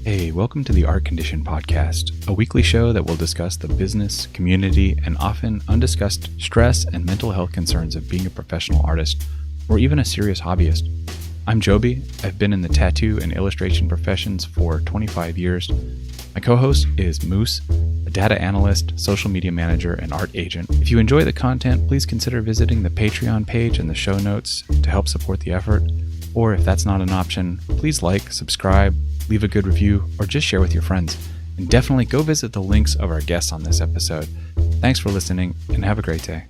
Hey, welcome to the Art Condition Podcast, a weekly show that will discuss the business, community, and often undiscussed stress and mental health concerns of being a professional artist, or even a serious hobbyist. I'm Joby. I've been in the tattoo and illustration professions for 25 years. My co-host is Moose, a data analyst, social media manager, and art agent. If you enjoy the content, please consider visiting the Patreon page in the show notes to help support the effort. Or if that's not an option, please like, subscribe, leave a good review, or just share with your friends. And definitely go visit the links of our guests on this episode. Thanks for listening, and have a great day.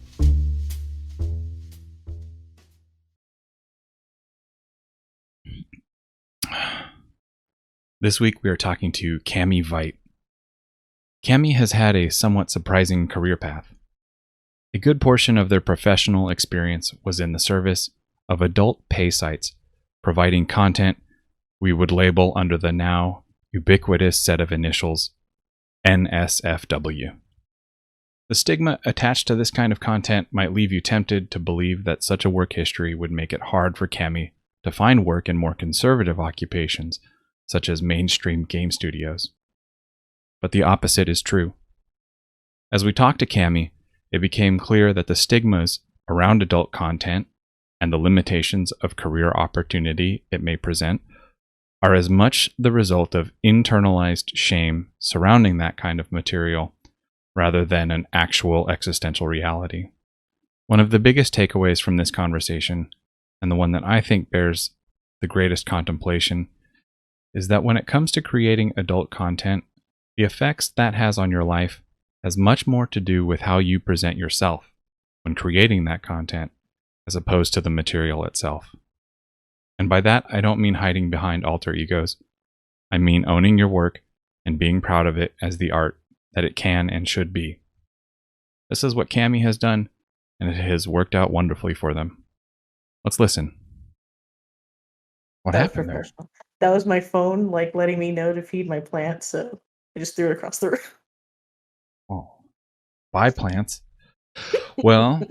This week we are talking to Cami Veicht. Cami has had a somewhat surprising career path. A good portion of their professional experience was in the service of adult pay sites, providing content we would label under the now ubiquitous set of initials NSFW. The stigma attached to this kind of content might leave you tempted to believe that such a work history would make it hard for Cami to find work in more conservative occupations, such as mainstream game studios. But the opposite is true. As we talked to Cami, it became clear that the stigmas around adult content and the limitations of career opportunity it may present are as much the result of internalized shame surrounding that kind of material rather than an actual existential reality. One of the biggest takeaways from this conversation, and the one that I think bears the greatest contemplation, is that when it comes to creating adult content, the effects that has on your life has much more to do with how you present yourself when creating that content as opposed to the material itself. And by that, I don't mean hiding behind alter egos. I mean owning your work and being proud of it as the art that it can and should be. This is what Cami has done, and it has worked out wonderfully for them. Let's listen. What That was happened there? professional. That was my phone, letting me know to feed my plants, so I just threw it across the room. Oh, bye, plants. Well,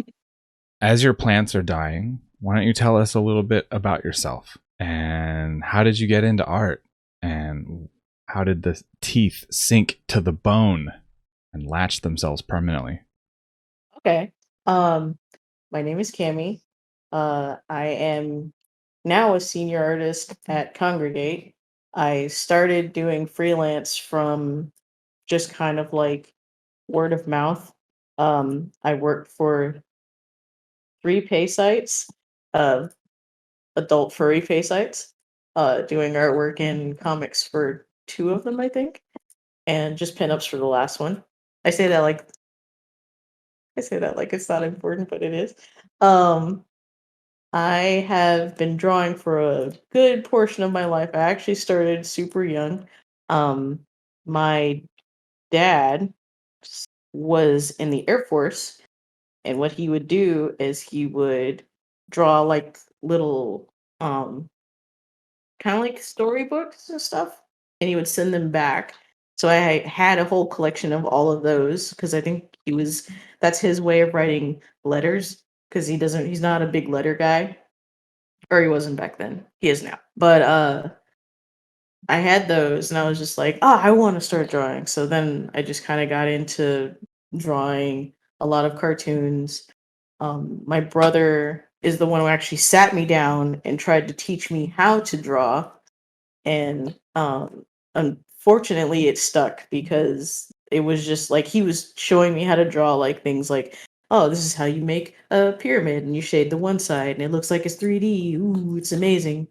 as your plants are dying, why don't you tell us a little bit about yourself? And how did you get into art? And how did the teeth sink to the bone and latch themselves permanently? Okay. My name is Cami. I am now a senior artist at Congregate. I started doing freelance from just kind of like word of mouth. I worked for 3 pay sites, uh, adult furry pay sites, doing artwork and comics for 2 of them, I think, and just pinups for the last one. I say that like it's not important, but it is. Um, I have been drawing for a good portion of my life. I actually started super young. Um, my dad was in the Air Force, and what he would do is he would draw like little kind of like storybooks and stuff, and he would send them back. So I had a whole collection of all of those because I think that's his way of writing letters because he's not a big letter guy, or he wasn't back then. He is now. But I had those and I was just like, oh, I want to start drawing. So then I just kind of got into drawing a lot of cartoons. My brother is the one who actually sat me down and tried to teach me how to draw, and unfortunately it stuck because it was just like he was showing me how to draw like things like, oh, this is how you make a pyramid and you shade the one side and it looks like it's 3D. Ooh, it's amazing.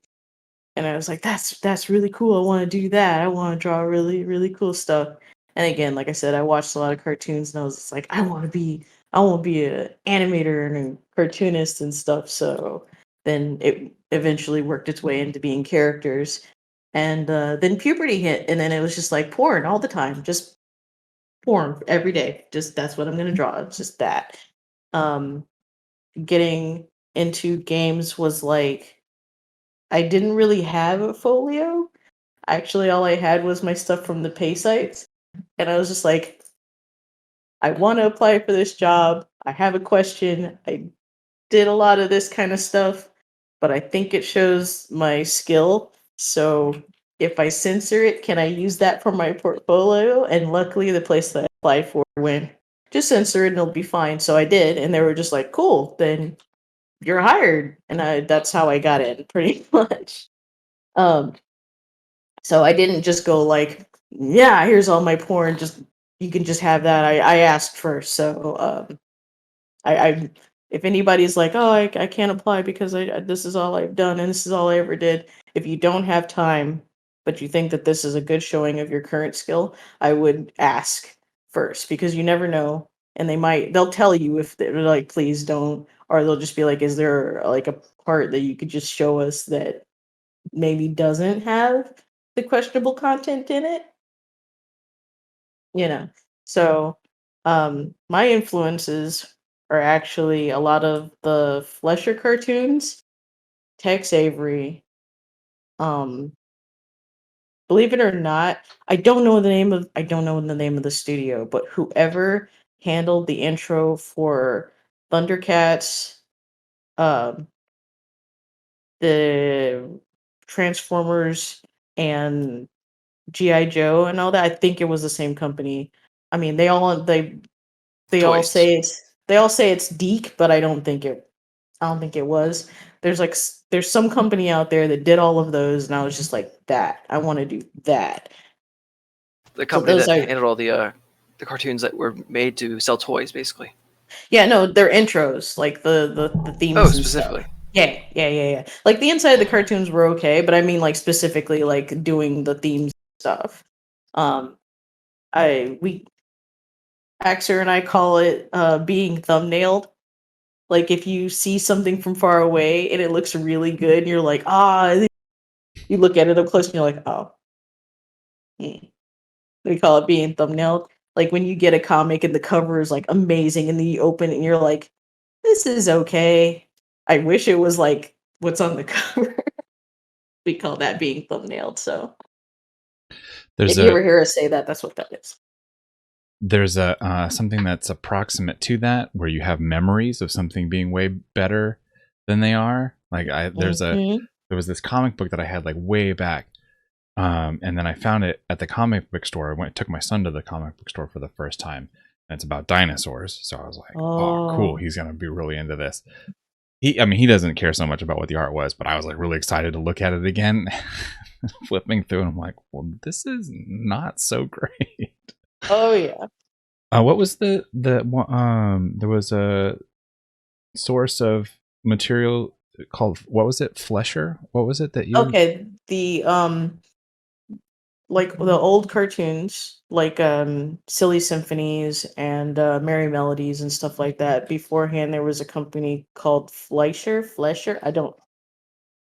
And I was like, that's really cool. I want to do that. I want to draw really, really cool stuff. And again, like I said, I watched a lot of cartoons and I was just like, I want to be an animator and a cartoonist and stuff. So then it eventually worked its way into being characters. And then puberty hit, and then it was just like porn all the time, just porn every day. Just that's what I'm gonna draw. It's just that. Um, Getting into games was like I didn't really have a folio. Actually, all I had was my stuff from the pay sites, and I was just like, I want to apply for this job. I have a question. I did a lot of this kind of stuff, but I think it shows my skill. So if I censor it, can I use that for my portfolio? And luckily, the place that I applied for went, just censor it and it'll be fine. So I did, and they were just like, cool, then you're hired. And that's how I got in, pretty much. Um, so I didn't just go like, yeah, here's all my porn. Just you can just have that. I asked first, so I if anybody's like, oh, I can't apply because this is all I've done and this is all I ever did. If you don't have time, but you think that this is a good showing of your current skill, I would ask first because you never know, and they'll tell you if they're like, please don't, or they'll just be like, is there like a part that you could just show us that maybe doesn't have the questionable content in it, you know. So my influences are actually a lot of the Flesher cartoons, Tex Avery. um Believe it or not, I don't know the name of the studio, but whoever handled the intro for Thundercats, um the Transformers, and GI Joe and all that, I think it was the same company. I mean, they all Toys. say it's Deke, but I don't think it was. There's some company out there that did all of those, and I was just like, that I want to do that. The So company those that are handled all the cartoons that were made to sell toys, basically. yeah, no, they're intros, like the Oh, themes and stuff. specifically. Yeah, yeah, yeah, yeah. Like the inside of the cartoons were okay, but I mean like specifically like doing the themes stuff. Um, I we Axer and I call it being thumbnailed. Like if you see something from far away and it looks really good, and you're like, you look at it up close and you're like, oh, hmm. We call it being thumbnailed. Like when you get a comic and the cover is like amazing, and then you open it and you're like, this is okay. I wish it was like what's on the cover. We call that being thumbnailed. So There's if you a ever hear us say that, that's what that is. there's a something that's approximate to that where you have memories of something being way better than they are. Like Mhm. there was this comic book that I had like way back. And then I found it at the comic book store. Took my son to the comic book store for the first time. And it's about dinosaurs. So I was like, oh, cool. Oh, He's going to be really into this. I mean, he doesn't care so much about what the art was, but I was like really excited to look at it again. Flipping through, and I'm like, well, this is not so great. oh yeah. What was there was a source of material called, what was it? Flesher? What was it that you? Okay. The like the old cartoons, like Silly Symphonies and Merry Melodies and stuff like that. Beforehand, there was a company called Flesher.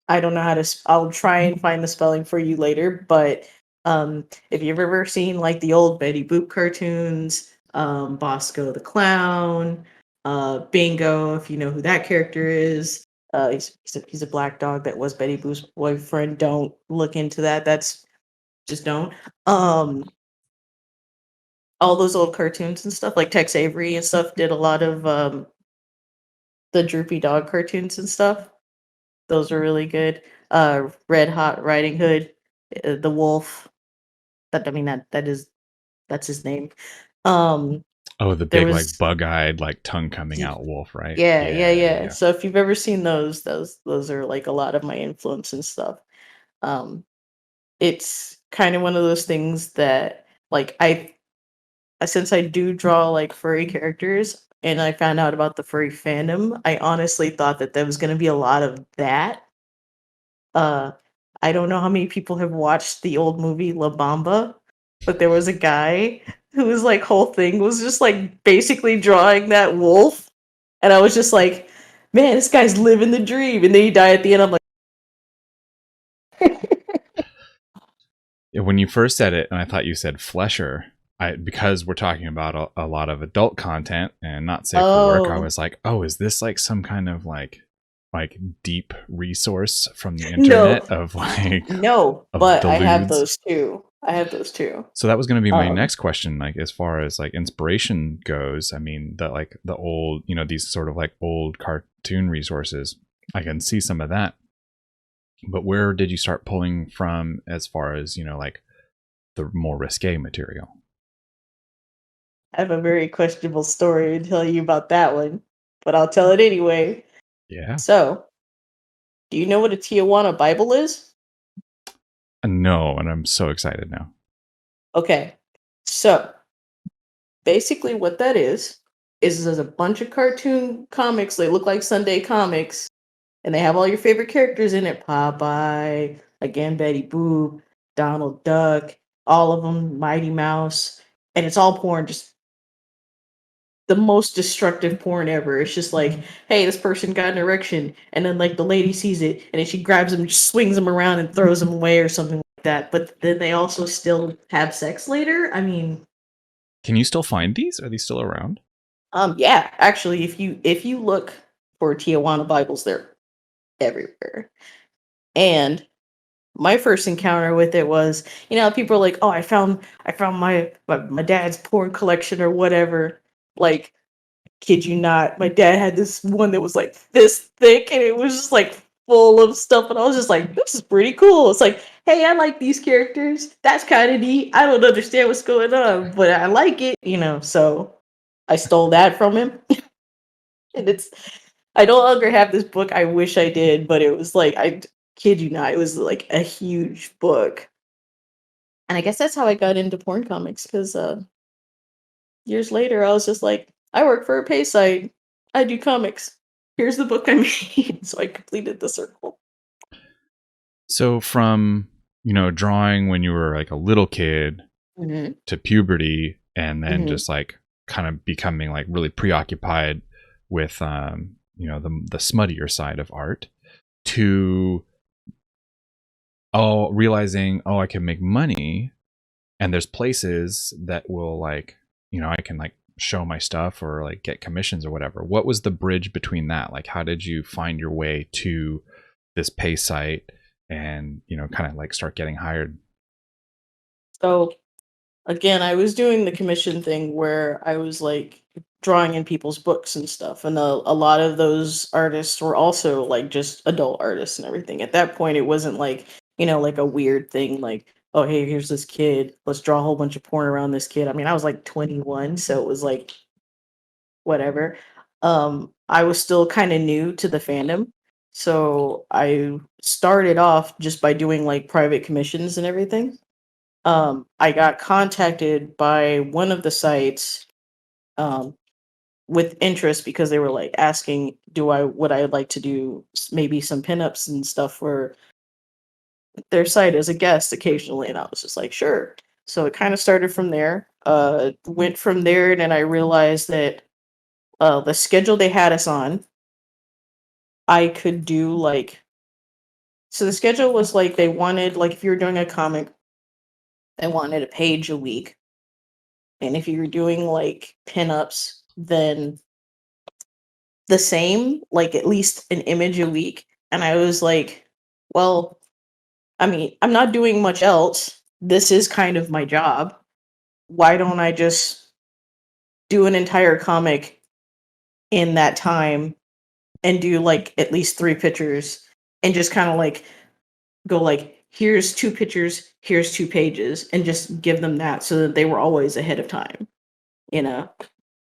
I don't know how to. I'll try and find the spelling for you later. But if you've ever seen like the old Betty Boop cartoons, Bosco the Clown, Bingo, if you know who that character is, he's a black dog that was Betty Boop's boyfriend. Don't look into that. That's just don't. Um, all those old cartoons and stuff like Tex Avery and stuff did a lot of the Droopy Dog cartoons and stuff. Those are really good. Red Hot Riding Hood, the wolf. That I mean that's his name. Um, Oh, the there big like was bug-eyed, like tongue coming y- out wolf, right? yeah, yeah, Yeah, yeah. yeah. So if you've ever seen those are like a lot of my influence and stuff. Um, it's kind of one of those things that like since I do draw like furry characters and I found out about the furry fandom, I honestly thought that there was going to be a lot of that. Uh, I don't know how many people have watched the old movie La Bamba, but there was a guy whose like whole thing was just like basically drawing that wolf, and I was just like, man, this guy's living the dream. And then he died at the end. I'm like, Yeah, when you first said it, and I thought you said Flesher, because we're talking about a lot of adult content and not safe for work, I oh was like, oh, is this like some kind of like deep resource from the no, internet of like no, of but I have deludes? those too. I have those too. So that was going to be my Um, next question. Like, as far as like inspiration goes, I mean, the old, these sort of like old cartoon resources, I can see some of that. But where did you start pulling from as far as, like the more risque material? I have a very questionable story to tell you about that one, but I'll tell it anyway. Yeah. So, do you know what a Tijuana Bible is? No, and I'm so excited now. Okay. So, basically what that is there's a bunch of cartoon comics. They look like Sunday comics, and they have all your favorite characters in it. Popeye, again, Betty Boop, Donald Duck, all of them, Mighty Mouse, and it's all porn, just the most destructive porn ever. It's just like, hey, this person got an erection, and then like the lady sees it, and then she grabs him, just swings him around, and throws him away or something like that. But then they also still have sex later. I mean, Can you still find these? Are these still around? yeah, actually, if you look for Tijuana Bibles, they're everywhere. And my first encounter with it was, people are like, oh, I found my dad's porn collection or whatever. Like, kid you not, my dad had this one that was like this thick, and it was just like full of stuff, and I was just like, this is pretty cool. It's like, hey, I like these characters. That's kind of neat. I don't understand what's going on, but I like it. So I stole that from him, and I no longer have this book. I wish I did, but it was like, I kid you not, it was like a huge book. And I guess that's how I got into porn comics, because years later, I was just like, I work for a pay site. I do comics. Here's the book I made. So I completed the circle. So from, drawing when you were like a little kid Mm-hmm. to puberty, and then Mm-hmm. just like kind of becoming like really preoccupied with, the smuttier side of art, to realizing, I can make money, and there's places that will like, I can like show my stuff or like get commissions or whatever. What was the bridge between that? Like, how did you find your way to this pay site and, kind of like start getting hired? So again, I was doing the commission thing where I was like drawing in people's books and stuff. And a lot of those artists were also like just adult artists and everything. At that point, it wasn't like, like a weird thing like, oh, hey, here's this kid. Let's draw a whole bunch of porn around this kid. I mean, I was like 21, so it was like whatever. I was still kind of new to the fandom. So I started off just by doing like private commissions and everything. I got contacted by one of the sites um, with interest because they were like asking, would I like to do maybe some pinups and stuff for their site as a guest occasionally, and I was just like, sure. So it kind of started from there. Went from there, and then I realized that the schedule they had us on, I could do like, so the schedule was like they wanted, like, if you were doing a comic, they wanted a page a week, and if you were doing like pinups, then the same, like at least an image a week. And I was like, well, I mean, I'm not doing much else. This is kind of my job. Why don't I just do an entire comic in that time and do like at least 3 pictures, and just kind of like go like, here's 2 pictures, here's 2 pages, and just give them that so that they were always ahead of time, you know?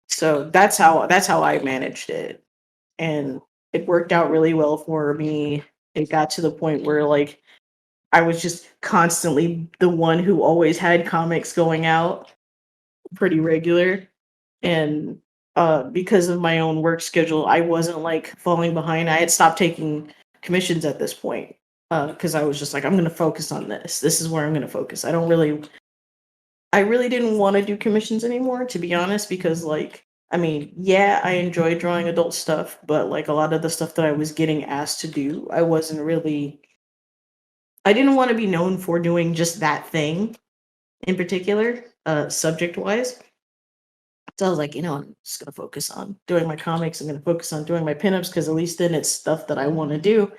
So that's how I managed it. And it worked out really well for me. It got to the point where like I was just constantly the one who always had comics going out pretty regular. And because of my own work schedule, I wasn't like falling behind. I had stopped taking commissions at this point because I was just like, I'm going to focus on this. This is where I'm going to focus. I really didn't want to do commissions anymore, to be honest, because like, I mean, yeah, I enjoy drawing adult stuff, but like a lot of the stuff that I was getting asked to do, I didn't want to be known for doing just that thing in particular, subject wise. So I was like, I'm just gonna focus on doing my comics. I'm gonna focus on doing my pinups because at least then it's stuff that I want to do,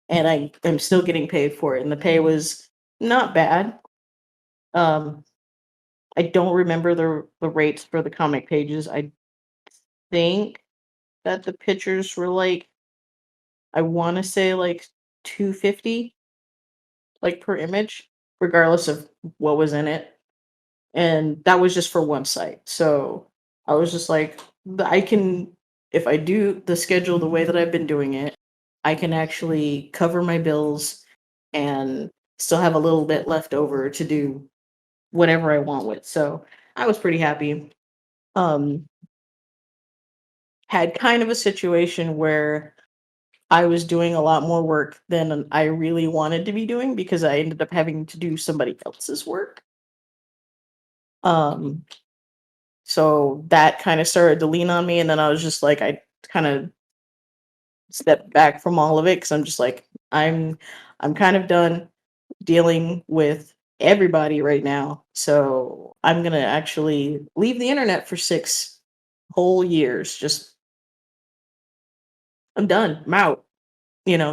and I am still getting paid for it. And the pay was not bad. Um, I don't remember the rates for the comic pages. I think that the pictures were like, I want to say like 250. like per image, regardless of what was in it. And that was just for one site. So I was just like, I can, if I do the schedule the way that I've been doing it, I can actually cover my bills and still have a little bit left over to do whatever I want with. So I was pretty happy. Um, had kind of a situation where I was doing a lot more work than I really wanted to be doing because I ended up having to do somebody else's work. Um, so that kind of started to lean on me, and then I was just like, I kind of stepped back from all of it because I'm just like, I'm kind of done dealing with everybody right now. So I'm gonna actually leave the internet for 6 whole years. Just I'm done. I'm out.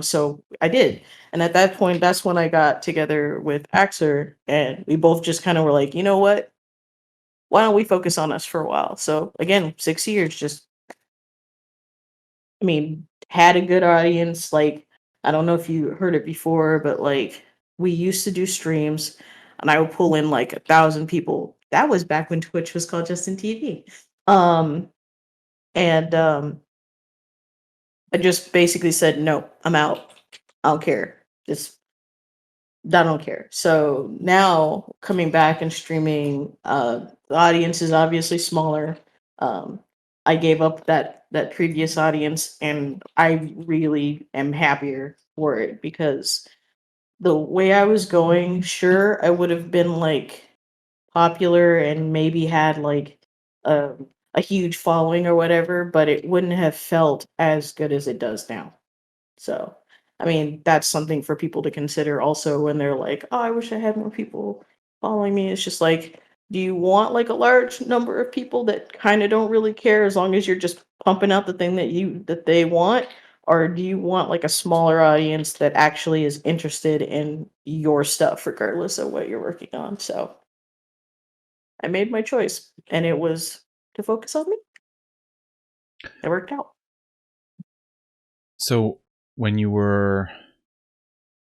So I did. And at that point, that's when I got together with Axer, and we both just kind of were like, you know what? Why don't we focus on us for a while? So again, 6 years, just, I mean, had a good audience. Like, I don't know if you heard it before, but like, we used to do streams, and I would pull in like 1,000 people. That was back when Twitch was called Justin TV. And I just basically said, no, I'm out. I don't care. Just I don't care. So now coming back and streaming, the audience is obviously smaller. Um, I gave up that previous audience, and I really am happier for it because the way I was going, sure, I would have been like popular and maybe had like a huge following or whatever, but it wouldn't have felt as good as it does now. So, I mean, that's something for people to consider also when they're like, "Oh, I wish I had more people following me." It's just like, do you want like a large number of people that kind of don't really care as long as you're just pumping out the thing that they want, or do you want like a smaller audience that actually is interested in your stuff regardless of what you're working on? So, I made my choice, and it was to focus on me. It worked out. So when you were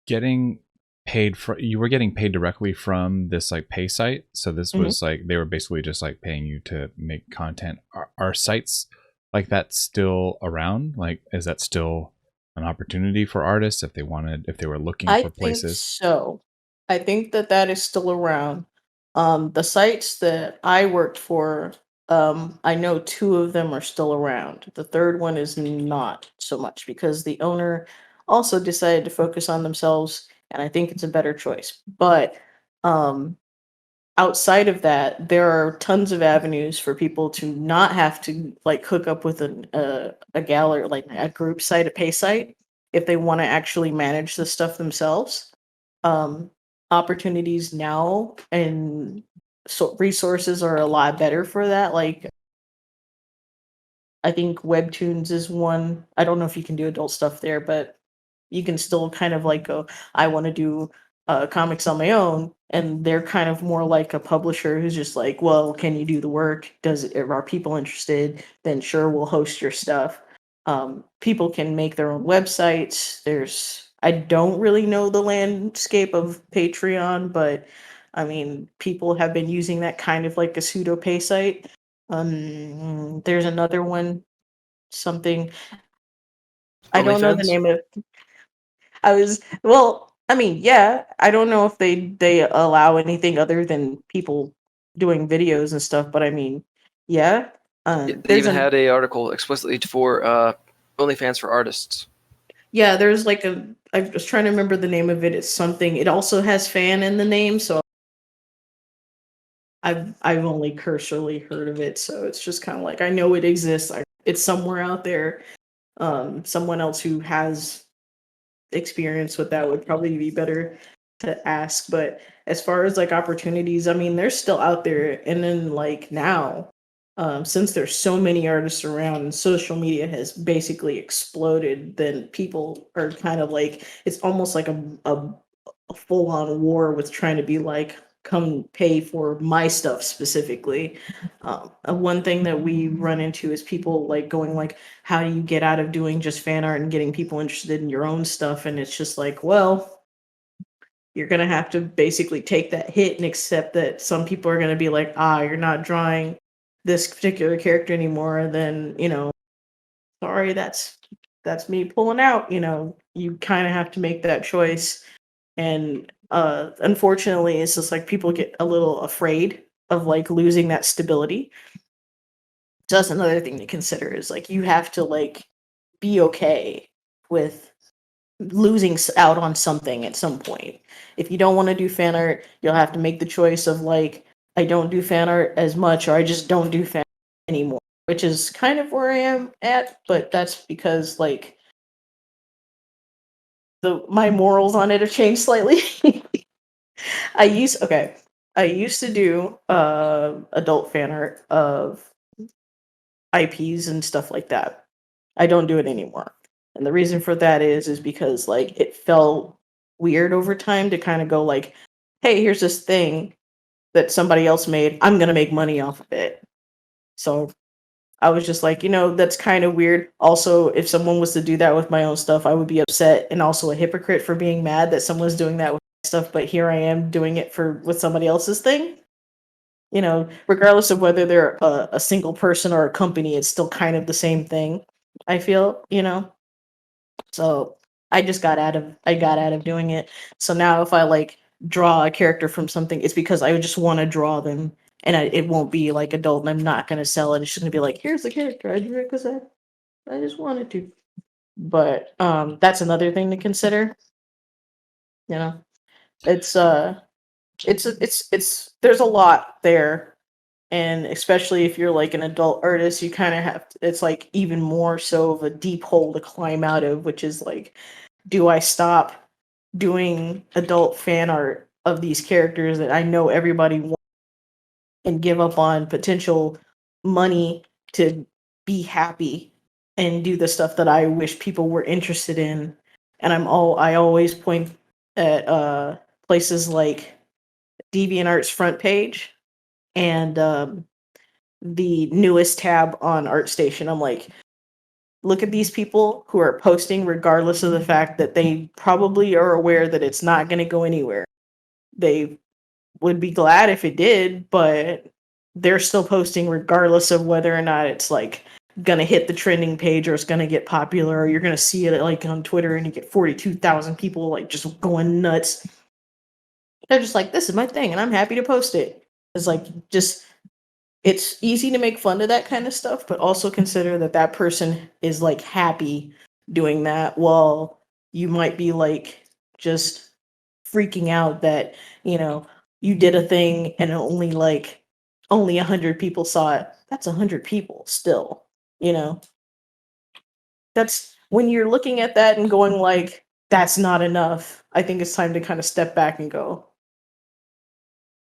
getting paid you were getting paid directly from this like pay site. So this Mhm. was like they were basically just like paying you to make content. Are sites like that still around? Like, is that still an opportunity for artists if they were looking I for think places? so. I think that that is still around. The sites that I worked for, I know two of them are still around. The third one is not so much because the owner also decided to focus on themselves, and I think it's a better choice. But um, outside of that, there are tons of avenues for people to not have to like hook up with a gallery, like a group site, a pay site, if they want to actually manage the stuff themselves. um Opportunities now and so resources are a lot better for that. Like, I think Webtoons is one. I don't know if you can do adult stuff there, but you can still kind of like go, I want to do comics on my own. And they're kind of more like a publisher who's just like, well, can you do the work? Are people interested? Then sure, we'll host your stuff. People can make their own websites. I don't really know the landscape of Patreon, but I mean, people have been using that kind of like a pseudo pay site. There's another one, something, I don't know the OnlyFans? name of. I was well, I mean, yeah, I don't know if they allow anything other than people doing videos and stuff, but I mean, yeah. Yeah, they There's even an had a article explicitly for OnlyFans for artists. Yeah, there's like I was trying to remember the name of it. It's something. It also has fan in the name, so I've only cursorily heard of it, so it's just kind of like I know it exists. It's somewhere out there. Someone else who has experience with that would probably be better to ask. But as far as like opportunities, I mean, they're still out there. And then like now, since there's so many artists around and social media has basically exploded, then people are kind of like, it's almost like a full on war with trying to be like, come pay for my stuff specifically. One thing that we run into is people like going like, how do you get out of doing just fan art and getting people interested in your own stuff? And it's just like, well, you're gonna have to basically take that hit and accept that some people are gonna be like, you're not drawing this particular character anymore, then sorry, that's me pulling out. You kind of have to make that choice, and unfortunately, it's just like people get a little afraid of like losing that stability. So that's another thing to consider is like you have to like be okay with losing out on something at some point. If you don't want to do fan art, you'll have to make the choice of like, I don't do fan art as much, or I just don't do fan art anymore, which is kind of where I am at, but that's because like my morals on it have changed slightly. I used to do adult fan art of IPs and stuff like that. I don't do it anymore. And the reason for that is because like it felt weird over time to kind of go like, hey, here's this thing that somebody else made. I'm going to make money off of it. So I was just like, that's kind of weird. Also, if someone was to do that with my own stuff, I would be upset and also a hypocrite for being mad that someone's doing that with my stuff, but here I am doing it with somebody else's thing. Regardless of whether they're a single person or a company, it's still kind of the same thing. I feel. So I got out of doing it. So now if I like draw a character from something, it's because I just want to draw them, and it won't be like adult, and I'm not gonna sell it. It's just gonna be like, here's the character I drew it because I just wanted to. But that's another thing to consider. You know, it's it's there's a lot there, and especially if you're like an adult artist, you kind of it's like even more so of a deep hole to climb out of, which is like, do I stop doing adult fan art of these characters that I know everybody wants and give up on potential money to be happy and do the stuff that I wish people were interested in? And I always point at places like DeviantArt's front page and the newest tab on ArtStation. I'm like, look at these people who are posting regardless of the fact that they probably are aware that it's not going to go anywhere. They would be glad if it did, but they're still posting regardless of whether or not it's like gonna hit the trending page or it's gonna get popular, or you're gonna see it like on Twitter and you get 42,000 people like just going nuts. They're just like, this is my thing and I'm happy to post it. It's like, just, it's easy to make fun of that kind of stuff, but also consider that that person is like happy doing that, while you might be like just freaking out that you did a thing and only 100 people saw it. That's 100 people still. you know that's when you're looking at that and going like, that's not enough. I think it's time to kind of step back and go,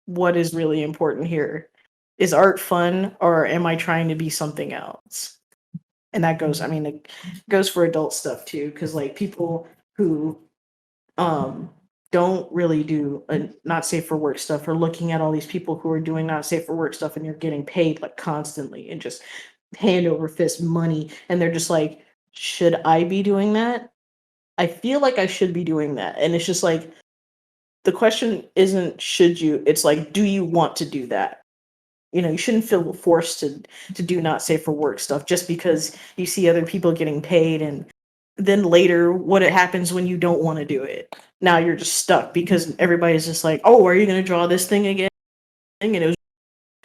what is really important here? Is art fun, or am I trying to be something else? And that goes, I mean, it goes for adult stuff too, because like people who um don't really do not safe for work stuff are looking at all these people who are doing not safe for work stuff, and you're getting paid like constantly and just hand over fist money, and they're just like, should I be doing that? I feel like I should be doing that. And it's just like, the question isn't should you, it's like, do you want to do that? You shouldn't feel forced to do not safe for work stuff just because you see other people getting paid, and then later what it happens when you don't want to do it. Now you're just stuck because everybody's just like, oh, are you going to draw this thing again? And it was,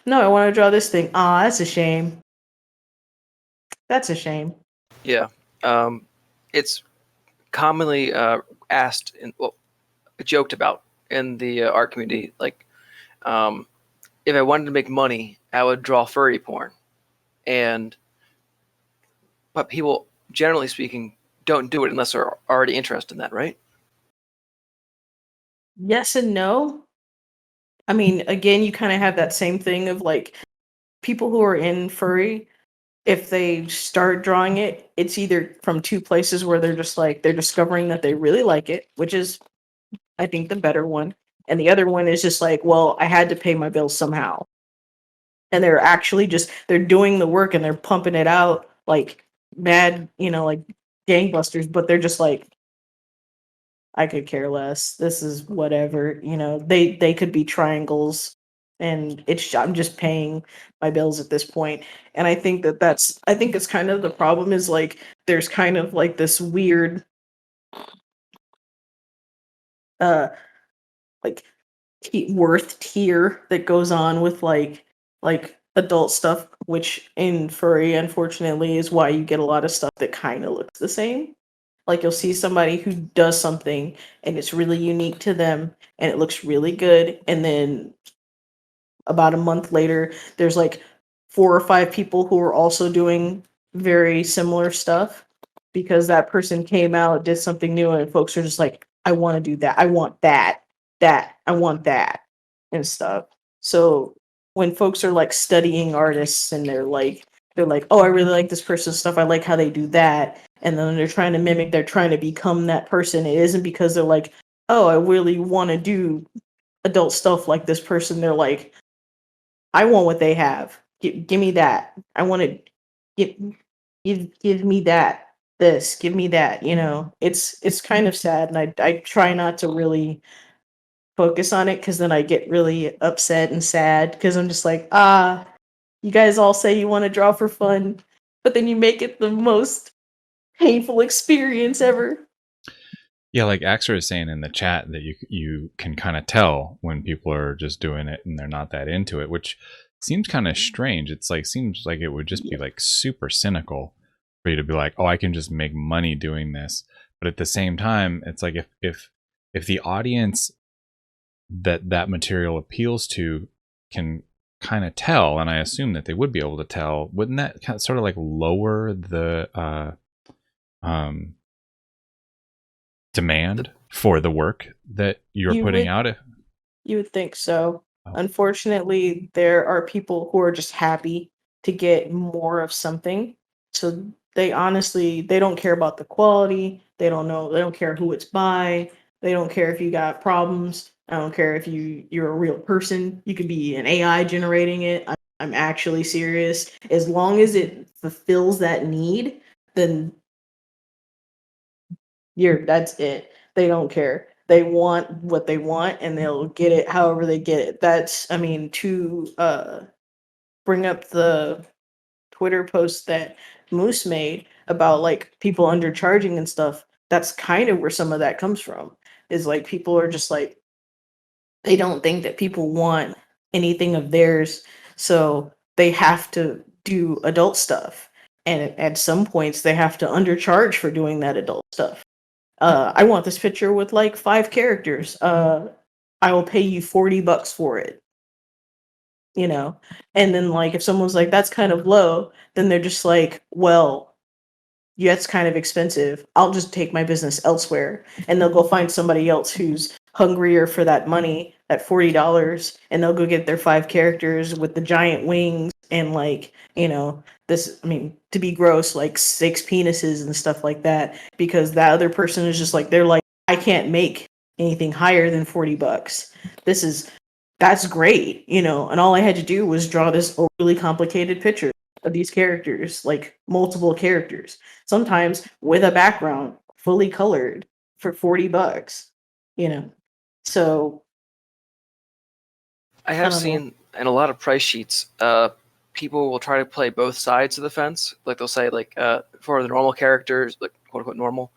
no, I want to draw this thing. Ah, that's a shame. That's a shame. Yeah. It's commonly asked and joked about in the art community. Like, if I wanted to make money, I would draw furry porn. But people, generally speaking, don't do it unless they're already interested in that, right? Yes and no. I mean, again, you kind of have that same thing of like, people who are in furry, if they start drawing it, it's either from two places where they're just like, they're discovering that they really like it, which is, I think, the better one. And the other one is just like, well, I had to pay my bills somehow. And they're actually just, they're doing the work and they're pumping it out like mad, like gangbusters, but they're just like, I could care less. This is whatever, you know. They could be triangles, and I'm just paying my bills at this point. And I think I think it's kind of the problem is like there's kind of like this weird uh like worth tier that goes on with like adult stuff, which in furry unfortunately is why you get a lot of stuff that kind of looks the same. Like you'll see somebody who does something and it's really unique to them and it looks really good, and then about a month later there's like 4 or 5 people who are also doing very similar stuff because that person came out, did something new, and folks are just like, I want to do that. I want that. I want that and stuff. So when folks are like studying artists and they're like, oh, I really like this person's stuff. I like how they do that. And then they're trying to mimic, they're trying to become that person. It isn't because they're like, oh, I really want to do adult stuff like this person. They're like, I want what they have. Give me that. I want to give give me that. This, give me that. You know, it's kind of sad, and I try not to really focus on it because then I get really upset and sad because I'm just like, you guys all say you want to draw for fun, but then you make it the most painful experience ever. Yeah, like Axer is saying in the chat that you can kind of tell when people are just doing it and they're not that into it, which seems kind of strange. It's like seems like it would just be like super cynical for you to be like, oh, I can just make money doing this. But at the same time, it's like if the audience that material appeals to can kind of tell, and I assume that they would be able to tell, wouldn't that kind of sort of like lower the demand for the work that you're putting out? You would think so. Oh. Unfortunately, there are people who are just happy to get more of something. So they don't care about the quality. They don't care who it's by. They don't care if you got problems. I don't care if you're a real person. You could be an AI generating it. I'm actually serious. As long as it fulfills that need, then that's it. They don't care. They want what they want and they'll get it however they get it. That's I mean, to bring up the Twitter post that Moose made about like people undercharging and stuff, that's kind of where some of that comes from. Is like people are just like they don't think that people want anything of theirs, so they have to do adult stuff. And at some points they have to undercharge for doing that adult stuff. I want this picture with like 5 characters. I will pay you $40 for it, you know? And then like if someone's like, that's kind of low, then they're just like, well, yeah, it's kind of expensive. I'll just take my business elsewhere. And they'll go find somebody else who's hungrier for that money, that $40, and they'll go get their 5 characters with the giant wings and like, you know, this I mean, to be gross, like 6 penises and stuff like that, because that other person is just like they're like, I can't make anything higher than $40. This is that's great, you know, and all I had to do was draw this overly complicated picture of these characters, like multiple characters, sometimes with a background fully colored for $40, you know. So I I have don't know. seen in a lot of price sheets, people will try to play both sides of the fence. Like they'll say, like for the normal characters, like quote unquote normal,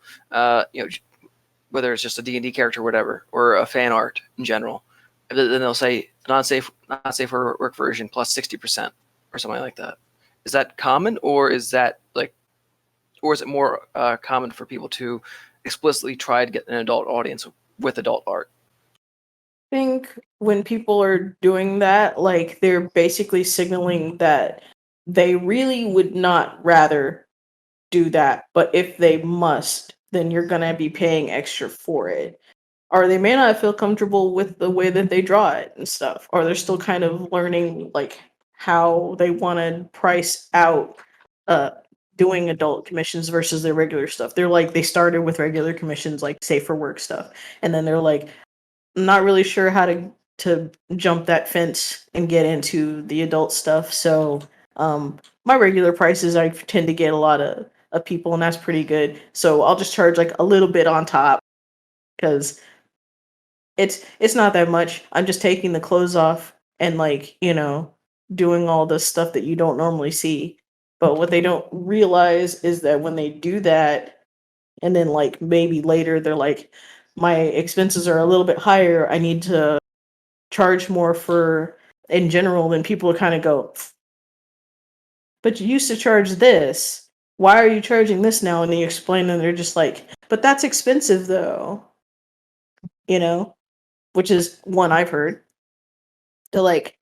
whether it's just a D&D character or whatever, or a fan art in general. And then they'll say not safe for work version plus 60% or something like that. Is that common, or is that like, or is it more common for people to explicitly try to get an adult audience with adult art? Think when people are doing that, like they're basically signaling that they really would not rather do that, but if they must, then you're gonna be paying extra for it. Or they may not feel comfortable with the way that they draw it and stuff, or they're still kind of learning like how they want to price out uh doing adult commissions versus their regular stuff. They're like they started with regular commissions like safer work stuff, and then they're like, I'm not really sure how to jump that fence and get into the adult stuff. So my regular prices I tend to get a lot of people, and that's pretty good. So I'll just charge like a little bit on top because it's not that much. I'm just taking the clothes off and like, doing all the stuff that you don't normally see. But what they don't realize is that when they do that and then like maybe later they're like, my expenses are a little bit higher, I need to charge more for in general, then people kind of go, but you used to charge this. Why are you charging this now? And you explain and they're just like, but that's expensive though, you know, which is one I've heard. To like,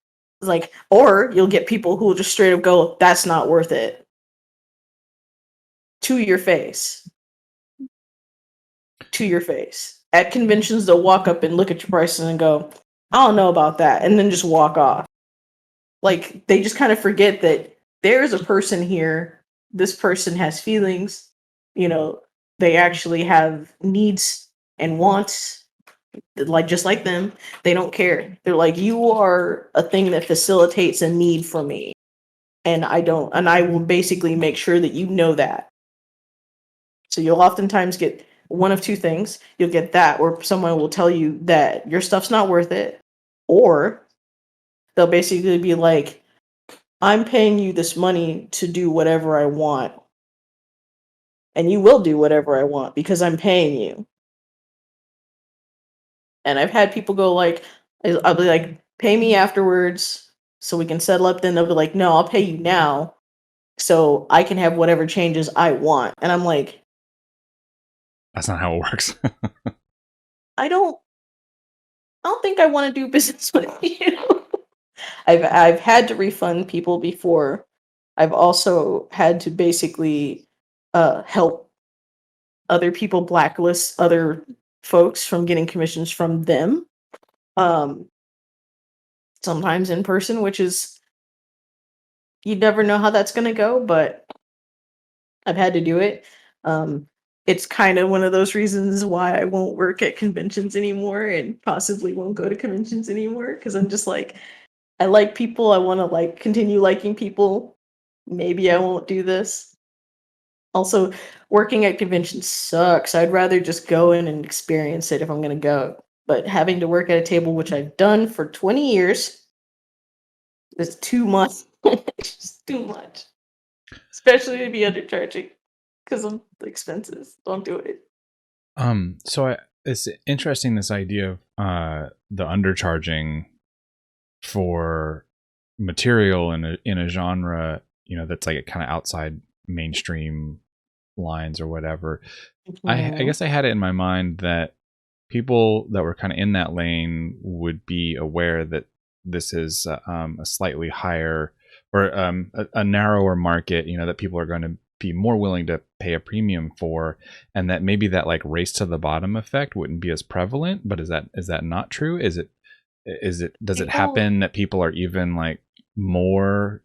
or you'll get people who will just straight up go, that's not worth it to your face. To your face. At conventions, they'll walk up and look at your prices and go, I don't know about that, and then just walk off. Like, they just kind of forget that there's a person here. This person has feelings. They actually have needs and wants, like just like them. They don't care. They're like, you are a thing that facilitates a need for me. And I will basically make sure that you know that. So you'll oftentimes get one of two things. You'll get that, or someone will tell you that your stuff's not worth it, or they'll basically be like, I'm paying you this money to do whatever I want. And you will do whatever I want because I'm paying you. And I've had people go like, I'll be like, pay me afterwards so we can settle up. Then they'll be like, no, I'll pay you now so I can have whatever changes I want. And I'm like, That's not how it works. I don't think I want to do business with you. I've had to refund people before. I've also had to basically help other people blacklist other folks from getting commissions from them. Um, Sometimes in person, which is, you never know how that's going to go, but I've had to do it. It's kind of one of those reasons why I won't work at conventions anymore and possibly won't go to conventions anymore, because I'm just like, I like people. I want to like continue liking people. Maybe I won't do this. Also, working at conventions sucks. I'd rather just go in and experience it if I'm going to go. But having to work at a table, which I've done for 20 years, is too much. It's just too much. Especially to be undercharging because of the expenses. Don't do it. So it's interesting, this idea of the undercharging for material in a genre, that's like kind of outside mainstream lines or whatever. I guess I had it in my mind that people that were kind of in that lane would be aware that this is a slightly higher or a narrower market, that people are going to be more willing to pay a premium for, and that maybe that like race to the bottom effect wouldn't be as prevalent. But is that not true? Does it happen that people are even like more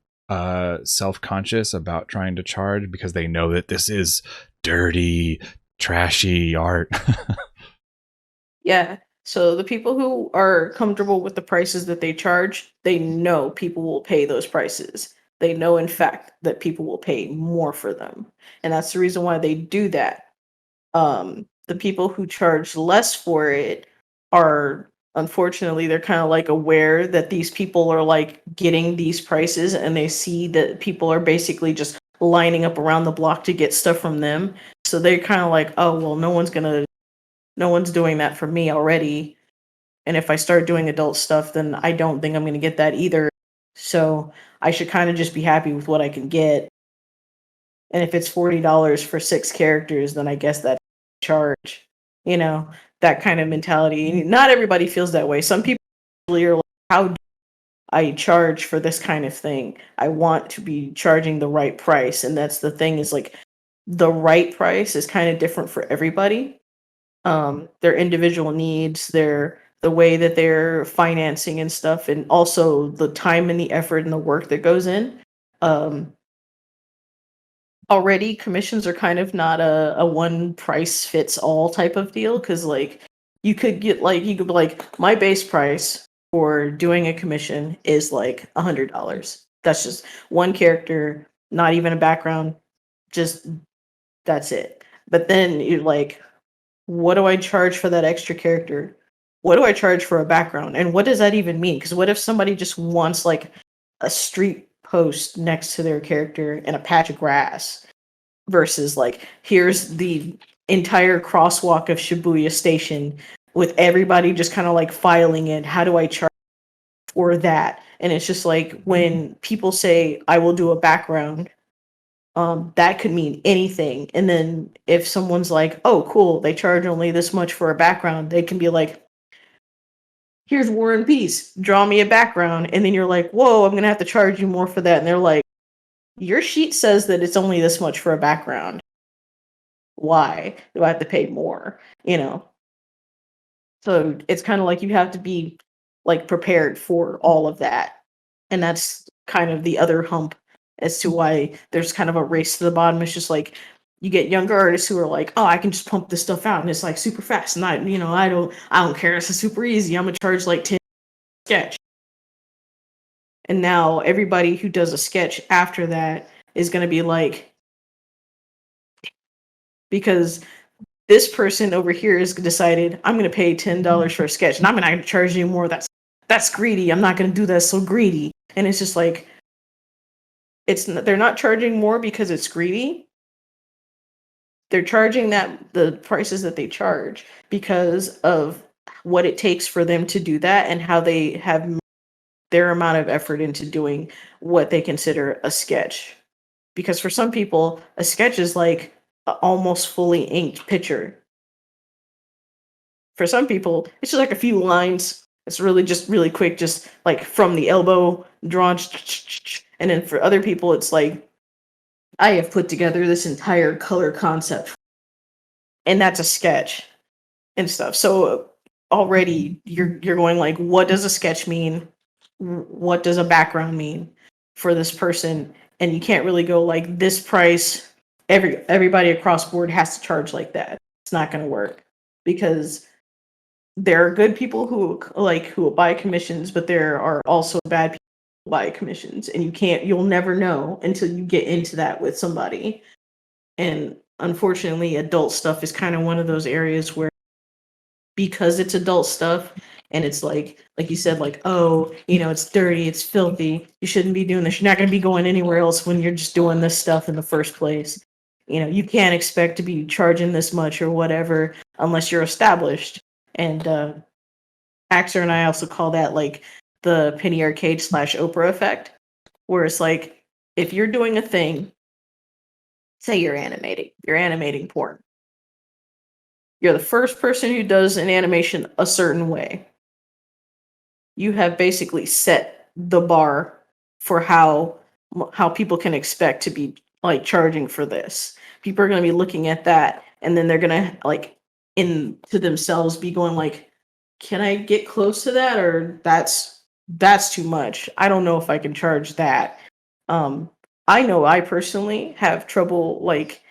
self-conscious about trying to charge because they know that this is dirty, trashy art? Yeah. So the people who are comfortable with the prices that they charge, they know people will pay those prices. They know, in fact, that people will pay more for them. And that's the reason why they do that. The people who charge less for it are, unfortunately, they're kind of like aware that these people are like getting these prices, and they see that people are basically just lining up around the block to get stuff from them. So they're kind of like, oh, well, no one's doing that for me already. And if I start doing adult stuff, then I don't think I'm going to get that either. So I should kind of just be happy with what I can get. And if it's $40 for 6 characters, then I guess that charge, you know, that kind of mentality. Not everybody feels that way. Some people really are like, how do I charge for this kind of thing? I want to be charging the right price. And that's the thing, is like, the right price is kind of different for everybody. Their individual needs, the way that they're financing and stuff, and also the time and the effort and the work that goes in. Um, Already commissions are kind of not a one price fits all type of deal, because like you could be like, my base price for doing a commission is like $100. That's just one character, not even a background, just that's it. But then you're like, what do I charge for that extra character? What do I charge for a background? And what does that even mean? Because what if somebody just wants like a street post next to their character and a patch of grass versus like here's the entire crosswalk of Shibuya Station with everybody just kind of like filing in. How do I charge for that? And it's just like when people say I will do a background, that could mean anything. And then if someone's like, oh, cool, they charge only this much for a background, they can be like, here's War and Peace, draw me a background. And then you're like, whoa, I'm going to have to charge you more for that. And they're like, your sheet says that it's only this much for a background. Why do I have to pay more? You know? So it's kind of like you have to be like prepared for all of that. And that's kind of the other hump as to why there's kind of a race to the bottom. It's just like you get younger artists who are like, oh, I can just pump this stuff out and it's like super fast. And I don't care. It's super easy. I'm gonna charge like 10 sketch. And now everybody who does a sketch after that is gonna be like, because this person over here has decided I'm going to pay $10 for a sketch and I'm not going to charge you more. That's greedy. I'm not going to do that. So greedy. And it's just like, they're not charging more because it's greedy. They're charging the prices that they charge because of what it takes for them to do that and how they have their amount of effort into doing what they consider a sketch. Because for some people, a sketch is like an almost fully inked picture. For some people, it's just like a few lines. It's really quick, just like from the elbow drawn. And then for other people, it's like, I have put together this entire color concept. And that's a sketch and stuff. So already you're going like, what does a sketch mean? What does a background mean for this person? And you can't really go like this price. Everybody across board has to charge like that. It's not going to work because there are good people who will buy commissions, but there are also bad people who buy commissions, and you'll never know until you get into that with somebody. And unfortunately, adult stuff is kind of one of those areas where, because it's adult stuff and it's like you said, like, oh, it's dirty, it's filthy, you shouldn't be doing this, you're not going to be going anywhere else when you're just doing this stuff in the first place. You can't expect to be charging this much or whatever unless you're established. And Axer and I also call that like the penny arcade / Oprah effect, where it's like, if you're doing a thing, say you're animating porn. You're the first person who does an animation a certain way. You have basically set the bar for how people can expect to be like charging for this. People are going to be looking at that, and then they're going to like into themselves be going like, can I get close to that, or that's too much? I don't know if I can charge that. I know I personally have trouble like,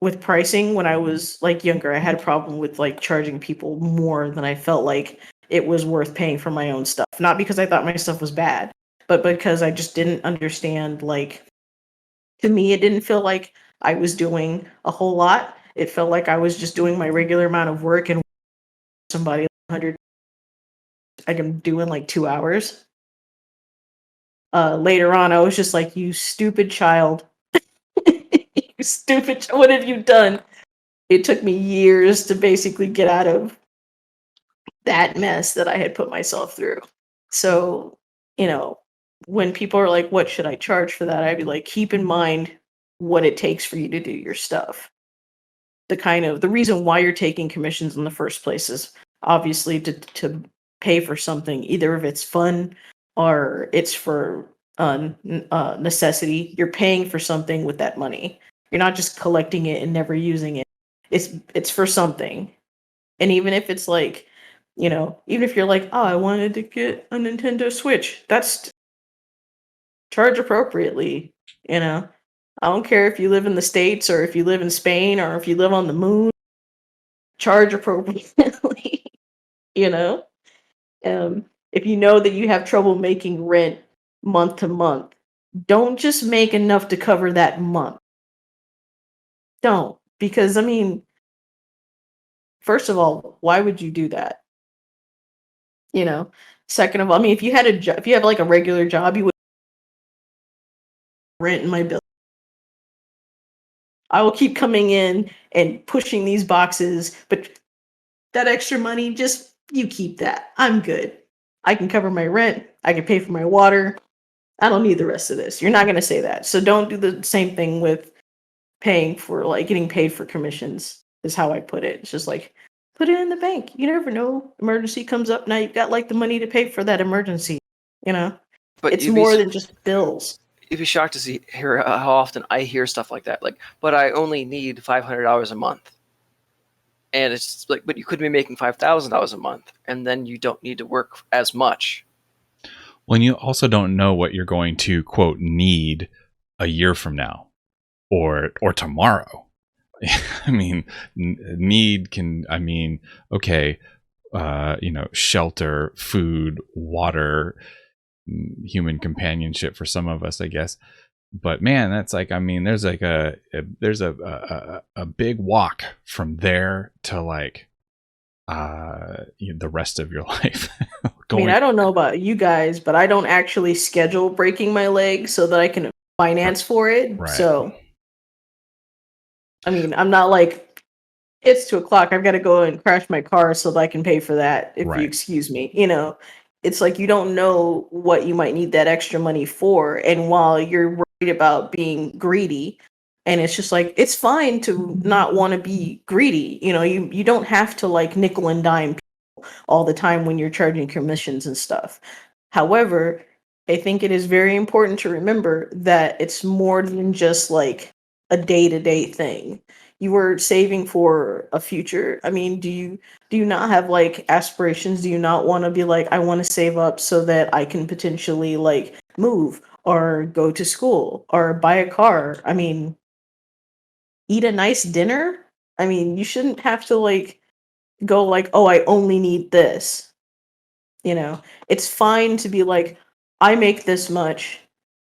with pricing. When I was like younger, I had a problem with like charging people more than I felt like it was worth paying for my own stuff. Not because I thought my stuff was bad, but because I just didn't understand, like, to me it didn't feel like I was doing a whole lot. It felt like I was just doing my regular amount of work, and somebody 100 I can do in like 2 hours. Later on, I was just like, you stupid child. You stupid, what have you done? It took me years to basically get out of that mess that I had put myself through. So, when people are like, what should I charge for that? I'd be like, keep in mind what it takes for you to do your stuff. The reason why you're taking commissions in the first place is obviously to pay for something, either if it's fun or it's for necessity. You're paying for something with that money. You're not just collecting it and never using it. It's for something. And even if it's like, even if you're like, oh, I wanted to get a Nintendo Switch, that's charge appropriately. I don't care if you live in the States or if you live in Spain or if you live on the moon, charge appropriately. you know if you know that you have trouble making rent month to month, don't just make enough to cover that month. Don't, because I mean, first of all, why would you do that? You know. Second of all, I mean, if you had a job, if you have like a regular job, you would rent in my bill. I will keep coming in and pushing these boxes, but that extra money, just you keep that. I'm good. I can cover my rent. I can pay for my water. I don't need the rest of this. You're not going to say that. So don't do the same thing with paying for like getting paid for commissions, is how I put it. It's just like put it in the bank. You never know. Emergency comes up. Now you've got like the money to pay for that emergency. You know, But it's more than just bills. you'd be shocked to hear how often I hear stuff like that. Like, but I only need $500 a month. And it's like, but you could be making $5,000 a month, and then you don't need to work as much. Well, and you also don't know what you're going to, quote, need a year from now or tomorrow. I mean, need can, I mean, okay, shelter, food, water, human companionship for some of us, I guess. But man, that's like, I mean, there's like a big walk from there to like the rest of your life. I mean, I don't know about you guys, but I don't actually schedule breaking my leg so that I can finance for it. Right. So, I mean, I'm not like, it's 2:00. I've got to go and crash my car so that I can pay for that, if Right. you excuse me. You know, it's like you don't know what you might need that extra money for. And while you're worried about being greedy, and it's just like, it's fine to not want to be greedy. You know, you don't have to like nickel and dime all the time when you're charging commissions and stuff. However, I think it is very important to remember that it's more than just like a day-to-day thing. You were saving for a future. I mean, do you not have like aspirations? Do you not want to be like, I want to save up so that I can potentially like move or go to school or buy a car? I mean, eat a nice dinner? I mean, you shouldn't have to like go like, oh, I only need this. You know, it's fine to be like, I make this much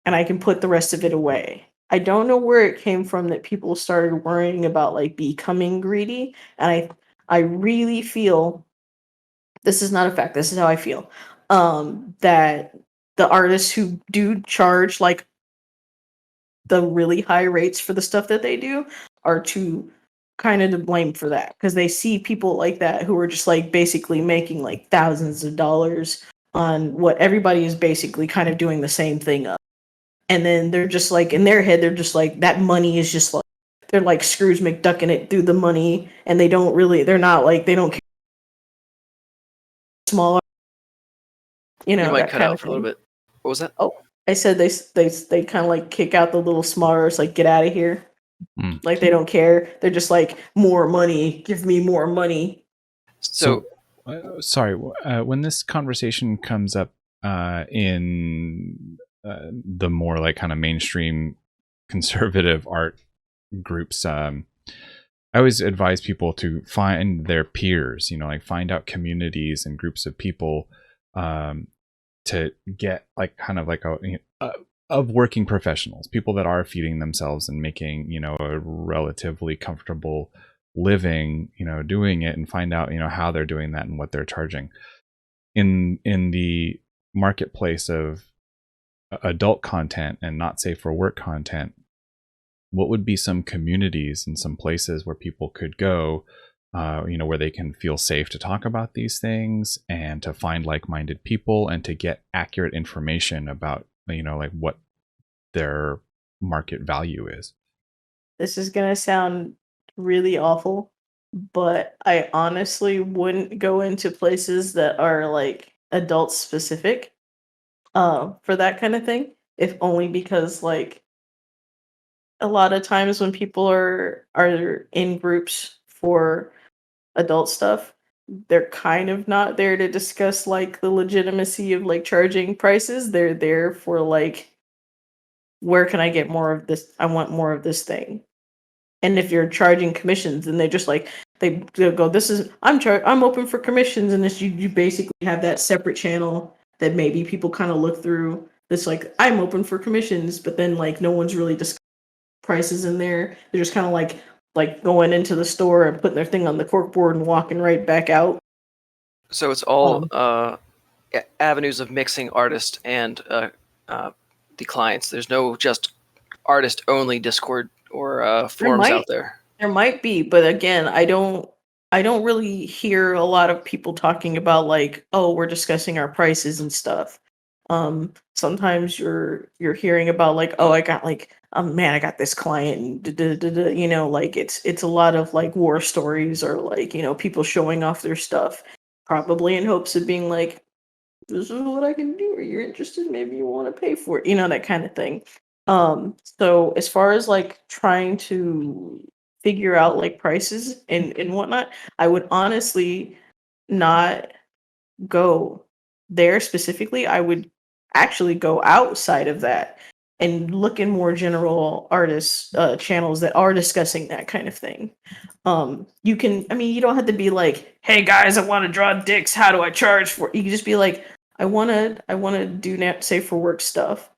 and I can put the rest of it away. I don't know where it came from that people started worrying about like becoming greedy. And I really feel, this is not a fact, this is how I feel. That the artists who do charge like the really high rates for the stuff that they do are to kind of to blame for that, because they see people like that who are just like basically making like thousands of dollars on what everybody is basically kind of doing the same thing up. And then they're just like, in their head, they're just like, that money is just like, they're like Scrooge McDucking it through the money, and they don't really, they're not like, they don't care small, you You know, might that cut kind out of for a little thing. bit. What was that? Oh, I said they kind of like kick out the little smarters, like get out of here. Mm. Like they don't care. They're just like, more money, give me more money. So Sorry, when this conversation comes up in the more like kind of mainstream conservative art groups, I always advise people to find their peers, like find out communities and groups of people to get like kind of like of working professionals, people that are feeding themselves and making, a relatively comfortable living, doing it, and find out, how they're doing that and what they're charging. In the marketplace of adult content and not safe for work content, what would be some communities and some places where people could go, where they can feel safe to talk about these things and to find like-minded people and to get accurate information about, like what their market value is? This is gonna sound really awful, but I honestly wouldn't go into places that are like adult specific for that kind of thing. If only because like a lot of times when people are in groups for adult stuff, they're kind of not there to discuss like the legitimacy of like charging prices. They're there for like, where can I get more of this? I want more of this thing. And if you're charging commissions, then they just like, they'll go, this is, I'm open for commissions, and this you basically have that separate channel that maybe people kind of look through. That's like, I'm open for commissions, but then like no one's really discussing prices in there. They're just kind of like like going into the store and putting their thing on the corkboard and walking right back out. So it's all Um, avenues of mixing artist and the clients. There's no just artist only Discord or there forums out might there. there might be, but again, I don't really hear a lot of people talking about like, oh, we're discussing our prices and stuff. Sometimes you're hearing about like, oh, I got like, man, I got this client, and like it's a lot of like war stories or like people showing off their stuff, probably in hopes of being like, this is what I can do. Are you interested? Maybe you want to pay for it, that kind of thing. So as far as like trying to figure out like prices and whatnot, I would honestly not go there specifically. I would actually go outside of that and look in more general artists channels that are discussing that kind of thing. You can, I mean, you don't have to be like, hey guys, I want to draw dicks, how do I charge for it? You can just be like, I want to do net safe for work stuff.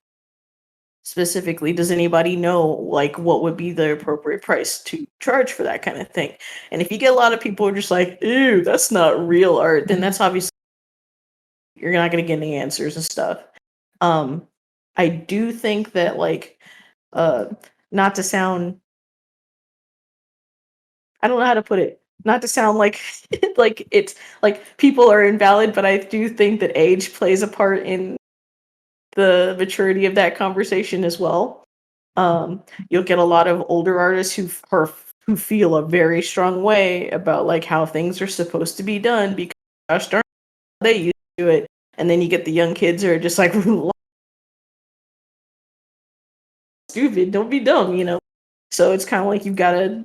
Specifically, does anybody know like what would be the appropriate price to charge for that kind of thing? And if you get a lot of people who are just like, ew, that's not real art, then that's obviously you're not going to get any answers and stuff. Um, I do think that like, uh, not to sound, I don't know how to put it, not to sound like like it's like people are invalid, but I do think that age plays a part in the maturity of that conversation as well. You'll get a lot of older artists who feel a very strong way about like how things are supposed to be done because gosh darn they used to do it, and then you get the young kids who are just like stupid, don't be dumb. So it's kind of like you've got to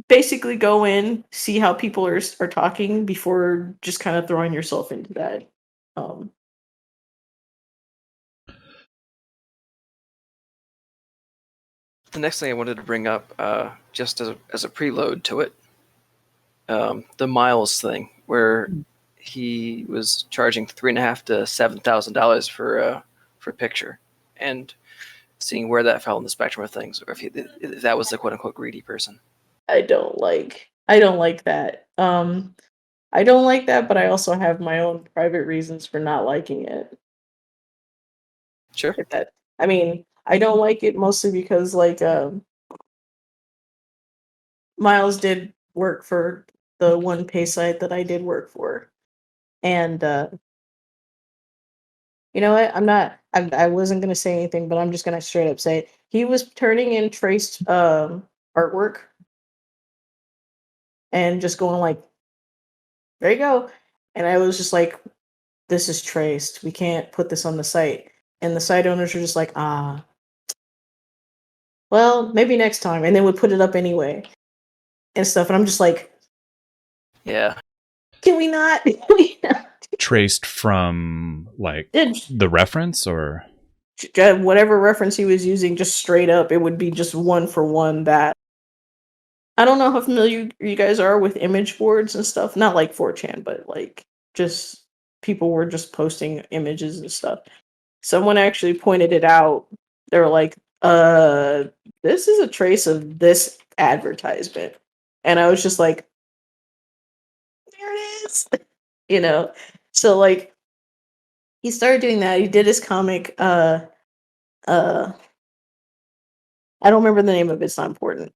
basically go in, see how people are talking before just kind of throwing yourself into that. Um, The next thing I wanted to bring up, just as a preload to it, the Miles thing, where he was charging $3,500 to $7,000 for a picture, and seeing where that fell in the spectrum of things, or if that was the quote unquote greedy person. I don't like that. I don't like that, but I also have my own private reasons for not liking it. Sure. If that, I mean, I don't like it mostly because like Miles did work for the one pay site that I did work for, and you know what? I wasn't gonna say anything, but I'm just gonna straight up say it. He was turning in traced artwork and just going like, there you go, and I was just like, this is traced. We can't put this on the site. And the site owners are just like, ah, well, maybe next time. And they would put it up anyway and stuff. And I'm just like, Yeah. can we not? Can we not? Traced from like the reference or Whatever reference he was using, just straight up, it would be just one for one that. I don't know how familiar you guys are with image boards and stuff. Not like 4chan, but like just people were just posting images and stuff. Someone actually pointed it out. They were like, this is a trace of this advertisement. And I was just like, there it is. you know. So like he started doing that. He did his comic, uh I don't remember the name of it, it's not important.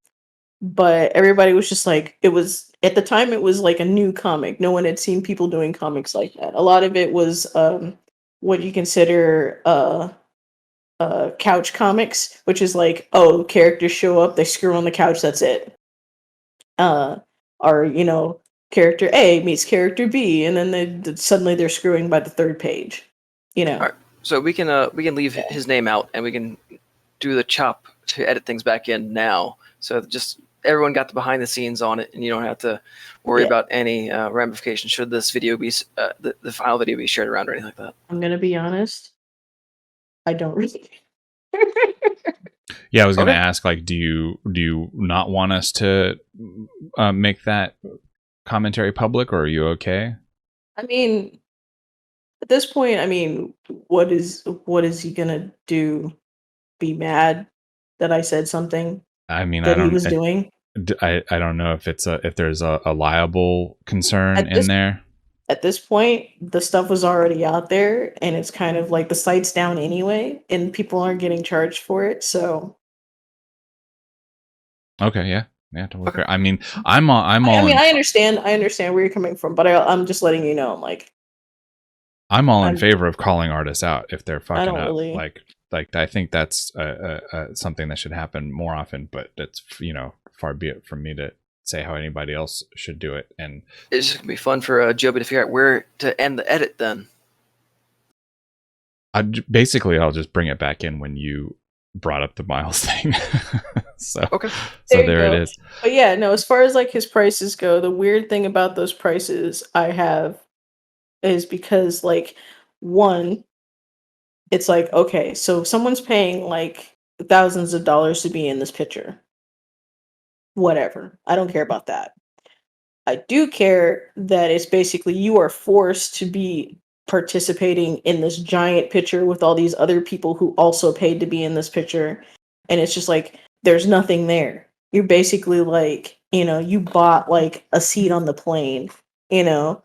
But everybody was just like, it was at the time it was like a new comic. No one had seen people doing comics like that. A lot of it was what you consider couch comics, which is like, oh, characters show up, they screw on the couch, that's it. Or character A meets character B, and then suddenly they're screwing by the third page. All right. So we can leave Yeah. his name out, and we can do the chop to edit things back in now. So just everyone got the behind the scenes on it, and you don't have to worry Yeah. about any ramifications should this video be the final video be shared around or anything like that. I'm gonna be honest. I don't really. yeah, I was going to Okay. ask, like, do you not want us to make that commentary public, or are you okay? I mean, at this point, I mean, what is he gonna do? Be mad that I said something I mean, that he was doing? I don't know if if there's a liable concern At in this there. at this point, the stuff was already out there, and it's kind of like the site's down anyway, and people aren't getting charged for it. So Okay, yeah, totally Okay. fair. I mean, I'm all in. I understand where you're coming from, but I'm just letting you know, like, I'm all in I'm, favor of calling artists out if they're I fucking don't up. really. Like I think that's something that should happen more often. But that's far be it from me to say how anybody else should do it. And It's just gonna be fun for Joby to figure out where to end the edit. Then basically, I'll just bring it back in when you brought up the Miles thing. so okay, there it go. is. But yeah, no, as far as like his prices go, the weird thing about those prices I have is because like one, it's like, okay, so someone's paying like thousands of dollars to be in this picture. Whatever. I don't care about that. I do care that it's basically you are forced to be participating in this giant picture with all these other people who also paid to be in this picture. And it's just like, there's nothing there. You're basically like, you bought like a seat on the plane, you know,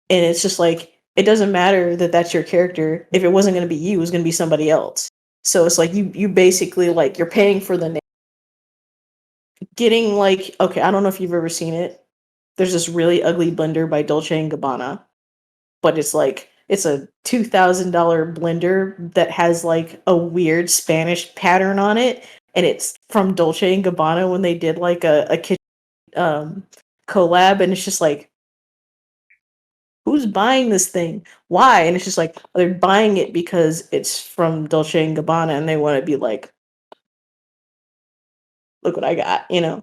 and it's just like, it doesn't matter that that's your character. If it wasn't going to be you, it was going to be somebody else. So it's like you basically like you're paying for the getting like, okay, I don't know if you've ever seen it. There's this really ugly blender by Dolce and Gabbana, but it's like it's a $2,000 blender that has like a weird Spanish pattern on it, and it's from Dolce and Gabbana when they did like a kitchen collab, and it's just like, who's buying this thing? Why? And it's just like they're buying it because it's from Dolce and Gabbana, and they want to be like, look what I got, And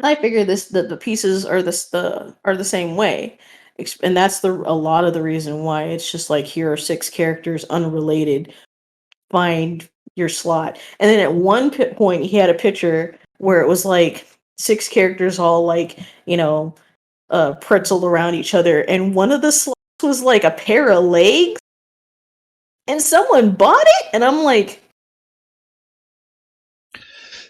I figure the pieces are the same way, and that's a lot of the reason why it's just like, here are 6 characters unrelated. Find your slot, and then at one point he had a picture where it was like 6 characters all like pretzeled around each other, and one of the slots was like a pair of legs, and someone bought it, and I'm like,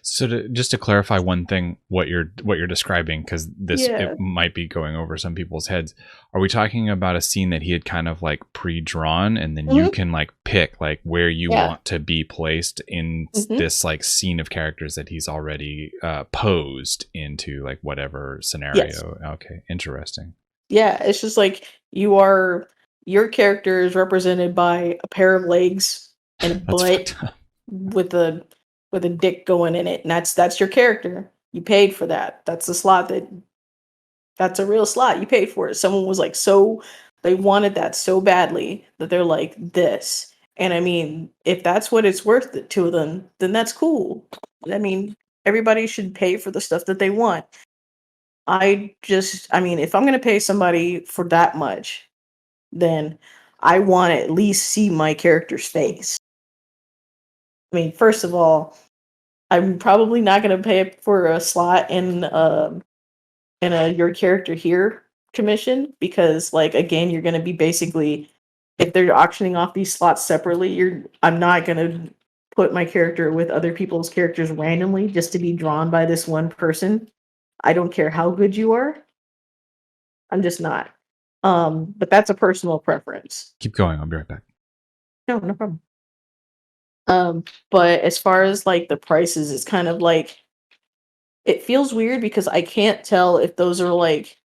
So just to clarify one thing, what you're describing, because yeah. it might be going over some people's heads. Are we talking about a scene that he had kind of like pre-drawn, and then you can like pick like where you want to be placed in this like scene of characters that he's already posed into like whatever scenario? Yes. Okay, interesting. Yeah, it's just like your character is represented by a pair of legs and a That's butt fucked up. with a dick going in it, and that's your character. You paid for that. That's a slot that's a real slot. You paid for it. Someone was like, so they wanted that so badly that they're like this. And I mean, if that's what it's worth to them, then that's cool. I mean, everybody should pay for the stuff that they want. I mean, if I'm going to pay somebody for that much, then I want to at least see my character's face. I mean, first of all, I'm probably not going to pay for a slot in a your character here commission, because like, again, you're going to be basically, if they're auctioning off these slots separately, I'm not going to put my character with other people's characters randomly just to be drawn by this one person. I don't care how good you are. I'm just not. But that's a personal preference. Keep going. I'll be right back. No, no problem. But as far as like the prices, it's kind of like, it feels weird because I can't tell if those are like,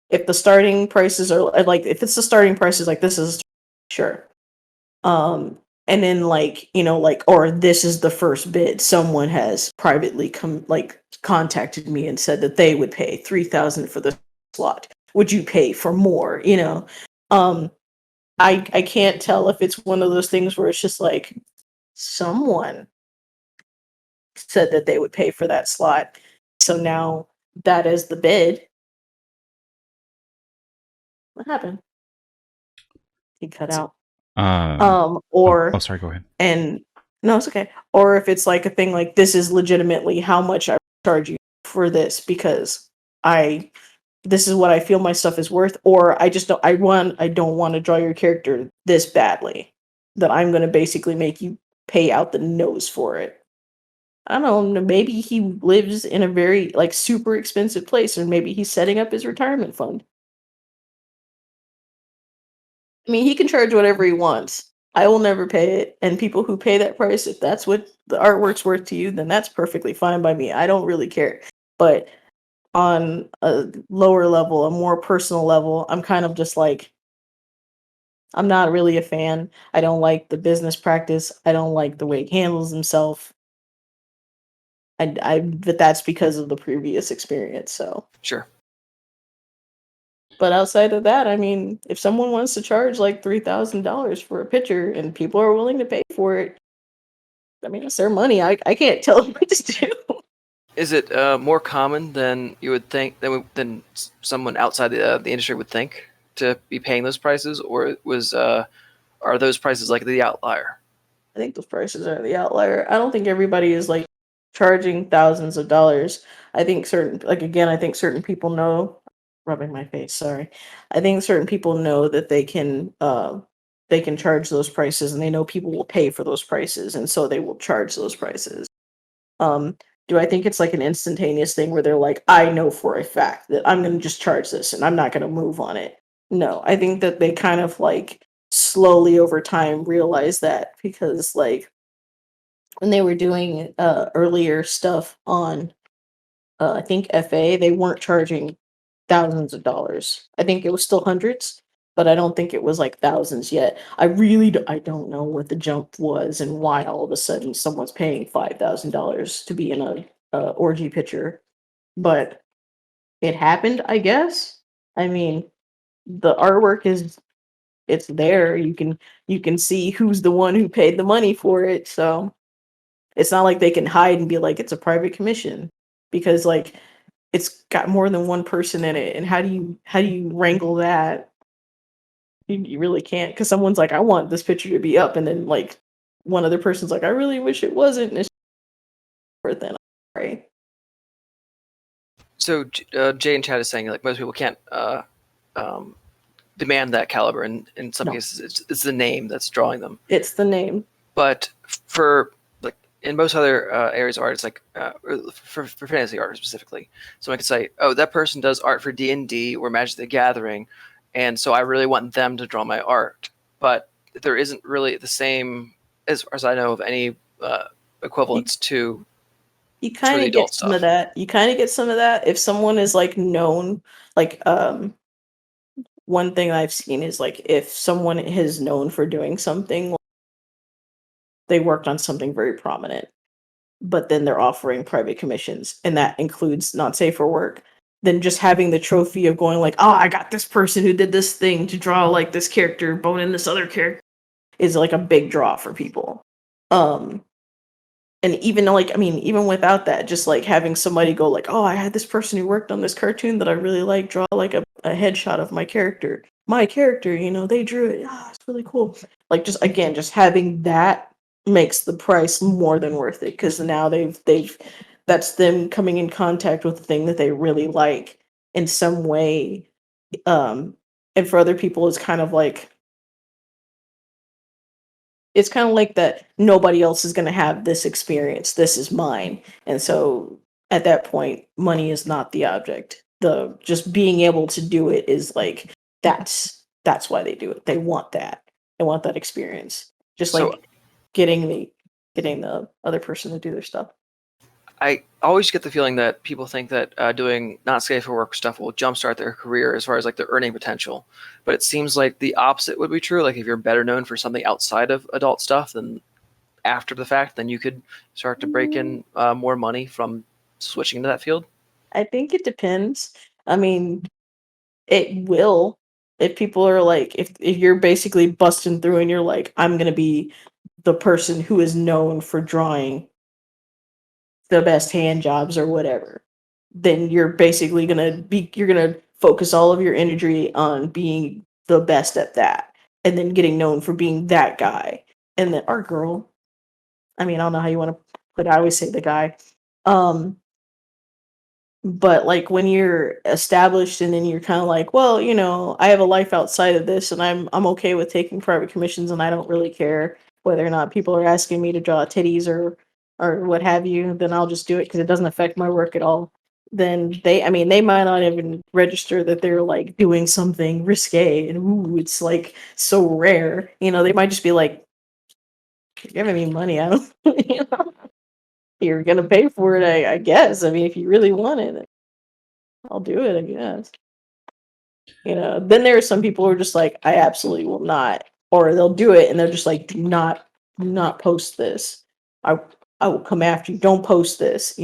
if the starting prices are like, if it's the starting prices like this is sure. And then like, like, or this is the first bid. Someone has privately contacted me and said that they would pay 3,000 for the slot. Would you pay for more? I can't tell if it's one of those things where it's just like, someone said that they would pay for that slot, so now that is the bid. What happened? He cut out. Or sorry, go ahead. and no, it's okay. Or if it's like a thing like, this is legitimately how much I charge you for this, because this is what I feel my stuff is worth, or I don't want to draw your character this badly that I'm going to basically make you pay out the nose for it. I don't know, maybe he lives in a very, like, super expensive place, or maybe he's setting up his retirement fund. I mean, he can charge whatever he wants. I will never pay it, and people who pay that price, if that's what the artwork's worth to you, then that's perfectly fine by me. I don't really care. But on a lower level, a more personal level, I'm kind of just like, I'm not really a fan. I don't like the business practice. I don't like the way he handles himself. But that's because of the previous experience. So, Sure. but outside of that, I mean, if someone wants to charge like $3,000 for a picture and people are willing to pay for it, I mean, it's their money. I can't tell them what to do. Is it more common than you would think than someone outside the industry would think to be paying those prices, or are those prices like the outlier? I think those prices are the outlier. I don't think everybody is like charging thousands of dollars. I think I think certain people know, rubbing my face, sorry. I think certain people know that they can charge those prices, and they know people will pay for those prices, and so they will charge those prices. Um, do I think it's like an instantaneous thing where they're like, I know for a fact that I'm going to just charge this and I'm not going to move on it? No, I think that they kind of like slowly over time realize that, because like when they were doing earlier stuff on I think FA, they weren't charging thousands of dollars. I think it was still hundreds, but I don't think it was like thousands yet. I don't know what the jump was and why all of a sudden someone's paying $5,000 to be in a orgy picture, but it happened, I guess. I mean, the artwork is it's there. You can see who's the one who paid the money for it, so it's not like they can hide and be like it's a private commission, because like it's got more than one person in it, and how do you wrangle that? You really can't, because someone's like, I want this picture to be up, and then like one other person's like, I really wish it wasn't, and it's worth it, right? So Jay in chat is saying like most people can't um, demand that caliber, and in some No, cases it's the name that's drawing them. it's the name. But for like in most other areas of art, it's like for fantasy art specifically, someone could say, "Oh, that person does art for D&D or Magic the Gathering, and so I really want them to draw my art." But there isn't really the same, as far as I know, of any You, equivalents to you for kind the of get adult some of stuff. that. You kind of get some of that if someone is like known, like one thing I've seen is like if someone is known for doing something, they worked on something very prominent, but then they're offering private commissions, and that includes not safe for work, then just having the trophy of going like, oh, I got this person who did this thing to draw like this character bone in this other character, is like a big draw for people. um and even like, I mean, even without that, just like having somebody go like, oh, I had this person who worked on this cartoon that I really like draw like a headshot of my character, they drew it. Ah, it's really cool. Like, just again, just having that makes the price more than worth it, because now they've that's them coming in contact with the thing that they really like in some way. um and for other people, it's kind of like that nobody else is going to have this experience, this is mine. And so at that point, money is not the object. The just being able to do it is like, that's why they do it. They want that experience, just So like getting the other person to do their stuff. I always get the feeling that people think that doing not safe for work stuff will jumpstart their career as far as like their earning potential. But it seems like the opposite would be true. Like if you're better known for something outside of adult stuff than after the fact, then you could start to break in more money from switching into that field. I think it depends. I mean, it will, if people are like, if you're basically busting through and you're like, I'm gonna be the person who is known for drawing the best hand jobs or whatever, then you're gonna focus all of your energy on being the best at that, and then getting known for being that guy. And then our girl, I mean, I don't know how you want to put it, I always say the guy. um but like when you're established, and then you're kind of like, well, I have a life outside of this, and I'm okay with taking private commissions, and I don't really care whether or not people are asking me to draw titties or or what have you, then I'll just do it because it doesn't affect my work at all. Then they might not even register that they're like doing something risque and ooh, it's like so rare. They might just be like, "You're giving me money. I don't, you're gonna pay for it, I guess. I mean, if you really want it, I'll do it, I guess." Then there are some people who are just like, I absolutely will not, or they'll do it and they're just like, do not post this. I I will come after you. Don't post this.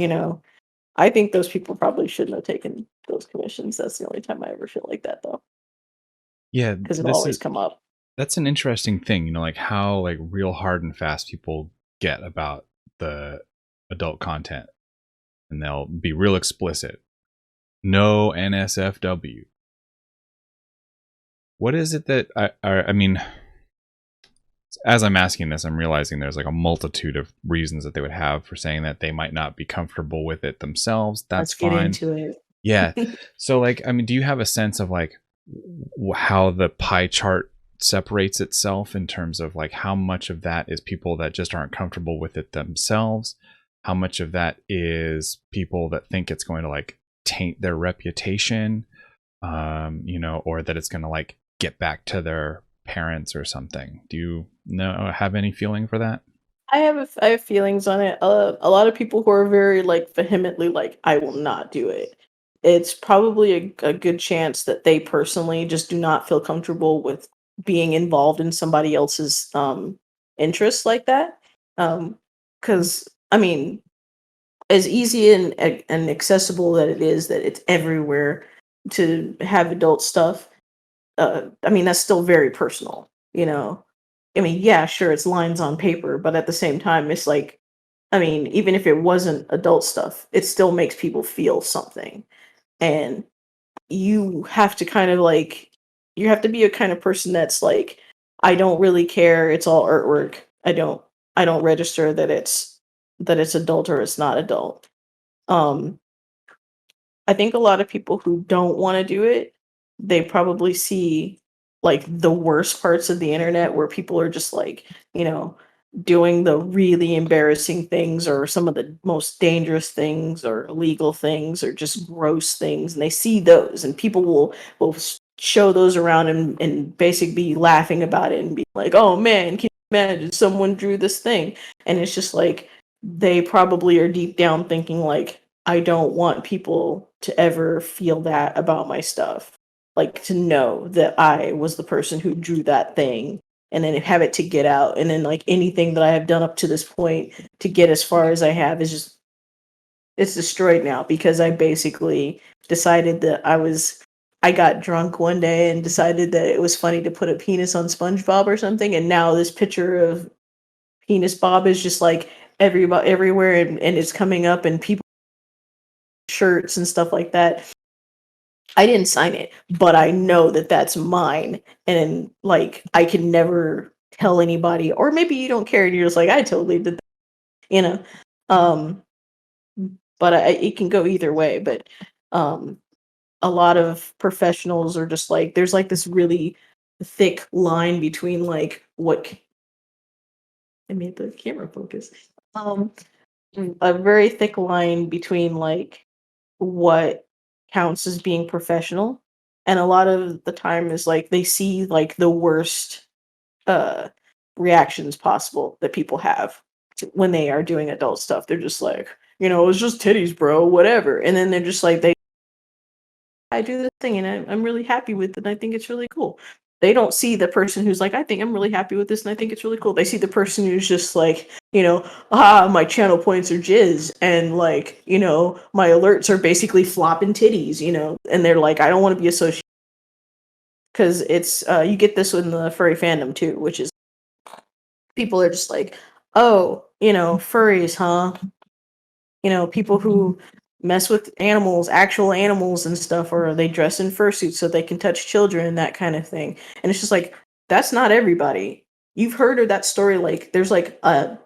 I think those people probably shouldn't have taken those commissions. That's the only time I ever feel like that though, Yeah, because it'll always come up. that's an interesting thing, like how like real hard and fast people get about the adult content, and they'll be real explicit. No NSFW. What is it that I mean, as I'm asking this, I'm realizing there's like a multitude of reasons that they would have for saying that they might not be comfortable with it themselves. That's Let's get fine. into it. Yeah. So like, I mean, do you have a sense of like how the pie chart separates itself in terms of like how much of that is people that just aren't comfortable with it themselves? How much of that is people that think it's going to like taint their reputation, or that it's going to like get back to their parents or something? Do you have any feeling for that? I have feelings on it. A lot of people who are very like vehemently like, I will not do it. It's probably a good chance that they personally just do not feel comfortable with being involved in somebody else's interests like that. Because I mean, as easy and accessible that it is, that it's everywhere to have adult stuff. I mean, that's still very personal. I mean, yeah, sure, it's lines on paper, but at the same time, it's like, I mean, even if it wasn't adult stuff, it still makes people feel something. And you have to kind of like, you have to be a kind of person that's like, I don't really care. It's all artwork. I don't register that it's adult or it's not adult. Um, I think a lot of people who don't want to do it, they probably see like the worst parts of the internet where people are just like, you know, doing the really embarrassing things or some of the most dangerous things or illegal things or just gross things. And they see those and people will show those around and basically be laughing about it and be like, oh man, can you imagine someone drew this thing? And it's just like they probably are deep down thinking like, I don't want people to ever feel that about my stuff. Like to know that I was the person who drew that thing and then have it to get out. And then like anything that I have done up to this point to get as far as I have is just, it's destroyed now because I basically decided that I got drunk one day and decided that it was funny to put a penis on SpongeBob or something. And now this picture of penis Bob is just like everybody everywhere and it's coming up and people shirts and stuff like that. I didn't sign it, but I know that that's mine. And like, I can never tell anybody, or maybe you don't care and you're just like, I totally did that, you know? Um, but it can go either way. But um, a lot of professionals are just like, there's like this really thick line between like I made the camera focus. Um, a very thick line between like what counts as being professional, and a lot of the time is like they see like the worst uh reactions possible that people have when they are doing adult stuff. They're just like, it's just titties, bro, whatever. And then they're just like, I do this thing and I'm really happy with it and I think it's really cool. They don't see the person who's like, I think I'm really happy with this and I think it's really cool. They see the person who's just like, my channel points are jizz and like, my alerts are basically flopping titties. And they're like, I don't want to be associated, because it's you get this in the furry fandom too, which is people are just like, oh, furries, huh? People who mess with animals, actual animals and stuff, or they dress in fursuits so they can touch children, that kind of thing. And it's just like, that's not everybody. You've heard of that story, like there's like a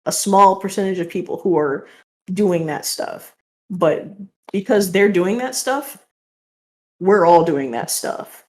small percentage of people who are doing that stuff. But because they're doing that stuff, we're all doing that stuff.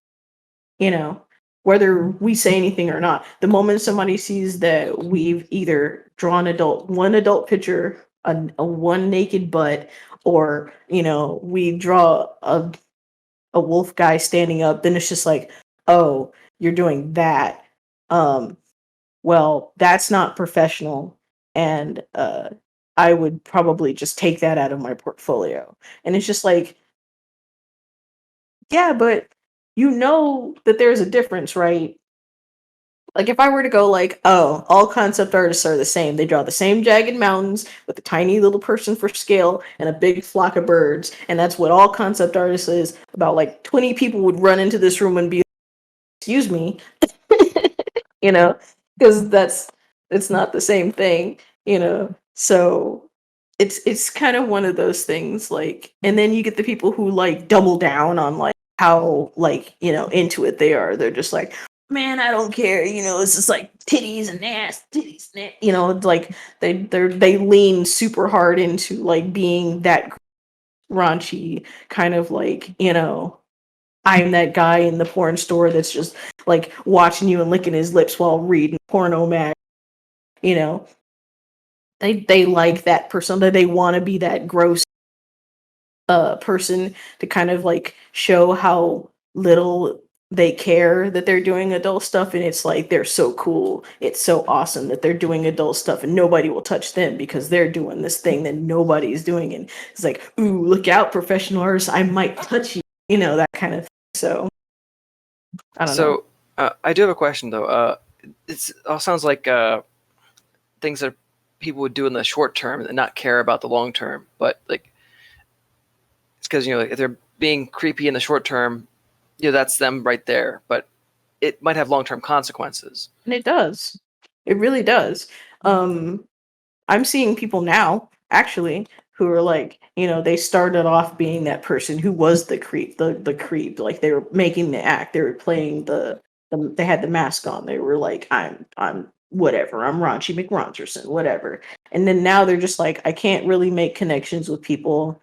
You know? whether we say anything or not. The moment somebody sees that we've either drawn one adult picture, a one naked butt, or we draw a wolf guy standing up, then it's just like, oh, you're doing that. Well, that's not professional, and I would probably just take that out of my portfolio. And it's just like, yeah, but that there's a difference, right? Like if I were to go like, oh, all concept artists are the same. They draw the same jagged mountains with a tiny little person for scale and a big flock of birds, and that's what all concept artists is. About like 20 people would run into this room and be, excuse me, you know, because it's not the same thing. So it's kind of one of those things, like, and then you get the people who like double down on like how like into it they are. They're just like, man, I don't care, it's just like titties and ass, titties and it's like they lean super hard into like being that raunchy kind of like, I'm that guy in the porn store that's just like watching you and licking his lips while reading porno mag. You know, they like that persona. They want to be that gross person to kind of like show how little they care that they're doing adult stuff, and it's like they're so cool. It's so awesome that they're doing adult stuff and nobody will touch them because they're doing this thing that nobody's doing. And it's like, ooh, look out, professional artists, I might touch you. That kind of thing. So I don't know. So I do have a question though. It all sounds like things that people would do in the short term and not care about the long term. But like, it's because like, if they're being creepy in the short term, that's them right there. But it might have long term consequences. And it does. It really does. I'm seeing people now, actually, who are like, they started off being that person who was the creep, the creep. Like they were making the act, they were playing they had the mask on. They were like, I'm whatever, I'm raunchy McRoncherson, whatever. And then now they're just like, I can't really make connections with people.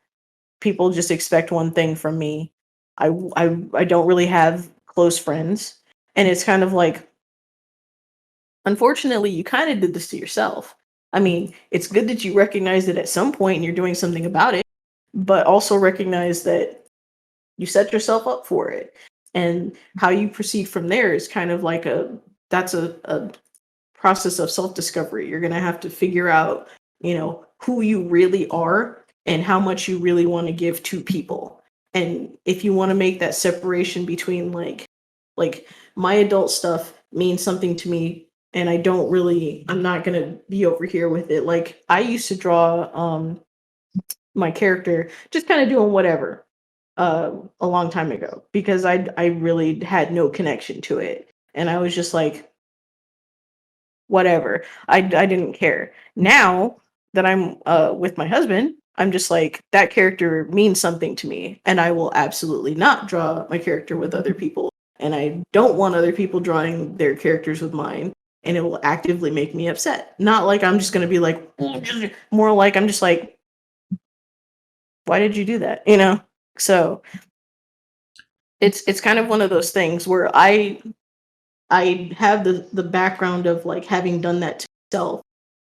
People just expect one thing from me. I don't really have close friends. And it's kind of like, unfortunately, you kind of did this to yourself. I mean, it's good that you recognize it at some point and you're doing something about it, but also recognize that you set yourself up for it. And how you proceed from there is kind of like that's a process of self-discovery. You're going to have to figure out, who you really are and how much you really want to give to people. And if you want to make that separation between like my adult stuff means something to me, and I'm not going to be over here with it. Like I used to draw my character just kind of doing whatever a long time ago because I really had no connection to it, and I was just like, whatever. I didn't care. Now that I'm with my husband, I'm just like, that character means something to me, and I will absolutely not draw my character with other people. And I don't want other people drawing their characters with mine, and it will actively make me upset. Not like I'm just gonna be like, more like I'm just like, why did you do that? So it's kind of one of those things where I have the background of like having done that to myself,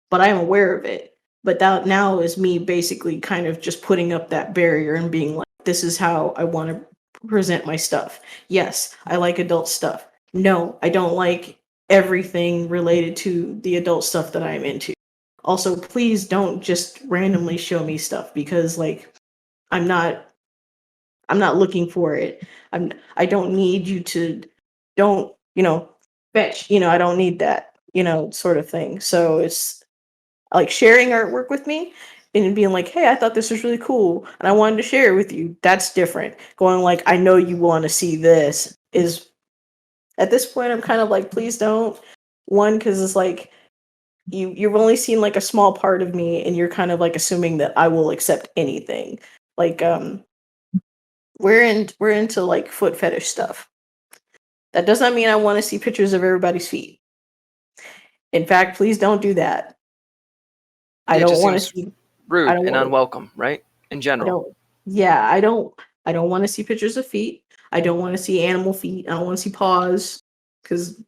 but I'm aware of it. But that now is me basically kind of just putting up that barrier and being like, this is how I want to present my stuff. Yes, I like adult stuff. No, I don't like everything related to the adult stuff that I'm into. Also, please don't just randomly show me stuff because like I'm not I'm not looking for it. I don't need you to don't, fetch, I don't need that, sort of thing. So it's like sharing artwork with me and being like, hey, I thought this was really cool and I wanted to share it with you. That's different. Going like, I know you want to see this is at this point I'm kind of like, please don't. One, because it's like you've only seen like a small part of me and you're kind of like assuming that I will accept anything. Like we're into like foot fetish stuff. That does not mean I want to see pictures of everybody's feet. In fact, please don't do that. I It don't just want to seems see. I rude don't and want. unwelcome, right? In I general. don't. Yeah, I don't. I don't want to see pictures of feet. I don't want to see animal feet. I don't want to see paws. because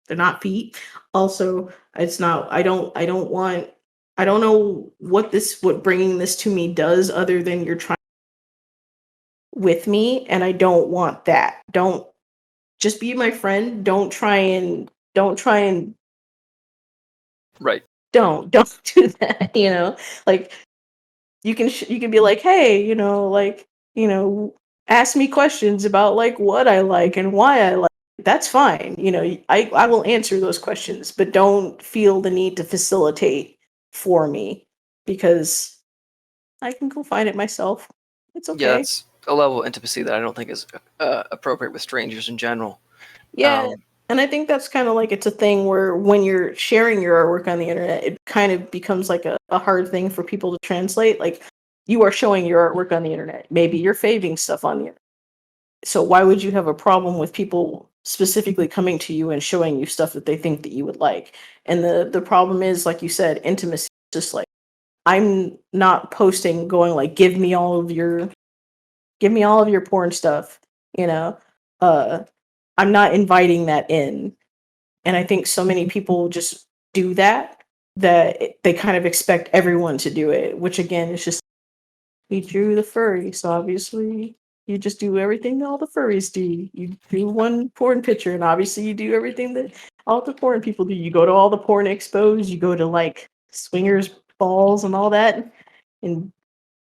they're not feet. Also, it's not. I don't want. I don't know what bringing this to me does other than you're trying with me, and I don't want that. Don't just be my friend. Don't try and Right. don't do that. Like you can be like, hey, ask me questions about like what I like and why I like. That's fine. I will answer those questions, but don't feel the need to facilitate for me because I can go find it myself. It's Yeah, okay. that's a level of intimacy that I don't think is appropriate with strangers in general. Yeah. And I think that's kind of like it's a thing where when you're sharing your artwork on the internet, it kind of becomes like a hard thing for people to translate. Like you are showing your artwork on the internet. Maybe you're faving stuff on the internet. So why would you have a problem with people specifically coming to you and showing you stuff that they think that you would like? And the problem is, like you said, intimacy. Just like I'm not posting going like give me all of your porn stuff, you know. I'm not inviting that in. And I think so many people just do that they kind of expect everyone to do it, which again is just we drew the furry, so obviously you just do everything that all the furries do. You do one porn picture, and obviously you do everything that all the porn people do. You go to all the porn expos, you go to like swingers balls and all that, and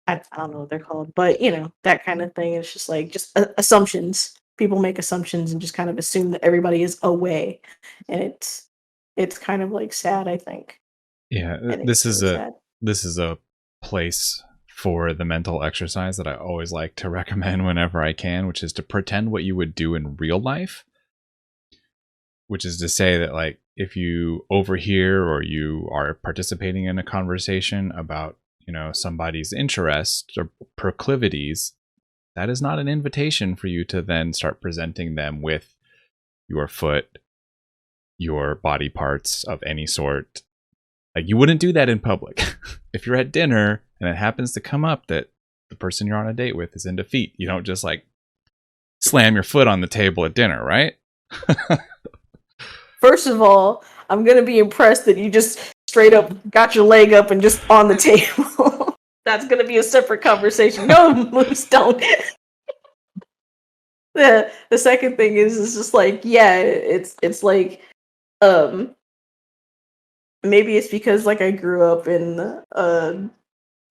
I don't know what they're called, but that kind of thing. It's just like assumptions. People make assumptions and just kind of assume that everybody is away, and it's kind of like sad, I think. Yeah, And this it's is really a sad. this is a place for the mental exercise that I always like to recommend whenever I can, which is to pretend what you would do in real life. Which is to say that, like, if you overhear or you are participating in a conversation about, somebody's interests or proclivities, that is not an invitation for you to then start presenting them with your foot, your body parts of any sort. Like, you wouldn't do that in public. If you're at dinner and it happens to come up that the person you're on a date with is into feet, you don't just like slam your foot on the table at dinner, right? First of all, I'm gonna be impressed that you just straight up got your leg up and just on the table. That's gonna be a separate conversation. No, moves don't. The second thing is just like, yeah, it's like maybe it's because like I grew up in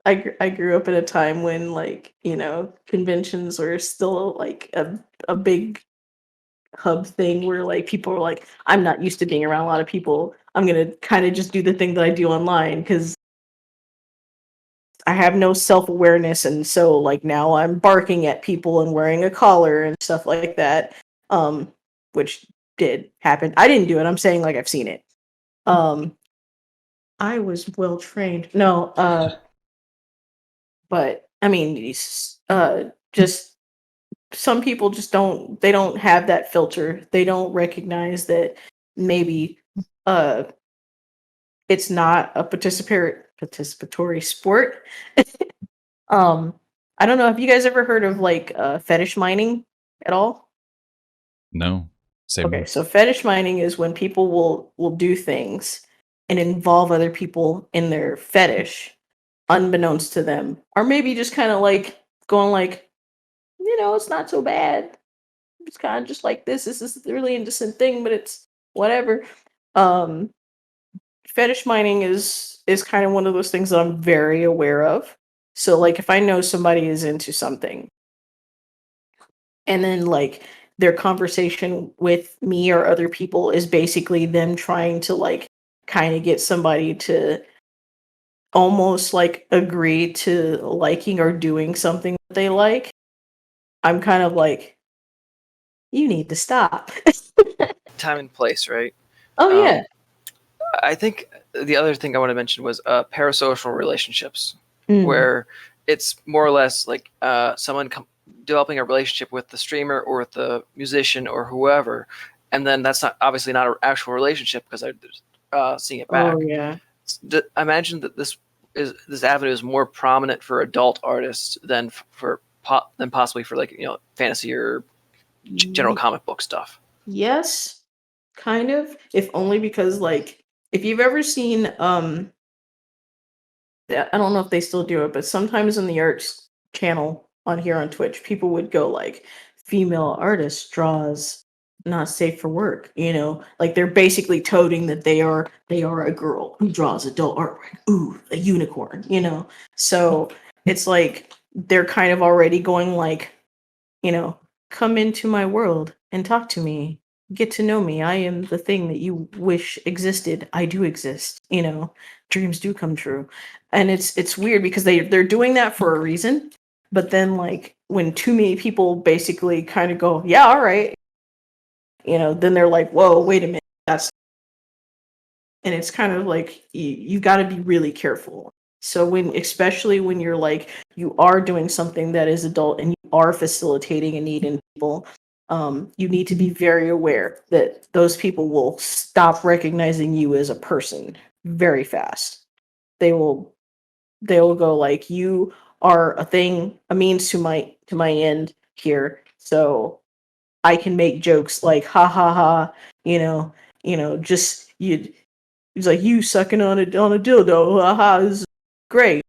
I grew up in a time when like conventions were still like a big hub thing where like people were like, I'm not used to being around a lot of people. I'm gonna kind of just do the thing that I do online because I have no self awareness, and so like now I'm barking at people and wearing a collar and stuff like that, which did happen. I didn't do it. I'm saying like I've seen it. Um, I was well trained. No, but I mean, just some people just don't have that filter. They don't recognize that maybe uh it's not a participatory sport. um I don't know, have you guys ever heard of like fetish mining at all? No. Say Okay, more. so fetish mining is when people will do things and involve other people in their fetish unbeknownst to them, or maybe just kind of like going like, it's not so bad. It's kind of just like this is a really innocent thing, but it's whatever. um Fetish mining is kind of one of those things that I'm very aware of. So like if I know somebody is into something and then like their conversation with me or other people is basically them trying to like kind of get somebody to almost like agree to liking or doing something that they like, I'm kind of like, you need to stop. Time and place, right? Oh yeah. Um, I think the other thing I want to mention was parasocial relationships, Mm. where it's more or less like someone developing a relationship with the streamer or with the musician or whoever, and then that's not obviously not an actual relationship because they're seeing it Oh back. yeah. I imagine that this avenue is more prominent for adult artists than than possibly for like fantasy or general Ye- comic book stuff. yes kind of, if only because like if you've ever seen I don't know if they still do it, but sometimes in the arts channel on here on Twitch, people would go like female artist draws not safe for work, you know, like they're basically toting that they are a girl who draws adult artwork. Ooh, a unicorn, you know. So it's like they're kind of already going like, you know, come into my world and talk to me. Get to know me. I am the thing that you wish existed. I do exist. You know, dreams do come true. And it's weird because they're doing that for a reason. But then like when too many people basically kind of go, yeah, all right, you know, then they're like, whoa, wait a minute. That's and it's kind of like you got to be really careful. So when especially when you're like you are doing something that is adult and you are facilitating a need in people, you need to be very aware that those people will stop recognizing you as a person very fast. They will go like you are a thing, a means to my end here. So I can make jokes like ha ha ha, just you. He's like, you sucking on a dildo, haha, this is great.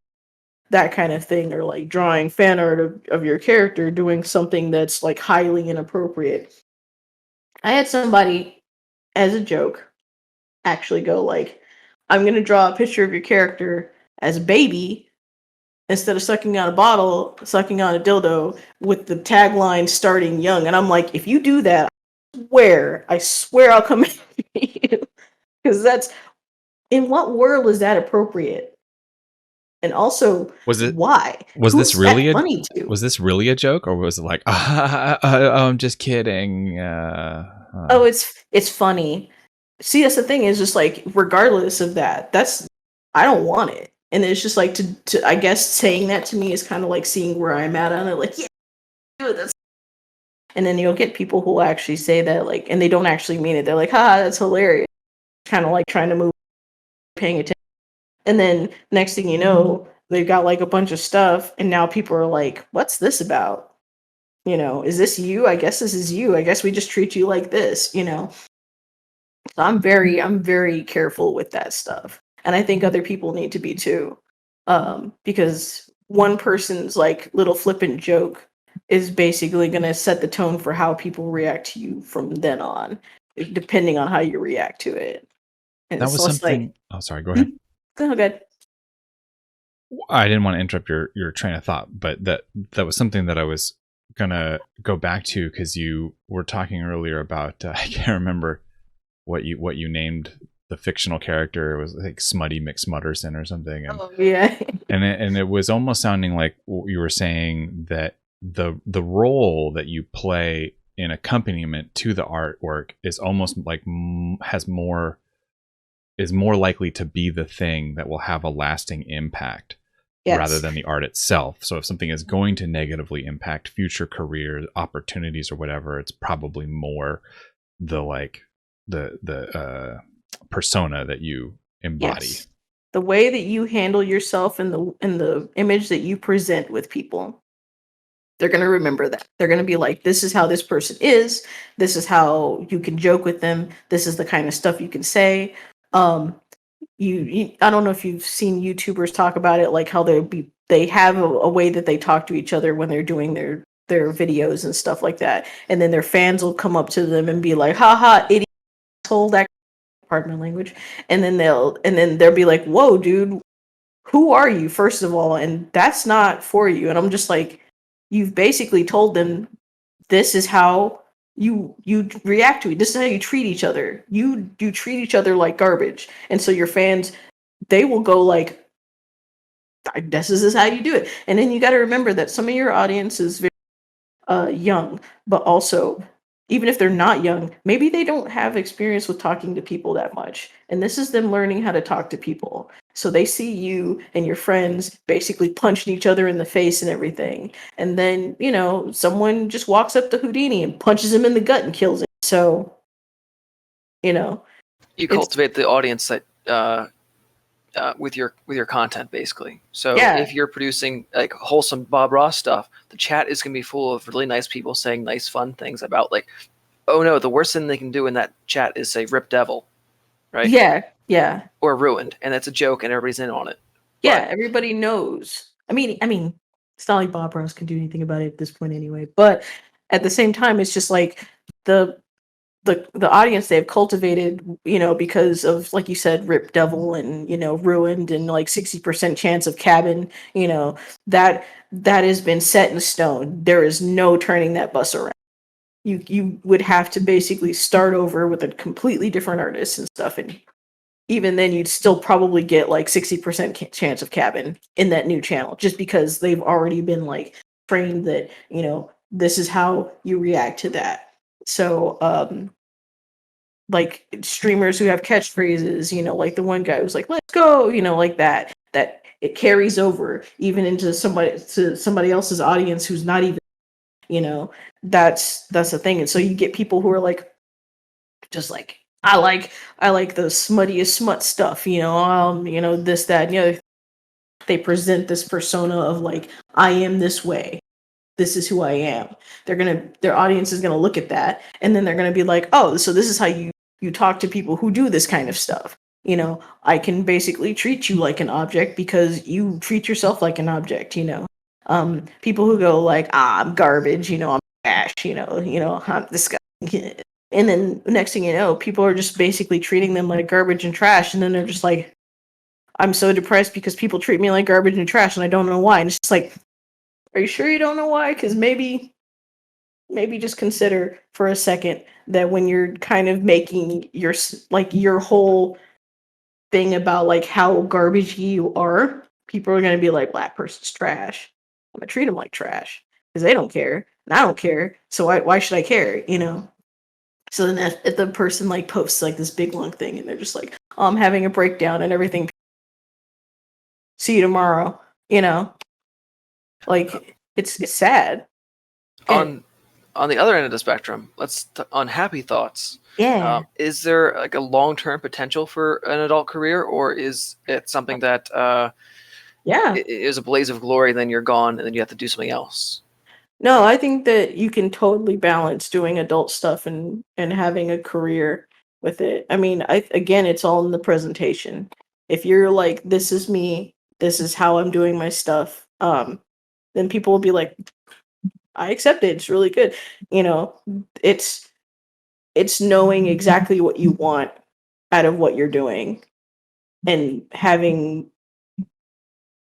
That kind of thing, or like drawing fan art of your character doing something that's like highly inappropriate. I had somebody, as a joke, actually go like, I'm gonna draw a picture of your character as a baby instead of sucking on a bottle, sucking on a dildo with the tagline starting young. And I'm like, if you do that, I swear I'll come after you. Because that's in what world is that appropriate? And also, Was it why? was this Who's really that a funny to? was this really a joke, or was it like I'm just kidding? Oh, it's funny. See, that's the thing is just like regardless of that, that's I don't want it. And it's just like to I guess saying that to me is kind of like seeing where I'm at on it. Like, yeah, dude, that's and then you'll get people who will actually say that like and they don't actually mean it. They're like, that's hilarious. Kind of like trying to move paying attention. And then next thing you know, they've got like a bunch of stuff, and now people are like, "What's this about? You know, is this you? I guess this is you. I guess we just treat you like this." You know, so I'm very careful with that stuff, and I think other people need to be too, because one person's like little flippant joke is basically going to set the tone for how people react to you from then on, depending on how you react to it. And That it's was less like, something. Oh, sorry. Go ahead. oh, good. I didn't want to interrupt your train of thought, but that was something that I was gonna go back to because you were talking earlier about I can't remember what you named the fictional character. It was like Smutty McSmutterson or something, Oh yeah. and it was almost sounding like you were saying that the role that you play in accompaniment to the artwork is almost like is more likely to be the thing that will have a lasting impact rather Yes. than the art itself. So if something is going to negatively impact future career opportunities or whatever, it's probably more the persona that you embody. Yes. The way that you handle yourself and the image that you present with people, they're going to remember that. They're going to be like, this is how this person is. This is how you can joke with them. This is the kind of stuff you can say. Um, I don't know if you've seen YouTubers talk about it, like how they have a way that they talk to each other when they're doing their videos and stuff like that. And then their fans will come up to them and be like, haha, idiot, asshole, that pardon my language. And then they'll be like, whoa, dude, who are you, first of all? And that's not for you. And I'm just like, you've basically told them this is how you react to it. This is how you treat each other. You treat each other like garbage. And so your fans, they will go like, I guess this is how you do it. And then you got to remember that some of your audience is very young, but also even if they're not young, maybe they don't have experience with talking to people that much. And this is them learning how to talk to people. So they see you and your friends basically punching each other in the face and everything. And then, someone just walks up to Houdini and punches him in the gut and kills him. So, You it's cultivate the audience that with your content, basically. So Yeah. if you're producing like wholesome Bob Ross stuff, the chat is gonna be full of really nice people saying nice, fun things about like oh no, the worst thing they can do in that chat is say "rip devil," right? Yeah, Or "ruined," and that's a joke, and everybody's in on it. yeah. But Everybody knows. I mean, it's not like Bob Ross can do anything about it at this point anyway. But at the same time, it's just like the the audience they've cultivated, because of, like you said, Rip Devil and Ruined and like 60% chance of Cabin, that has been set in stone. There is no turning that bus around. You would have to basically start over with a completely different artist and stuff, and even then you'd still probably get like 60% chance of Cabin in that new channel, just because they've already been like trained that this is how you react to that. So like streamers who have catchphrases, like the one guy who's like, "Let's go," like that it carries over even into somebody else's audience who's not even, you know, that's the thing. And so you get people who are like, just like, I like the smuttiest smut stuff, this, that, and the other. They present this persona of like, I am this way. This is who I am. Their audience is gonna look at that, and then they're gonna be like, oh, so this is how you talk to people who do this kind of stuff. I can basically treat you like an object because you treat yourself like an object. People who go like, I'm garbage. I'm trash. I'm disgusting. And then next thing you know, people are just basically treating them like garbage and trash, and then they're just like, I'm so depressed because people treat me like garbage and trash, and I don't know why. And it's just like, are you sure you don't know why? Because maybe just consider for a second that when you're kind of making your whole thing about like how garbage you are, people are gonna be like, black person's trash. I'm gonna treat them like trash because they don't care, and I don't care. So why should I care? So then if the person like posts like this big long thing and they're just like, oh, I'm having a breakdown and everything. See you tomorrow. Like it's sad. on the other end of the spectrum, on happy thoughts. Yeah. Is there like a long-term potential for an adult career, or is it something that Yeah. is a blaze of glory, then you're gone, and then you have to do something else? No, I think that you can totally balance doing adult stuff and having a career with it. I mean, again, it's all in the presentation. If you're like, this is me, this is how I'm doing my stuff, then people will be like, I accept it. It's really good. You know, it's it's knowing exactly what you want out of what you're doing and having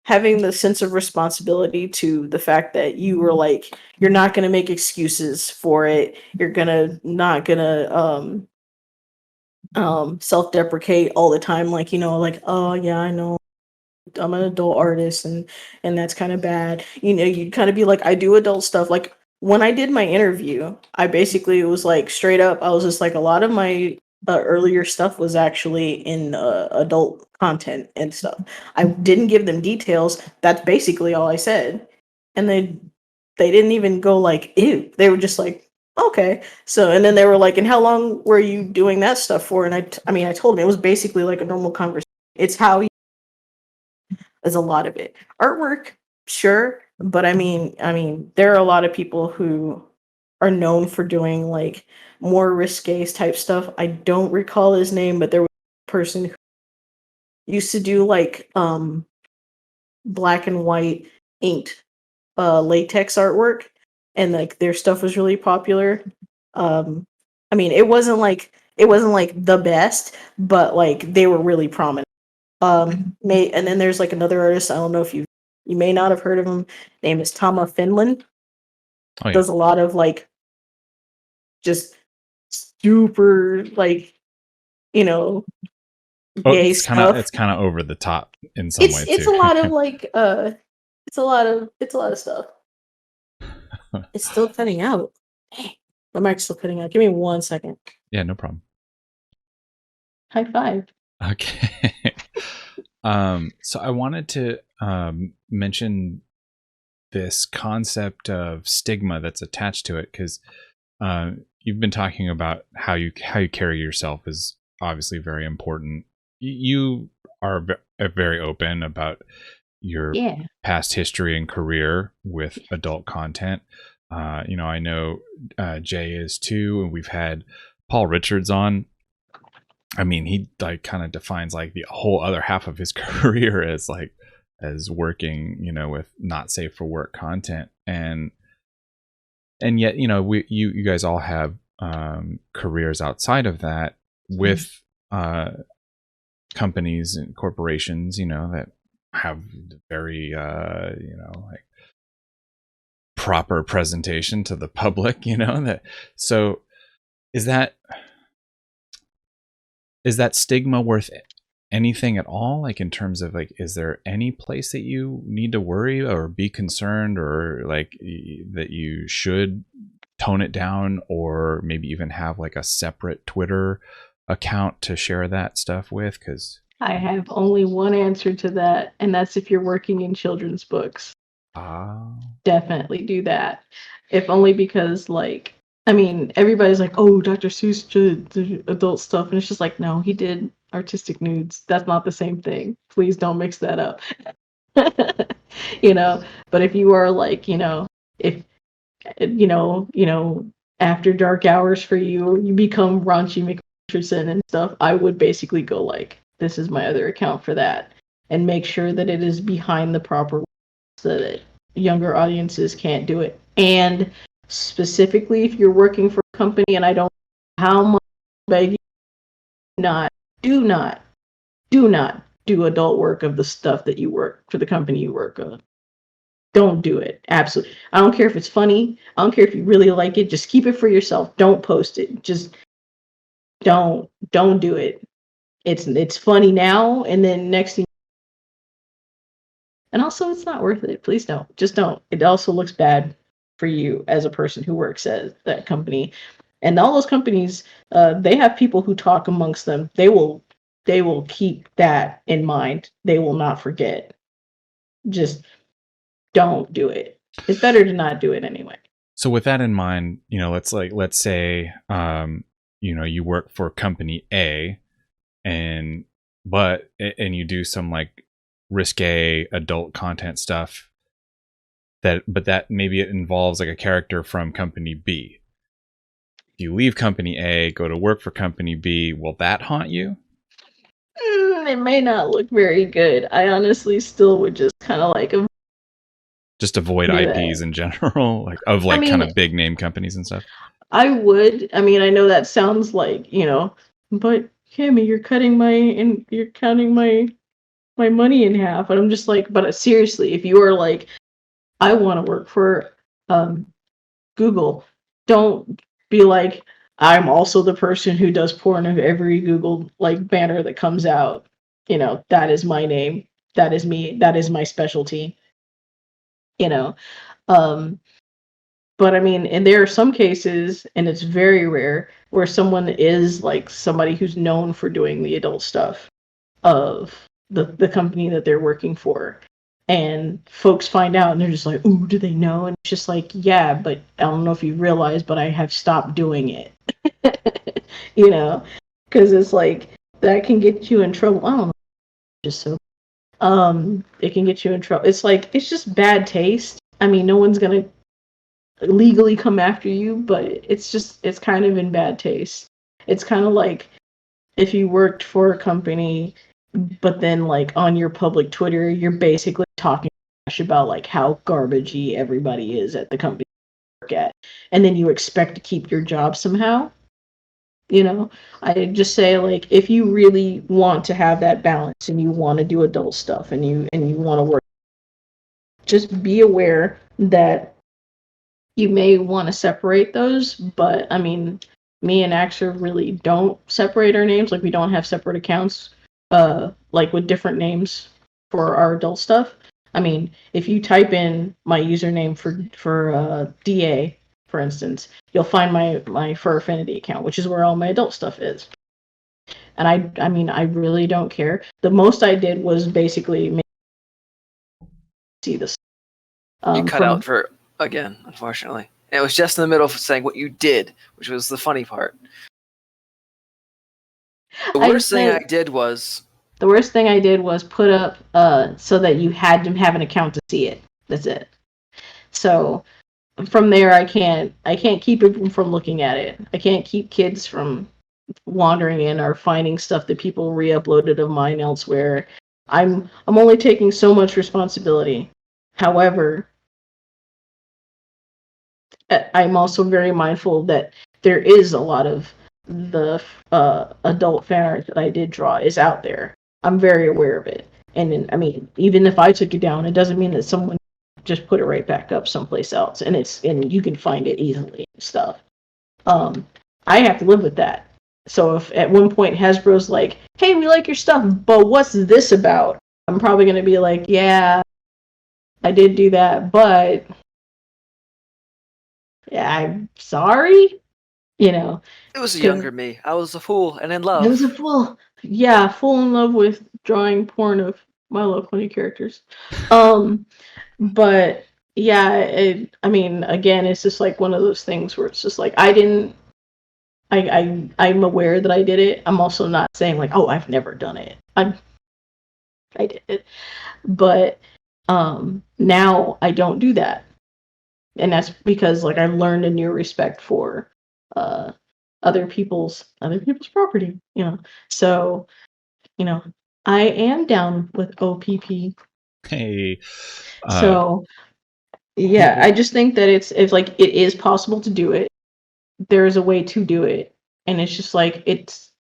the sense of responsibility to the fact that you were like, you're not going to make excuses for it, you're gonna not gonna self-deprecate all the time, like, like, oh yeah, I know I'm an adult artist, and that's kind of bad. You'd kind of be like, I do adult stuff. Like when I did my interview, I basically was like, straight up, I was just like, a lot of my earlier stuff was actually in adult content and stuff. I didn't give them details. That's basically all I said, and they didn't even go like, ew. They were just like, okay. So, and then they were like, and how long were you doing that stuff for? And I mean, I told them it was basically like a normal conversation. It's how is a lot of it. Artwork, sure, but I mean, there are a lot of people who are known for doing like more risque type stuff. I don't recall his name, but there was a person who used to do like black and white inked latex artwork, and like their stuff was really popular. Um I mean, it wasn't like the best, but like they were really prominent. May and then there's like another artist. I don't know if you may not have heard of him. Name is Tama Finland. Oh yeah. Does a lot of like just super like you know Oh, gay it's kind of stuff. it's kind of over the top in some way It's too. a lot of like it's a lot of stuff. It's still cutting out. Dang, my mic's still cutting out. Give me 1 second. Yeah, no problem. High five. Okay. So I wanted to mention this concept of stigma that's attached to it, because you've been talking about how you carry yourself is obviously very important. You are very open about your Yeah. past history and career with adult content. I know Jay is too, and we've had Paul Richards on. I mean, he like kind of defines like the whole other half of his career as working, with not safe for work content, and yet, you guys all have careers outside of that with companies and corporations, that have very, like proper presentation to the public, that. So is that stigma worth anything at all? Like, in terms of like, is there any place that you need to worry or be concerned, or like that you should tone it down, or maybe even have like a separate Twitter account to share that stuff with? Because I have only one answer to that, and that's if you're working in children's books. Definitely do that. If only because, like, I mean, everybody's like, oh, Dr. Seuss did adult stuff. And it's just like, no, he did artistic nudes. That's not the same thing. Please don't mix that up. But if you are like, if, after dark hours for you become raunchy McPherson and stuff, I would basically go like, this is my other account for that. And make sure that it is behind the proper so that younger audiences can't do it. And specifically, if you're working for a company, and I don't know how much I beg you, do not do adult work of the stuff that you work for the company you work on. Don't do it. Absolutely. I don't care if it's funny. I don't care if you really like it. Just keep it for yourself. Don't post it. Just don't do it. It's funny now, and then next thing. And also, it's not worth it. Please don't. Just don't. It also looks bad for you as a person who works at that company. And all those companies, they have people who talk amongst them. They will keep that in mind. They will not forget. Just don't do it. It's better to not do it anyway. So with that in mind, let's say, you work for company A, and you do some like risque adult content stuff that maybe it involves like a character from company B. If you leave company A, go to work for company B, will that haunt you? It may not look very good. I honestly still would just kind of like just avoid IPs in general, like of like kind of big name companies and stuff. I would. I mean, I know that sounds like, but Cammy, you're counting my money in half. And I'm just like, but seriously, if you are like, I want to work for Google, don't be like, I'm also the person who does porn of every Google like banner that comes out. That is my name. That is me. That is my specialty. But I mean, and there are some cases, and it's very rare, where someone is like somebody who's known for doing the adult stuff of the company that they're working for. And folks find out and they're just like, ooh, do they know? And it's just like, yeah, but I don't know if you realize, but I have stopped doing it. Because it's like, that can get you in trouble. I don't know. Just so. It can get you in trouble. It's like, it's just bad taste. I mean, no one's going to legally come after you, but it's kind of in bad taste. It's kind of like if you worked for a company, but then like on your public Twitter, you're basically talking about like how garbagey everybody is at the company you work at, and then you expect to keep your job somehow. I just say, like, if you really want to have that balance and you want to do adult stuff and you want to work, just be aware that you may want to separate those. But I mean, me and Axer really don't separate our names. Like, we don't have separate accounts, like with different names for our adult stuff. I mean, if you type in my username for DA, for instance, you'll find my Fur Affinity account, which is where all my adult stuff is. And I mean, I really don't care. The most I did was basically see this. You cut out for again, unfortunately. And it was just in the middle of saying what you did, which was the funny part. The worst thing I did was put up so that you had to have an account to see it. That's it. So from there, I can't keep people from looking at it. I can't keep kids from wandering in or finding stuff that people re-uploaded of mine elsewhere. I'm only taking so much responsibility. However, I'm also very mindful that there is a lot of the adult fan art that I did draw is out there. I'm very aware of it. And I mean, even if I took it down, it doesn't mean that someone just put it right back up someplace else, and you can find it easily and stuff. I have to live with that. So if at one point Hasbro's like, "Hey, we like your stuff, but what's this about?" I'm probably gonna be like, "Yeah, I did do that, but yeah, I'm sorry." You know, It was a 'cause younger me. I was a fool and in I was a love. fool. Yeah, full in love with drawing porn of My Little Pony characters. But yeah, I mean, again, it's just like one of those things where it's just like I'm aware that I did it. I'm also not saying like, oh, I've never done it. I did it, but now I don't do that, and that's because like I learned a new respect for uh other people's property. So I am down with OPP. Hey, So yeah, I just think that it's like it is possible to do it. There is a way to do it, and it's just like it's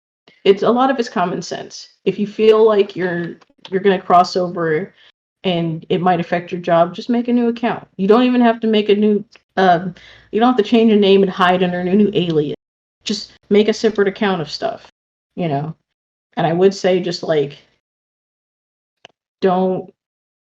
a lot of it's common sense. If you feel like you're gonna cross over and it might affect your job, just make a new account. You don't even have to make a new you don't have to change your name and hide under a new alias. Just make a separate account of stuff, you know. And I would say just like don't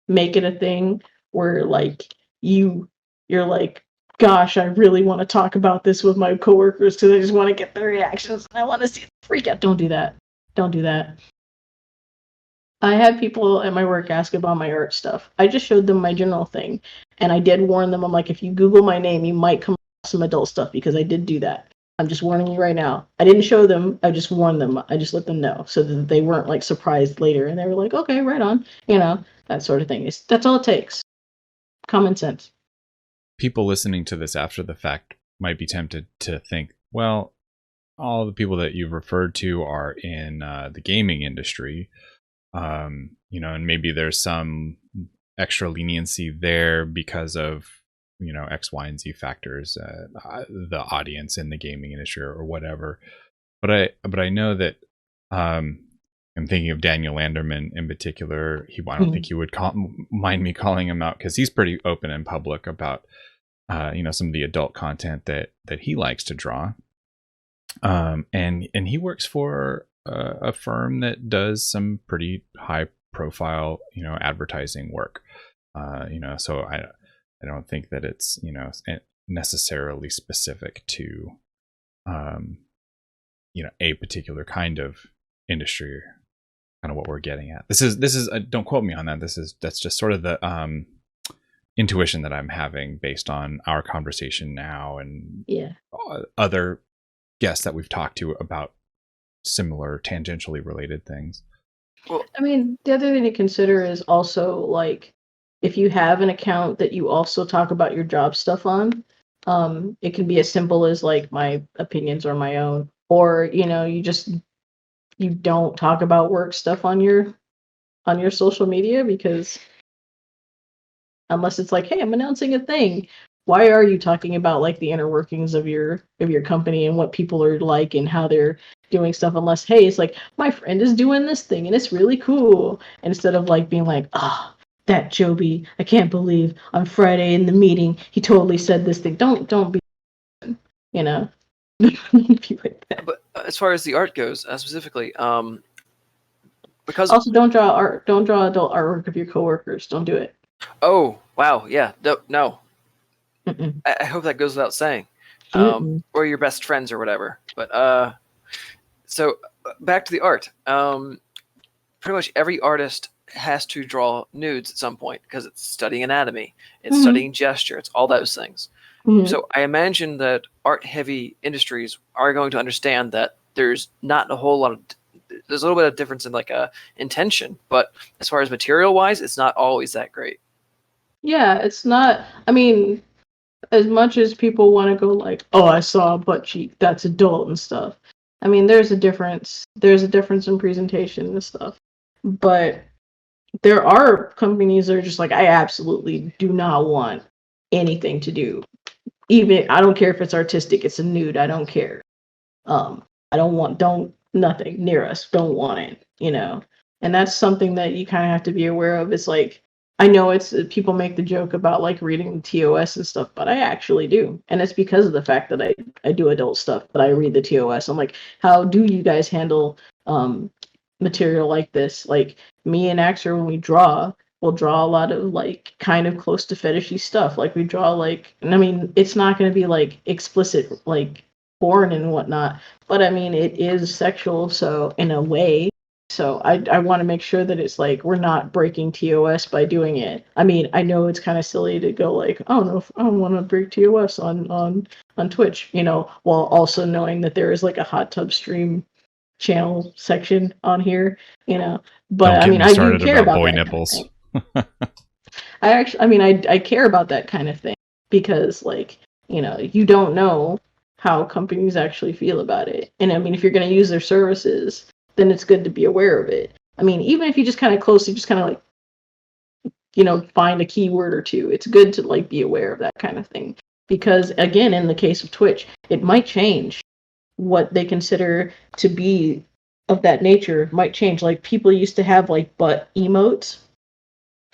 make it a thing where like you're like, gosh, I really want to talk about this with my coworkers because I just want to get their reactions and I want to see the freak out. Don't do that. Don't do that. I had people at my work ask about my art stuff. I just showed them my general thing, and I did warn them. I'm like, if you Google my name, you might come across some adult stuff because I did do that. I'm just warning you right now. I didn't show them. I just warned them. I just let them know so that they weren't like surprised later, and they were like, okay, right on. That sort of thing. That's all it takes. Common sense. people listening to this after the fact might be tempted to think, well, all the people that you've referred to are in the gaming industry, and maybe there's some extra leniency there because of X, Y, and Z factors, the audience in the gaming industry or whatever. But I know that I'm thinking of Daniel Landerman in particular. I don't think you would mind me calling him out because he's pretty open and public about some of the adult content that he likes to draw. And he works for a firm that does some pretty high profile advertising work. So I don't think that it's necessarily specific to a particular kind of industry, kind of what we're getting at. This is don't quote me on that. That's just sort of the intuition that I'm having based on our conversation now and other guests that we've talked to about similar tangentially related things. Well, I mean, the other thing to consider is also like if you have an account that you also talk about your job stuff on, it can be as simple as like my opinions are my own, or you don't talk about work stuff on your social media because unless it's like, hey, I'm announcing a thing. Why are you talking about like the inner workings of your company and what people are like and how they're doing stuff? Unless, hey, it's like my friend is doing this thing and it's really cool. And instead of like being like, that Joby, I can't believe on Friday in the meeting he totally said this thing. Don't be, be like that. But as far as the art goes, specifically, because also don't draw adult artwork of your coworkers. Don't do it. Oh wow, yeah, no. Mm-mm. I hope that goes without saying, or your best friends or whatever. But so back to the art. Pretty much every artist has to draw nudes at some point because it's studying anatomy, it's studying gesture, it's all those things. So I imagine that art-heavy industries are going to understand that there's not a whole lot of there's a little bit of difference in like intention, but as far as material-wise, it's not always that great. Yeah, it's not. I mean, as much as people want to go like, oh, I saw a butt cheek, that's adult and stuff. I mean, there's a difference. There's a difference in presentation and stuff. But there are companies that are just like, I absolutely do not want anything to do. Even I don't care if it's artistic, it's a nude, I don't care. I don't nothing near us, don't want it, you know. And that's something that you kind of have to be aware of. It's like I know it's people make the joke about like reading the TOS and stuff, but I actually do, and it's because of the fact that I do adult stuff, but I read the TOS. I'm like, how do you guys handle material like this? Like me and Axer, when we draw, we'll draw a lot of like kind of close to fetishy stuff. Like we draw like, and I mean, it's not going to be like explicit like porn and whatnot, but I mean, it is sexual, so in a way. So I want to make sure that it's like we're not breaking TOS by doing it. I mean, I know it's kind of silly to go like, oh no, I don't want to break TOS on Twitch, you know, while also knowing that there is like a hot tub stream channel section on here, you know. But Don't I get mean, me I do started care about about boy that nipples. kind of thing. I mean, I care about that kind of thing because, like, you know, you don't know how companies actually feel about it. And I mean, if you're going to use their services, then it's good to be aware of it. I mean, even if you just kind of closely, just kind of like, you know, find a keyword or two, it's good to like be aware of that kind of thing. Because again, in the case of Twitch, it might change what they consider to be of that nature might change. Like people used to have like butt emotes,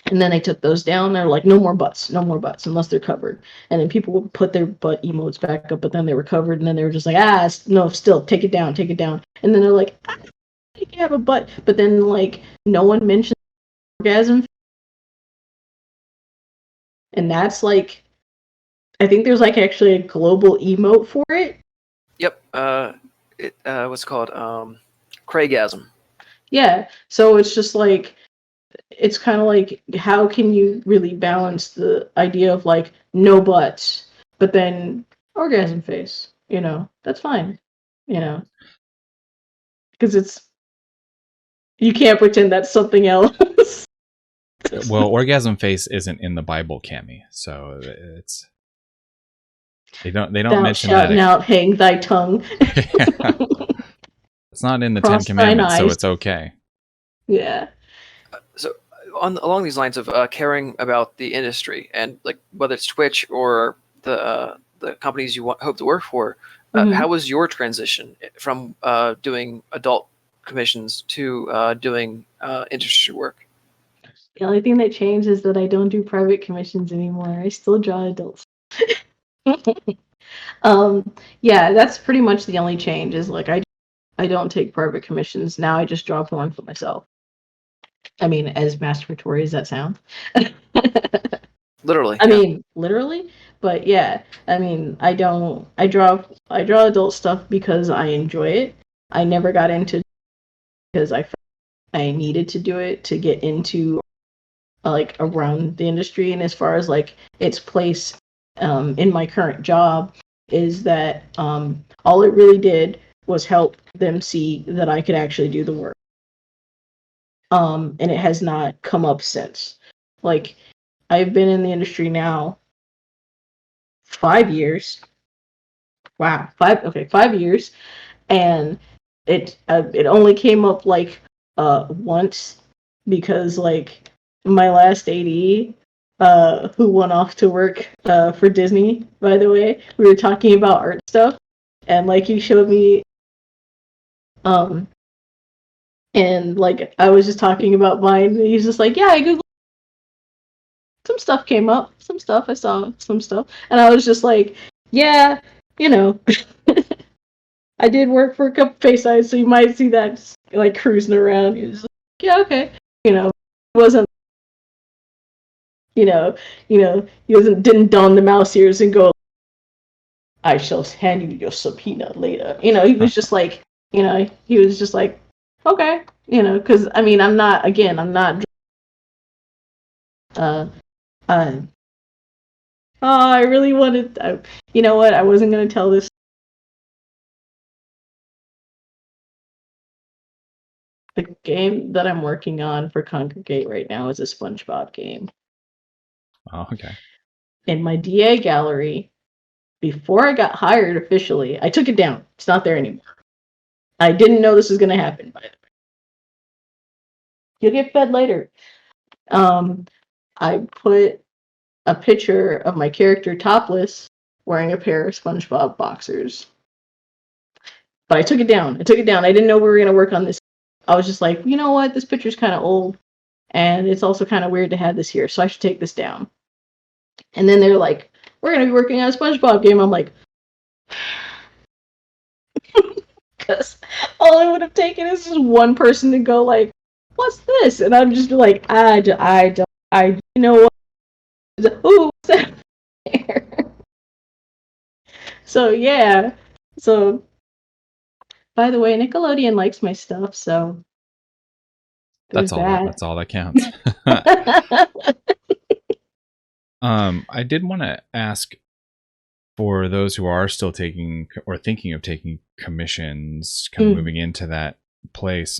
and then they took those down. They're like, no more butts, no more butts unless they're covered. And then people would put their butt emotes back up, but then they were covered, and then they were just like, no, still take it down, take it down. And then they're like, you can have a butt, but then like no one mentioned orgasm, and that's like, I think there's like actually a global emote for it. Yep. It what's it called Craigasm. Yeah, so it's just like it's kind of like how can you really balance the idea of like no butts but then orgasm face, you know, that's fine, you know, because it's you can't pretend that's something else. Well, orgasm face isn't in the Bible, Cammy, so it's they don't Thou mention shalt that. not hang thy tongue. It's not in the Ten Cross thine Commandments, so eyes. it's okay. Yeah. So along these lines of caring about the industry and like whether it's Twitch or the companies you hope to work for, how was your transition from doing adult commissions to doing industry work? The only thing that changed is that I don't do private commissions anymore. I still draw adults. Yeah, that's pretty much the only change is like I don't take private commissions. Now I just draw porn for myself. I mean, as masturbatory as that sounds. Literally. I Yeah. mean, literally, but yeah. I mean, I draw adult stuff because I enjoy it. I never got into it because I needed to do it to get into like around the industry, and as far as like its place in my current job is that all it really did was help them see that I could actually do the work. And it has not come up since. Like I've been in the industry now 5 years. Wow, 5 years, and it only came up like once because like my last AD who went off to work for Disney, by the way, we were talking about art stuff, and like he showed me um and like I was just talking about mine, and he's just like, yeah, I googled some stuff, came up, some stuff, I saw some stuff, and I was just like, yeah, you know. I did work for a couple face eyes, so you might see that just, like cruising around. He was like, yeah, okay, you know, it wasn't, he didn't don the mouse ears and go, I shall hand you your subpoena later. You know, he was just like, he was just like, okay, because I mean, I'm not, uh, uh, oh, I really wanted, you know what, I wasn't gonna tell this. The game that I'm working on for Congregate right now is a SpongeBob game. Oh, okay. in my DA gallery before I got hired officially. I took it down. It's not there anymore. I didn't know this was going to happen, by the way. You'll get fed later. I put a picture of my character topless wearing a pair of SpongeBob boxers. But I took it down. I didn't know we were going to work on this. I was just like, you know what? This picture's kind of old. And it's also kind of weird to have this here. So I should take this down. And then they're like, we're going to be working on a SpongeBob game. I'm like, because all it would have taken is just one person to go like, what's this? And I'd just be like, you know what? Ooh, what's that there? So yeah. So by the way, Nickelodeon likes my stuff, so That's all. That's all that counts. I did want to ask, for those who are still taking or thinking of taking commissions, kind of moving into that place,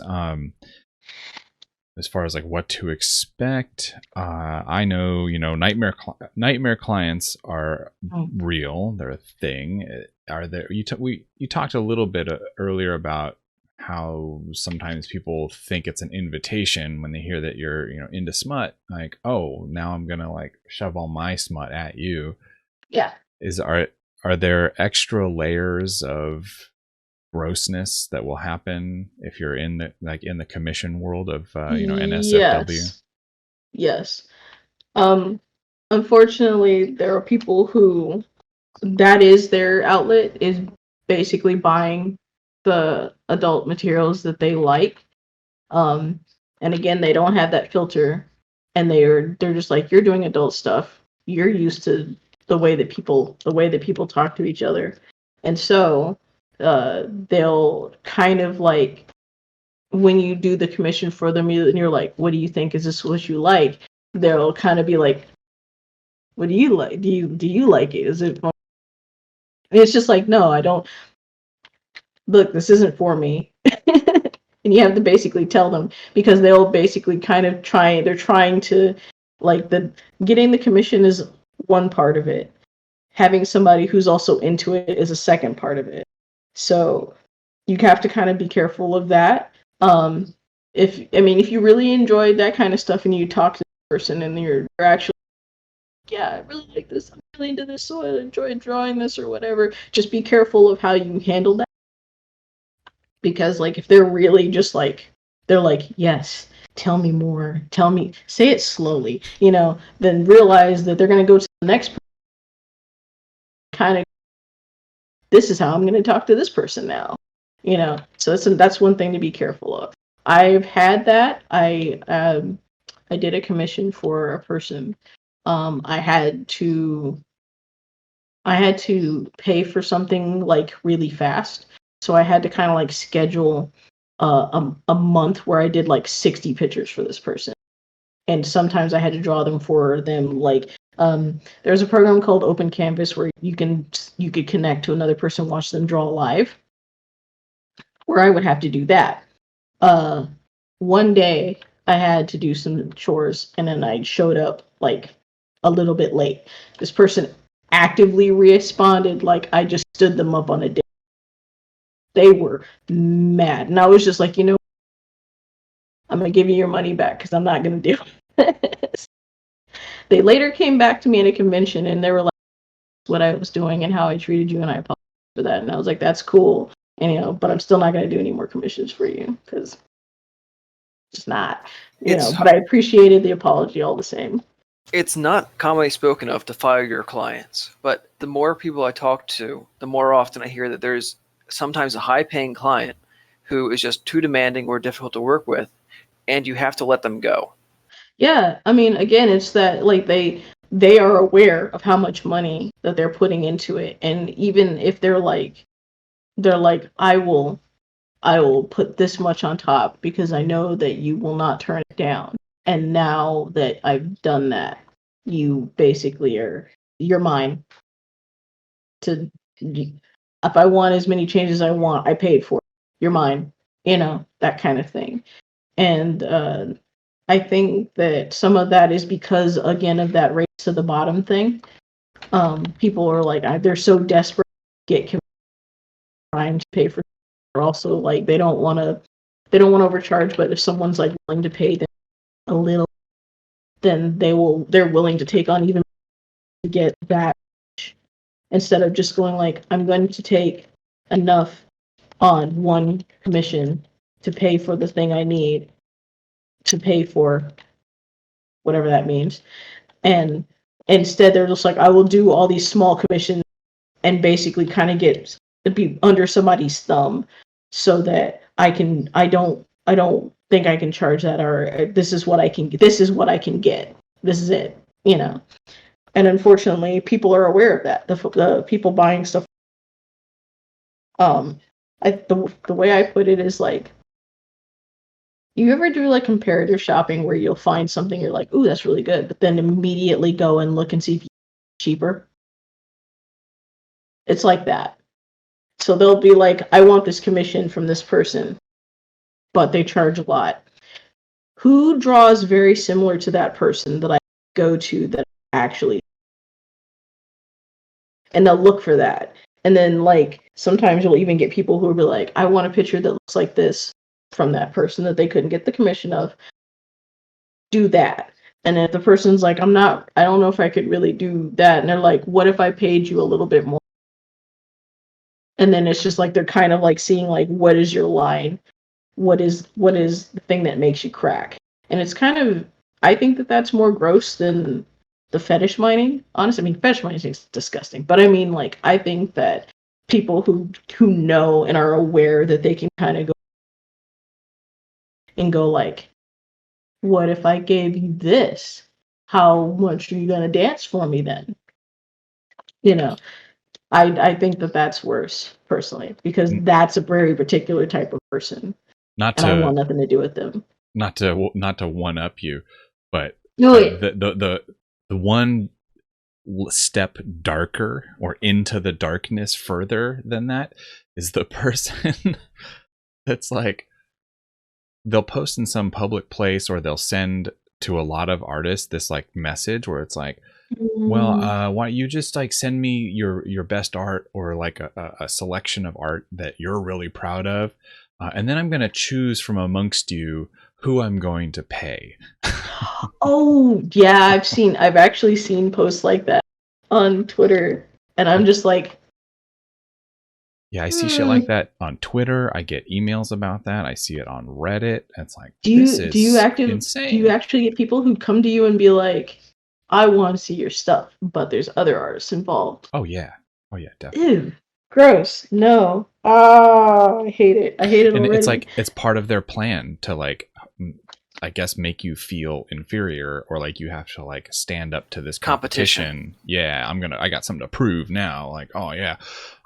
as far as like what to expect, I know, nightmare clients are real. They're a thing. Are there? You talked a little bit earlier about how sometimes people think it's an invitation when they hear that you're into smut, like, oh, now I'm gonna like shove all my smut at you. Yeah. Are there extra layers of grossness that will happen if you're in the commission world of NSFW? Yes. Unfortunately, there are people who that is their outlet, is basically buying the adult materials that they like. And again, they don't have that filter, and they're just like, you're doing adult stuff. You're used to the way that people talk to each other. And so they'll kind of like, when you do the commission for them and you're like, what do you think? Is this what you like? They'll kind of be like, what do you like? Do you like it? Is it fun? And it's just like, no, I don't. Look, this isn't for me. And you have to basically tell them, because they'll basically kind of they're trying to, like, getting the commission is one part of it. Having somebody who's also into it is a second part of it. So you have to kind of be careful of that. If you really enjoyed that kind of stuff and you talk to the person and you're actually, yeah, I really like this, I'm really into this, so I enjoy drawing this or whatever, just be careful of how you handle that. Because like, if they're really just like, they're like, yes, tell me more, say it slowly, then realize that they're going to go to the next person, kind of, this is how I'm going to talk to this person now, so that's one thing to be careful of. I've had that. I did a commission for a person. I had to pay for something like really fast, so I had to kind of like schedule a month where I did like 60 pictures for this person, and sometimes I had to draw them for them. Like, there's a program called Open Canvas where you could connect to another person, watch them draw live, where I would have to do that. One day I had to do some chores, and then I showed up like a little bit late. This person actively responded like I just stood them up on a day. They were mad, and I was just like, I'm gonna give you your money back because I'm not gonna do this. They later came back to me at a convention, and they were like, what I was doing and how I treated you, and I apologize for that. And I was like, that's cool, and but I'm still not gonna do any more commissions for you because it's not, but I appreciated the apology all the same. It's not commonly spoken of to fire your clients, but the more people I talk to, the more often I hear that there's sometimes a high-paying client who is just too demanding or difficult to work with, and you have to let them go. Yeah, again, it's that like they are aware of how much money that they're putting into it, and even if they're like, I will put this much on top because I know that you will not turn it down. And now that I've done that, you basically you're mine. If I want as many changes as I want, I paid for it. You're mine. That kind of thing. And I think that some of that is because, again, of that race to the bottom thing. people are like they're so desperate to get trying to pay for. They're also like they don't want to overcharge, but if someone's like willing to pay them a little, then they're willing to take on even to get that much, instead of just going like, I'm going to take enough on one commission to pay for the thing I need to pay for whatever that means. And instead they're just like, I will do all these small commissions and basically kind of get to be under somebody's thumb so that I don't think I can charge that, or this is what I can get. This is it, you know. And unfortunately, people are aware of that. The people buying stuff. The way I put it is like, you ever do like comparative shopping where you'll find something you're like, ooh, that's really good, but then immediately go and look and see if it's cheaper? It's like that. So they'll be like, I want this commission from this person, but they charge a lot. Who draws very similar to that person that I go to that actually? And they'll look for that. And then like sometimes you'll even get people who will be like, I want a picture that looks like this from that person that they couldn't get the commission of. Do that. And if the person's like, I don't know if I could really do that. And they're like, what if I paid you a little bit more? And then it's just like they're kind of like seeing like, what is your line? What is the thing that makes you crack? And it's kind of, I think that that's more gross than the fetish mining. Honestly, I mean, fetish mining is disgusting. But I mean, like, I think that people who know and are aware that they can kind of go like, what if I gave you this? How much are you gonna dance for me then? You know, I think that that's worse personally, because that's a very particular type of person. I want nothing to do with them. Not to one up you, but No, the one step darker or into the darkness further than that is the person that's like, they'll post in some public place or they'll send to a lot of artists this like message where it's like, well, why don't you just like send me your best art, or like a selection of art that you're really proud of, and then I'm going to choose from amongst you who I'm going to pay. Oh yeah, I've actually seen posts like that on Twitter, and I'm just like, yeah, I see shit like that on Twitter. I get emails about that. I see it on Reddit. It's like, insane. Do you actually get people who come to you and be like, I want to see your stuff, but there's other artists involved? Oh yeah, definitely. Ew, gross. No. I hate it. I hate it and already. It's like, it's part of their plan to like, I guess, make you feel inferior, or like you have to like stand up to this competition. Yeah, I got something to prove now. Like, oh yeah,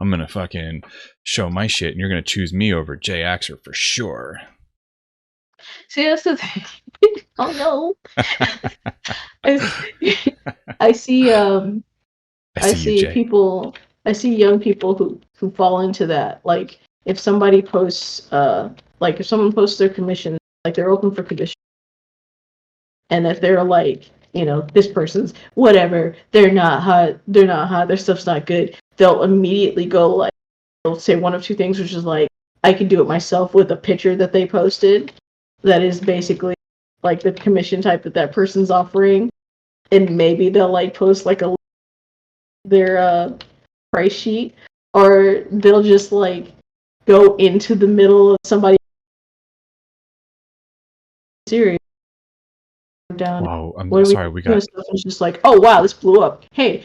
I'm gonna fucking show my shit, and you're gonna choose me over Jay Axer for sure. See, that's the thing. Oh no. I see people. I see young people who fall into that. Like, if somebody posts, like if someone posts their commission, like they're open for commission, and if they're like, you know, this person's whatever, they're not hot, their stuff's not good, they'll immediately go like, they'll say one of two things, which is like, I can do it myself, with a picture that they posted that is basically like the commission type that person's offering, and maybe they'll like post like their price sheet, or they'll just like go into the middle of somebody series down. Wow, I'm sorry, we got stuff. It's just like, oh wow, this blew up. Hey,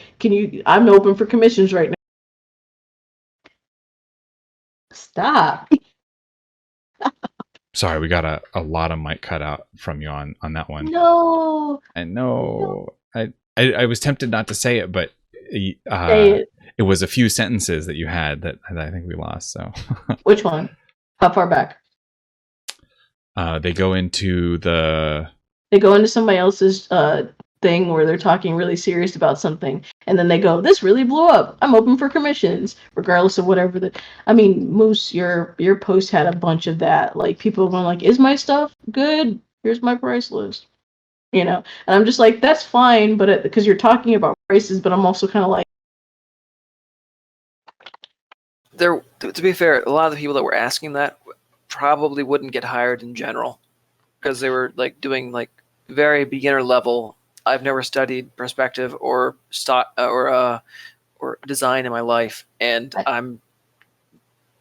I'm open for commissions right now. Stop. Sorry, we got a lot of mic cut out from you on that one. No. I know. I was tempted not to say it, but say it was a few sentences that you had that I think we lost. So which one? How far back? They go into somebody else's thing where they're talking really serious about something, and then they go, this really blew up, I'm open for commissions, regardless of whatever I mean, Moose, your post had a bunch of that, like people going like, is my stuff good? Here's my price list, you know. And I'm just like, that's fine, but because you're talking about prices, but I'm also kind of like, there, to be fair, a lot of the people that were asking that probably wouldn't get hired in general because they were like doing like very beginner level. I've never studied perspective or design in my life, and I'm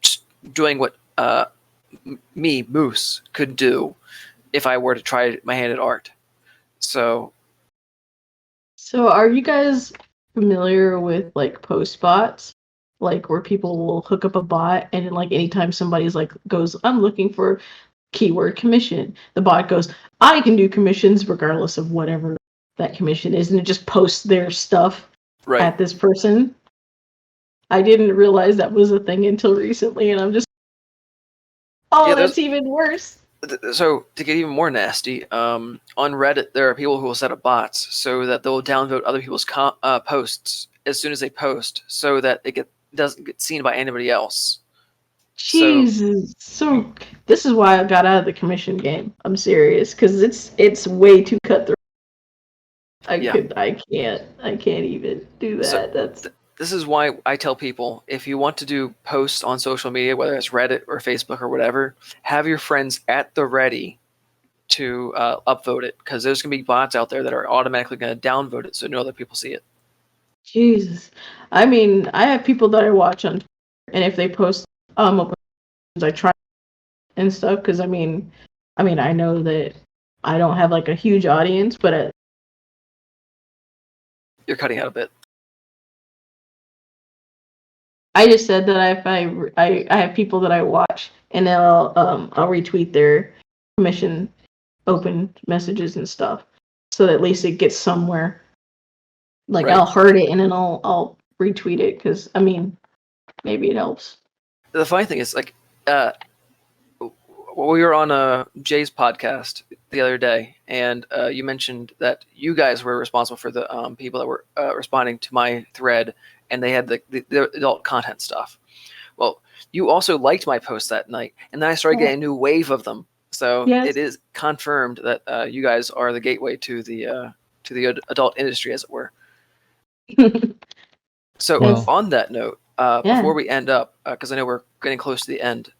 just doing what me, Moose, could do if I were to try my hand at art. So are you guys familiar with like post bots? Like where people will hook up a bot and then like anytime somebody's like goes, I'm looking for keyword commission, the bot goes, I can do commissions regardless of whatever that commission is, and it just posts their stuff at this person. I didn't realize that was a thing until recently, and I'm just, that's even worse. So to get even more nasty, on Reddit there are people who will set up bots so that they'll downvote other people's posts as soon as they post, so that it doesn't get seen by anybody else. Jesus, so this is why I got out of the commission game. I'm serious, because it's way too cutthroat. I can't even do that. This is why I tell people, if you want to do posts on social media, whether it's Reddit or Facebook or whatever, have your friends at the ready to upvote it, because there's going to be bots out there that are automatically going to downvote it so no other people see it. Jesus. I mean, I have people that I watch on Twitter, and if they post I try and stuff, because I mean I know that I don't have like a huge audience, but you're cutting out a bit. I just said that if I have people that I watch, and then I'll retweet their commission open messages and stuff, so that at least it gets somewhere. Like I'll heart it and then I'll retweet it, because I mean maybe it helps. The funny thing is, like, we were on Jay's podcast the other day, and you mentioned that you guys were responsible for the people that were responding to my thread, and they had the adult content stuff. Well, you also liked my post that night, and then I started getting a new wave of them. So it is confirmed that you guys are the gateway to the adult industry, as it were. So on that note, before we end up, because I know we're getting close to the end,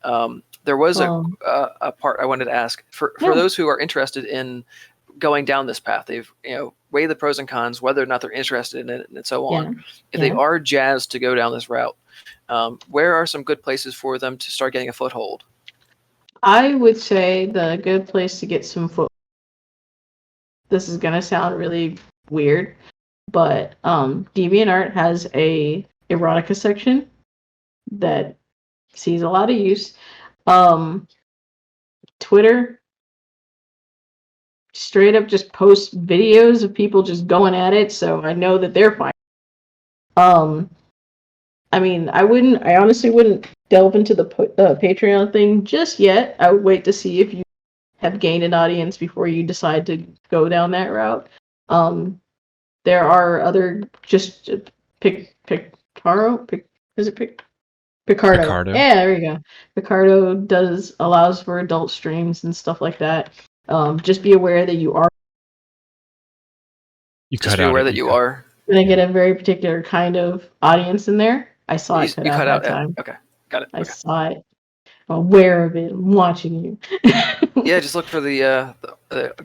there was a part I wanted to ask for those who are interested in going down this path. They've weighed the pros and cons, whether or not they're interested in it, and so on. If they are jazzed to go down this route, where are some good places for them to start getting a foothold? I would say the good place to get some foothold. This is gonna sound really weird, but Deviantart has a erotica section that sees a lot of use. Twitter straight up just posts videos of people just going at it, so I know that they're fine. I mean, I honestly wouldn't delve into the Patreon thing just yet. I would wait to see if you have gained an audience before you decide to go down that route. There are other Picardo. Picardo. Yeah, there you go. Picardo allows for adult streams and stuff like that. Just be aware that you are. Just be aware that you are gonna get a very particular kind of audience in there. I saw it cut out that time. Okay, got it. I saw it. I'm aware of it. I'm watching you. Yeah, just look for the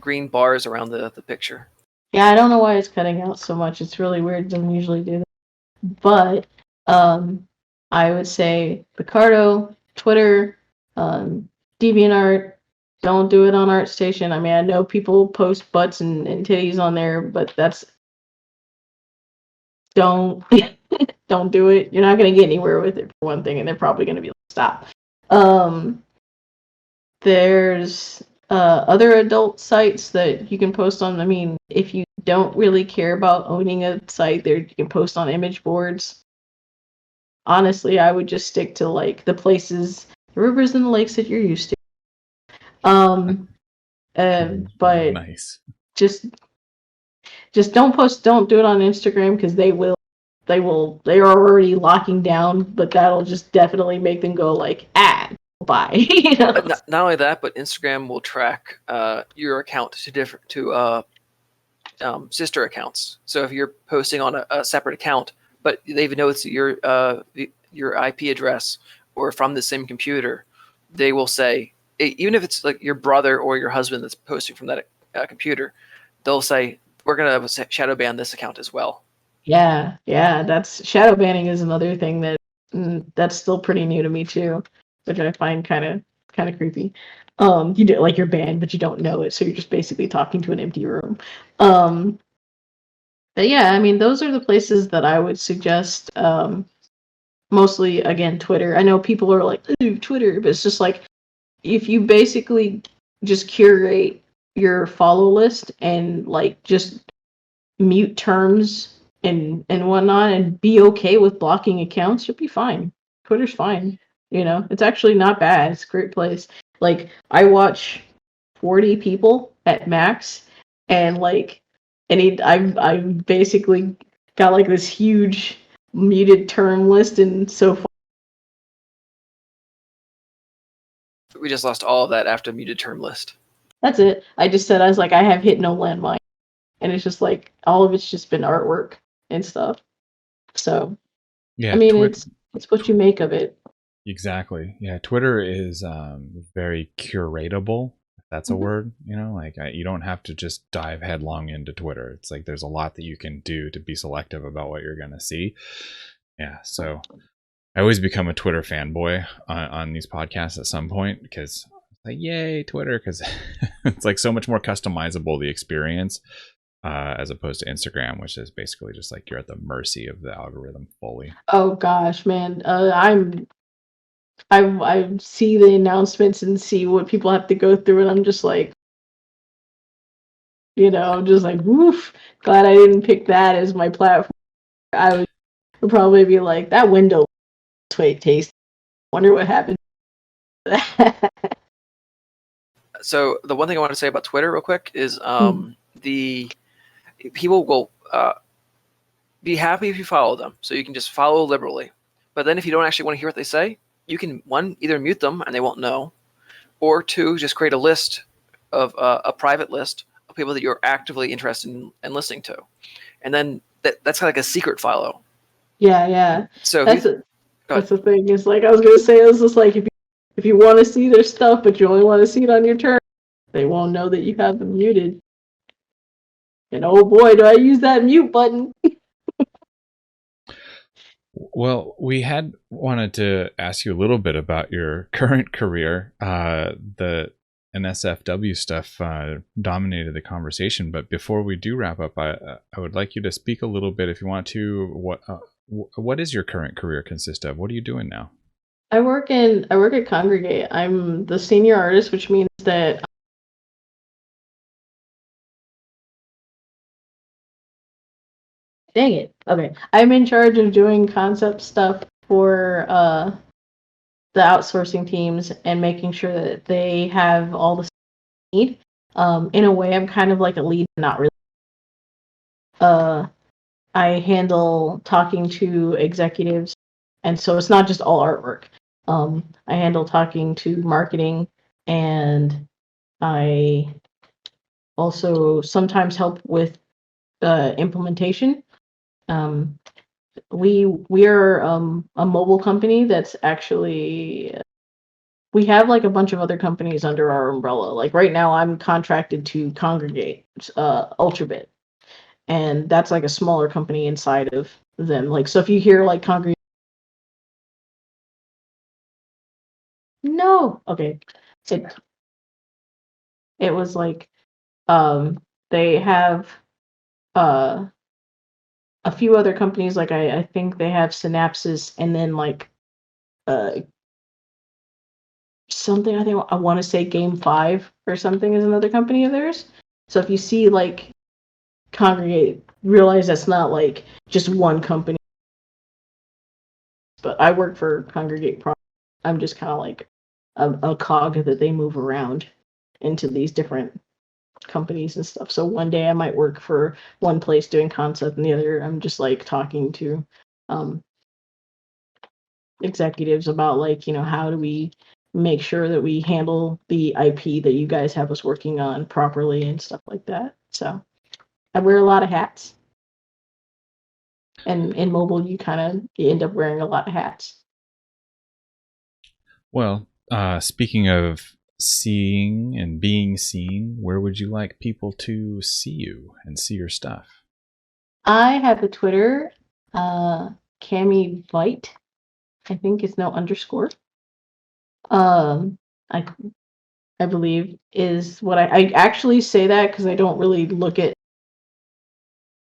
green bars around the picture. Yeah, I don't know why it's cutting out so much. It's really weird. It doesn't usually do that. But I would say Picardo, Twitter, Deviantart. Don't do it on ArtStation. I mean, I know people post butts and titties on there, but don't do it. You're not going to get anywhere with it, for one thing, and they're probably going to be like, stop. There's other adult sites that you can post on. I mean, if you don't really care about owning a site, there you can post on image boards. Honestly, I would just stick to like the places, the rivers and the lakes that you're used to. But nice. Just don't do it on Instagram, because they are already locking down, but that'll just definitely make them go like, bye. Not only that, but Instagram will track your account to sister accounts. So if you're posting on a separate account, but they even know it's your your IP address or from the same computer, they will say, even if it's like your brother or your husband that's posting from that computer, they'll say, we're going to shadow ban this account as well. Yeah, that's shadow banning is another thing that's still pretty new to me too, which I find kind of creepy. You do like you're banned, but you don't know it, so you're just basically talking to an empty room. But yeah, I mean, those are the places that I would suggest. Mostly, again, Twitter. I know people are like, ooh, Twitter, but it's just like if you basically just curate your follow list and like just mute terms and whatnot and be okay with blocking accounts, you'll be fine. Twitter's fine. It's actually not bad. It's a great place. Like I watch 40 people at max, and like I've basically got like this huge muted term list, and so far We just lost all of that after muted term list. that's it. I just said I was like I have hit no landmine, and it's just like all of it's just been artwork and stuff. So Yeah, I mean, it's what you make of it. Exactly. Yeah, Twitter is very curatable, if that's a word. Like you don't have to just dive headlong into Twitter. It's like there's a lot that you can do to be selective about what you're going to see. Yeah, so I always become a Twitter fanboy on these podcasts at some point because like, yay, Twitter, because it's like so much more customizable, the experience, as opposed to Instagram, which is basically just like you're at the mercy of the algorithm fully. Oh gosh, man. I see the announcements and see what people have to go through, and I'm just like, I'm just like, woof. Glad I didn't pick that as my platform. I would probably be like, that window tastes. Wonder what happened to that. So the one thing I want to say about Twitter real quick is the people will be happy if you follow them. So you can just follow liberally. But then if you don't actually want to hear what they say, you can, one, either mute them and they won't know, or two, just create a list of a private list of people that you're actively interested in listening to. And then that's kind of like a secret follow. Yeah. So that's the thing. It's like I was gonna say, it's just like if you want to see their stuff, but you only want to see it on your turn, they won't know that you have them muted. And oh boy, do I use that mute button. Well, we had wanted to ask you a little bit about your current career. The NSFW stuff dominated the conversation, but before we do wrap up, I would like you to speak a little bit, if you want to. What is your current career consist of? What are you doing now? I work at Congregate. I'm the senior artist, which means that dang it. Okay. I'm in charge of doing concept stuff for the outsourcing teams and making sure that they have all the need. In a way, I'm kind of like a lead, not really. I handle talking to executives, and so it's not just all artwork. I handle talking to marketing, and I also sometimes help with implementation. We are a mobile company that's actually we have like a bunch of other companies under our umbrella. Like right now, I'm contracted to Congregate, Ultrabit, and that's like a smaller company inside of them. Like so, if you hear like Congregate, no, okay, it was like they have uh a few other companies. Like I think they have Synapses, and then like uh something I want to say Game 5 or something is another company of theirs. So if you see like Congregate, realize that's not like just one company. But I work for Congregate Pro. I'm just kind of like a cog that they move around into these different companies and stuff. So one day I might work for one place doing concept, and the other I'm just like talking to executives about like, how do we make sure that we handle the IP that you guys have us working on properly and stuff like that. So I wear a lot of hats. And in mobile you end up wearing a lot of hats. Well, speaking of seeing and being seen, where would you like people to see you and see your stuff? I have a Twitter, Cami Veicht. I think it's no underscore. Um, I I believe is what I actually say that because I don't really look at,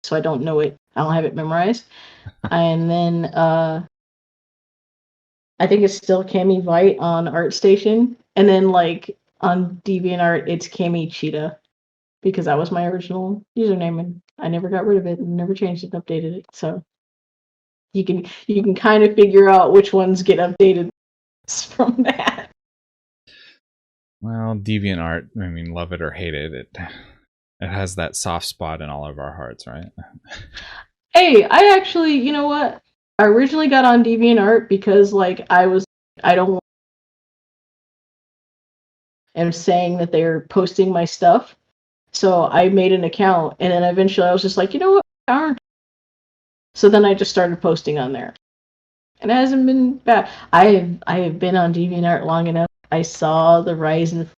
so I don't know it. I don't have it memorized. And then I think it's still Cami Veight on ArtStation, and then like on DeviantArt it's Cami Cheetah because that was my original username and I never got rid of it and never changed it and updated it. So you can kind of figure out which ones get updated from that. Well, DeviantArt, I mean, love it or hate it, it has that soft spot in all of our hearts, right? Hey, I actually, you know what? I originally got on DeviantArt because like I don't am saying that they're posting my stuff. So I made an account and then eventually I was just like, you know what? Darn. So then I just started posting on there. And it hasn't been bad. I have been on DeviantArt long enough. I saw the rise in,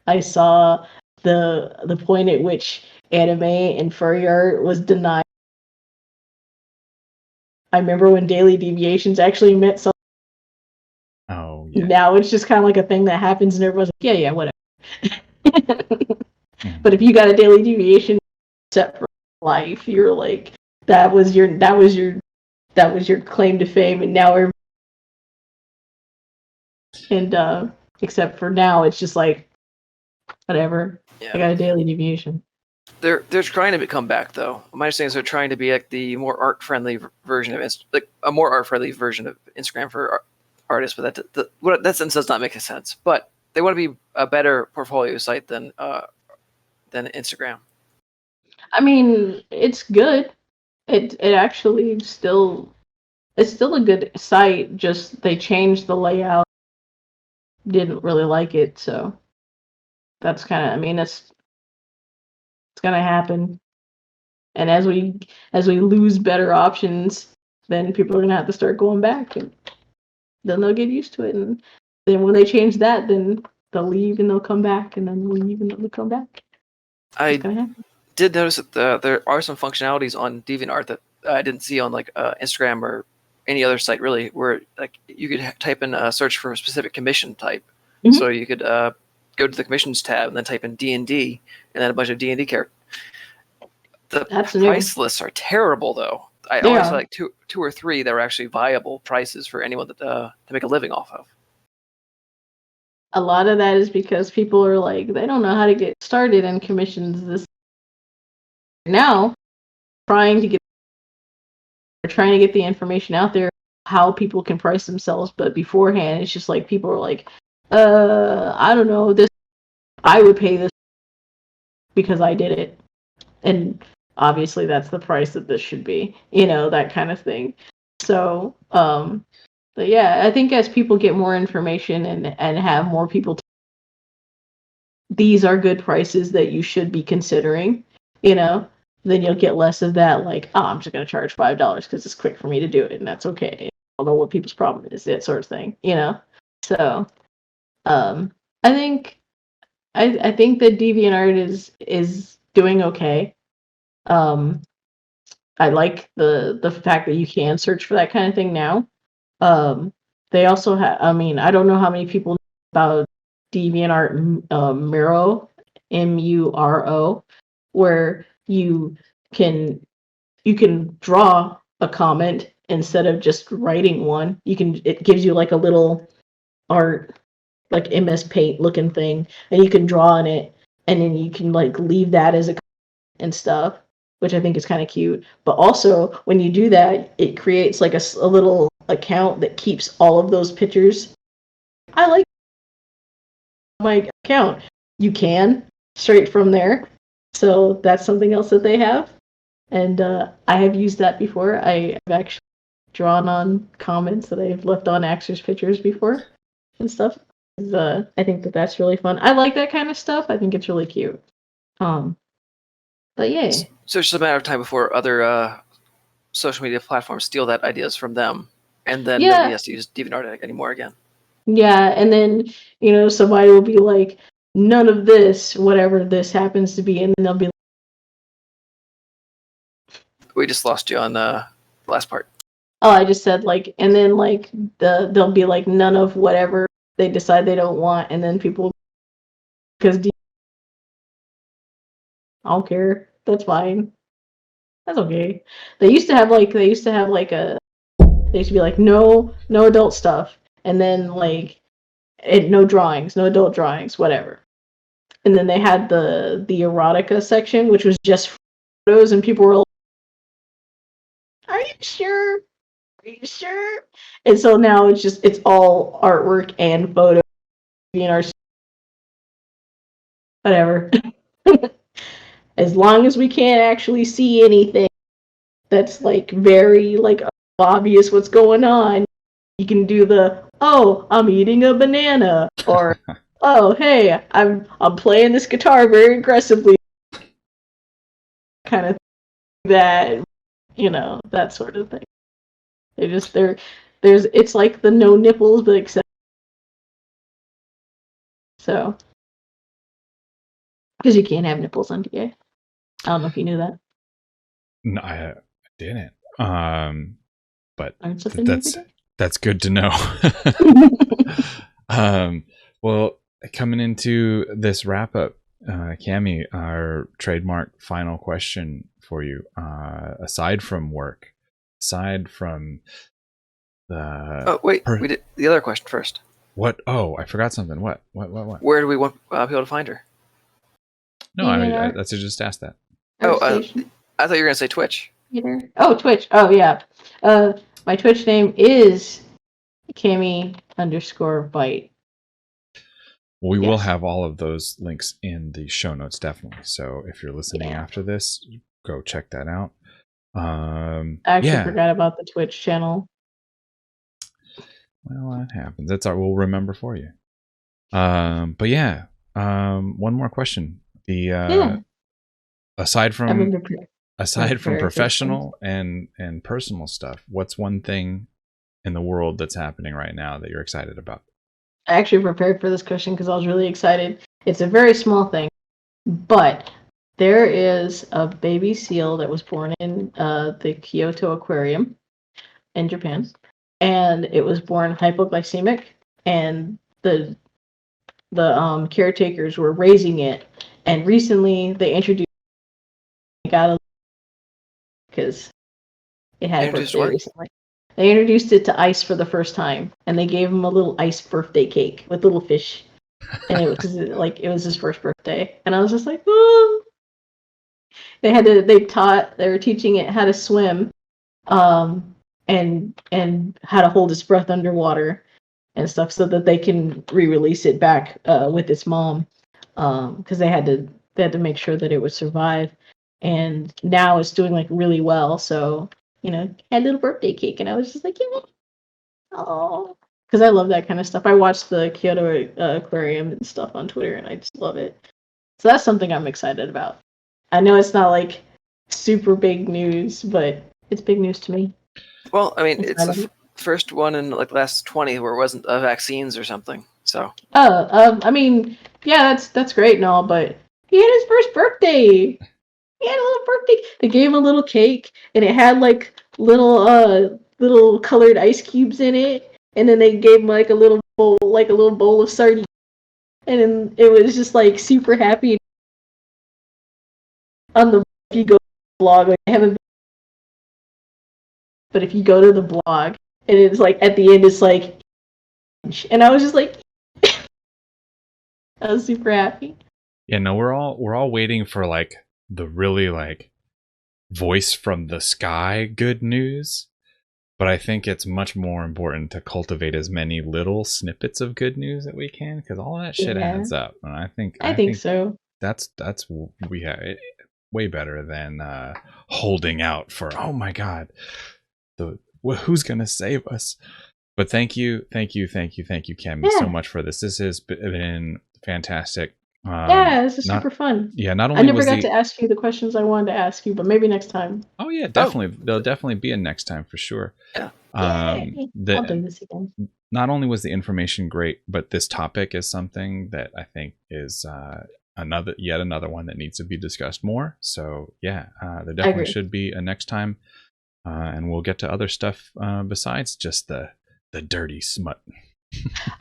I saw the point at which anime and furry art was denied. I remember when daily deviations actually meant something. Oh, yeah. Now it's just kind of like a thing that happens and everyone's like, yeah, whatever. Mhm. But if you got a daily deviation set for life, you're like, that was your claim to fame, and now except for now, it's just like whatever. Yeah. I got a daily deviation. They're trying to come back though. My understanding is they're trying to be like the more art friendly version of like a more art friendly version of Instagram for artists. But that sense does not make sense. But they want to be a better portfolio site than Instagram. I mean, it's good. It actually it's still a good site. Just they changed the layout. Didn't really like it, so that's kind of. I mean, it's gonna happen. And as we lose better options, then people are gonna have to start going back, and then they'll get used to it. And then when they change that, then they'll leave and they'll come back, and then leave and they'll come back. It's I gonna happen. did notice that there are some functionalities on DeviantArt that I didn't see on like Instagram or any other site really, where like you could type in a search for a specific commission type. Mhm. So you could go to the commissions tab and then type in D&D and then a bunch of D&D characters. The That's new. price lists are terrible though. I They only are. saw like two or three that were actually viable prices for anyone that to make a living off of. A lot of that is because people are like, they don't know how to get started in commissions. This now trying to get trying to get the information out there how people can price themselves, but beforehand it's just like people are like, I don't know, this I would pay this because I did it. And obviously that's the price that this should be, that kind of thing. So, but yeah, I think as people get more information and have more people, these are good prices that you should be considering, then you'll get less of that, like, oh, I'm just going to charge $5 because it's quick for me to do it, and that's okay. I don't know what people's problem is, that sort of thing, So, I think I think that DeviantArt is doing okay. I like the fact that you can search for that kind of thing now. They also have. I mean, I don't know how many people know about DeviantArt Miro, Muro, where can you can draw a comment instead of just writing one. It gives you like a little art, like MS Paint looking thing, and you can draw on it, and then you can like leave that as a and stuff, which I think is kind of cute. But also, when you do that, it creates like a little account that keeps all of those pictures. I like my account. You can straight from there. So that's something else that they have. And I have used that before. I've actually drawn on comments that I've left on actors' pictures before and stuff. I think that that's really fun. I like that kind of stuff. I think it's really cute. But yeah. So it's just a matter of time before other social media platforms steal that ideas from them And then Yeah. nobody has to use Deviantart anymore again. Yeah, and then, somebody will be like, none of this, whatever this happens to be, and then they'll be like, We just lost you on the last part. oh, I just said, like, and then, like, they'll be like, none of whatever they decide they don't want, and then people, because I don't care, that's fine. That's okay. They used to have, like, they used to be like, no adult stuff, and then, like, no drawings, no adult drawings, whatever. And then they had the erotica section, which was just photos, and people were like, are you sure? Are you sure? And so now it's all artwork and photos, whatever. As long as we can't actually see anything that's like very like obvious what's going on, you can do the, oh, I'm eating a banana, or oh, hey, I'm playing this guitar very aggressively, kind of that, that sort of thing. It's like the no nipples, but except so, because you can't have nipples on DA. I don't know if you knew that. No, I didn't. But Learn something every day. that's good to know. Well, coming into this wrap up, Cami, our trademark final question for you. Aside from work, aside from the Oh wait, we did the other question first. What? Oh, I forgot something. What? Where do we want people to find her? No, I mean that's just asked that. Oh, I thought you were gonna say Twitch. Oh, Twitch. Oh, yeah. My Twitch name is Cami_Veicht. Well, we will have all of those links in the show notes, definitely. So if you're listening after this, go check that out. I actually forgot about the Twitch channel. Well, that happens. That's we'll remember for you. But yeah, one more question. Aside from professional and personal stuff, what's one thing in the world that's happening right now that you're excited about? I actually prepared for this question because I was really excited. It's a very small thing, but there is a baby seal that was born in the Kyoto Aquarium in Japan, and it was born hypoglycemic, and the caretakers were raising it, and recently they introduced because it had a birthday recently. They introduced it to ice for the first time, and they gave him a little ice birthday cake with little fish, and it was his first birthday, and I was just like, oh. They were teaching it how to swim, and how to hold its breath underwater and stuff, so that they can re-release it back with its mom, because they had to make sure that it would survive, and now it's doing like really well. So had a little birthday cake, and I was just like, oh, because I love that kind of stuff. I watched the Kyoto Aquarium and stuff on Twitter, and I just love it. So that's something I'm excited about. I know it's not like super big news, but it's big news to me. Well, I mean, it's the first one in like the last 20 where it wasn't vaccines or something. So. I mean, yeah, that's great and all, but he had his first birthday. He had a little birthday. They gave him a little cake, and it had like little colored ice cubes in it, and then they gave him like a little bowl of sardines, and then it was just like super happy. On the if you go to the blog, like I haven't, but if you go to the blog, and it's like at the end, it's like, and I was just like, I was super happy. Yeah, no, we're all waiting for like the really like voice from the sky good news, but I think it's much more important to cultivate as many little snippets of good news that we can, because all that shit adds up, and I think so. That's we have it way better than holding out for, oh my god, who's gonna save us. But thank you Cami, so much for this. This has been fantastic. This is super fun. Yeah, not only I never got to ask you the questions I wanted to ask you, but maybe next time. Oh yeah, definitely. There'll definitely be a next time for sure. Yeah. Yay! I'll do this again. Not only was the information great, but this topic is something that I think is yet another one that needs to be discussed more. So yeah, there definitely should be a next time, and we'll get to other stuff besides just the dirty smut.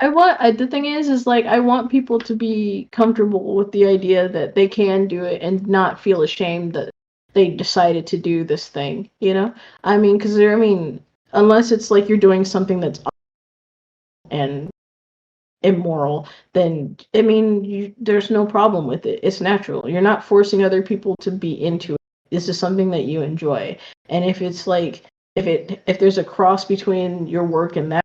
The thing is like I want people to be comfortable with the idea that they can do it and not feel ashamed that they decided to do this thing. You know, I mean, because unless it's like you're doing something that's and immoral, then there's no problem with it. It's natural. You're not forcing other people to be into it. This is something that you enjoy, and if it's like if there's a cross between your work and that,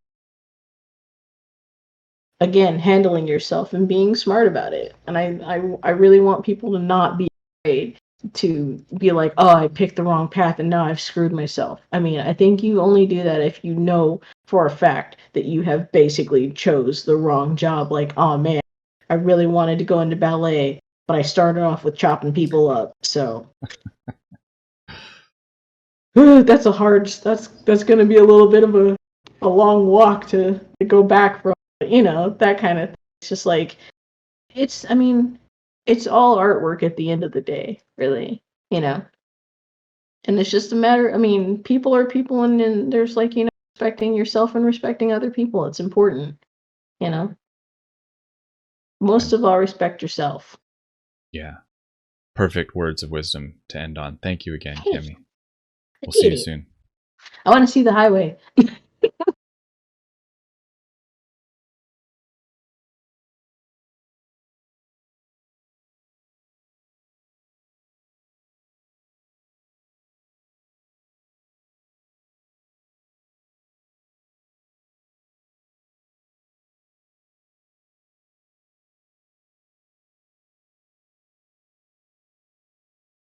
again, handling yourself and being smart about it. And I really want people to not be afraid to be like, oh, I picked the wrong path and now I've screwed myself. I mean, I think you only do that if you know for a fact that you have basically chose the wrong job. Like, oh man, I really wanted to go into ballet, but I started off with chopping people up. So that's going to be a little bit of a long walk to go back from, that kind of thing. It's just like, it's all artwork at the end of the day, really, and it's just a matter, people are people, and there's like, respecting yourself and respecting other people. It's important, most of all, respect yourself. Yeah. Perfect words of wisdom to end on. Thank you again, Hey, Cami. We'll see you soon. I want to see the highway.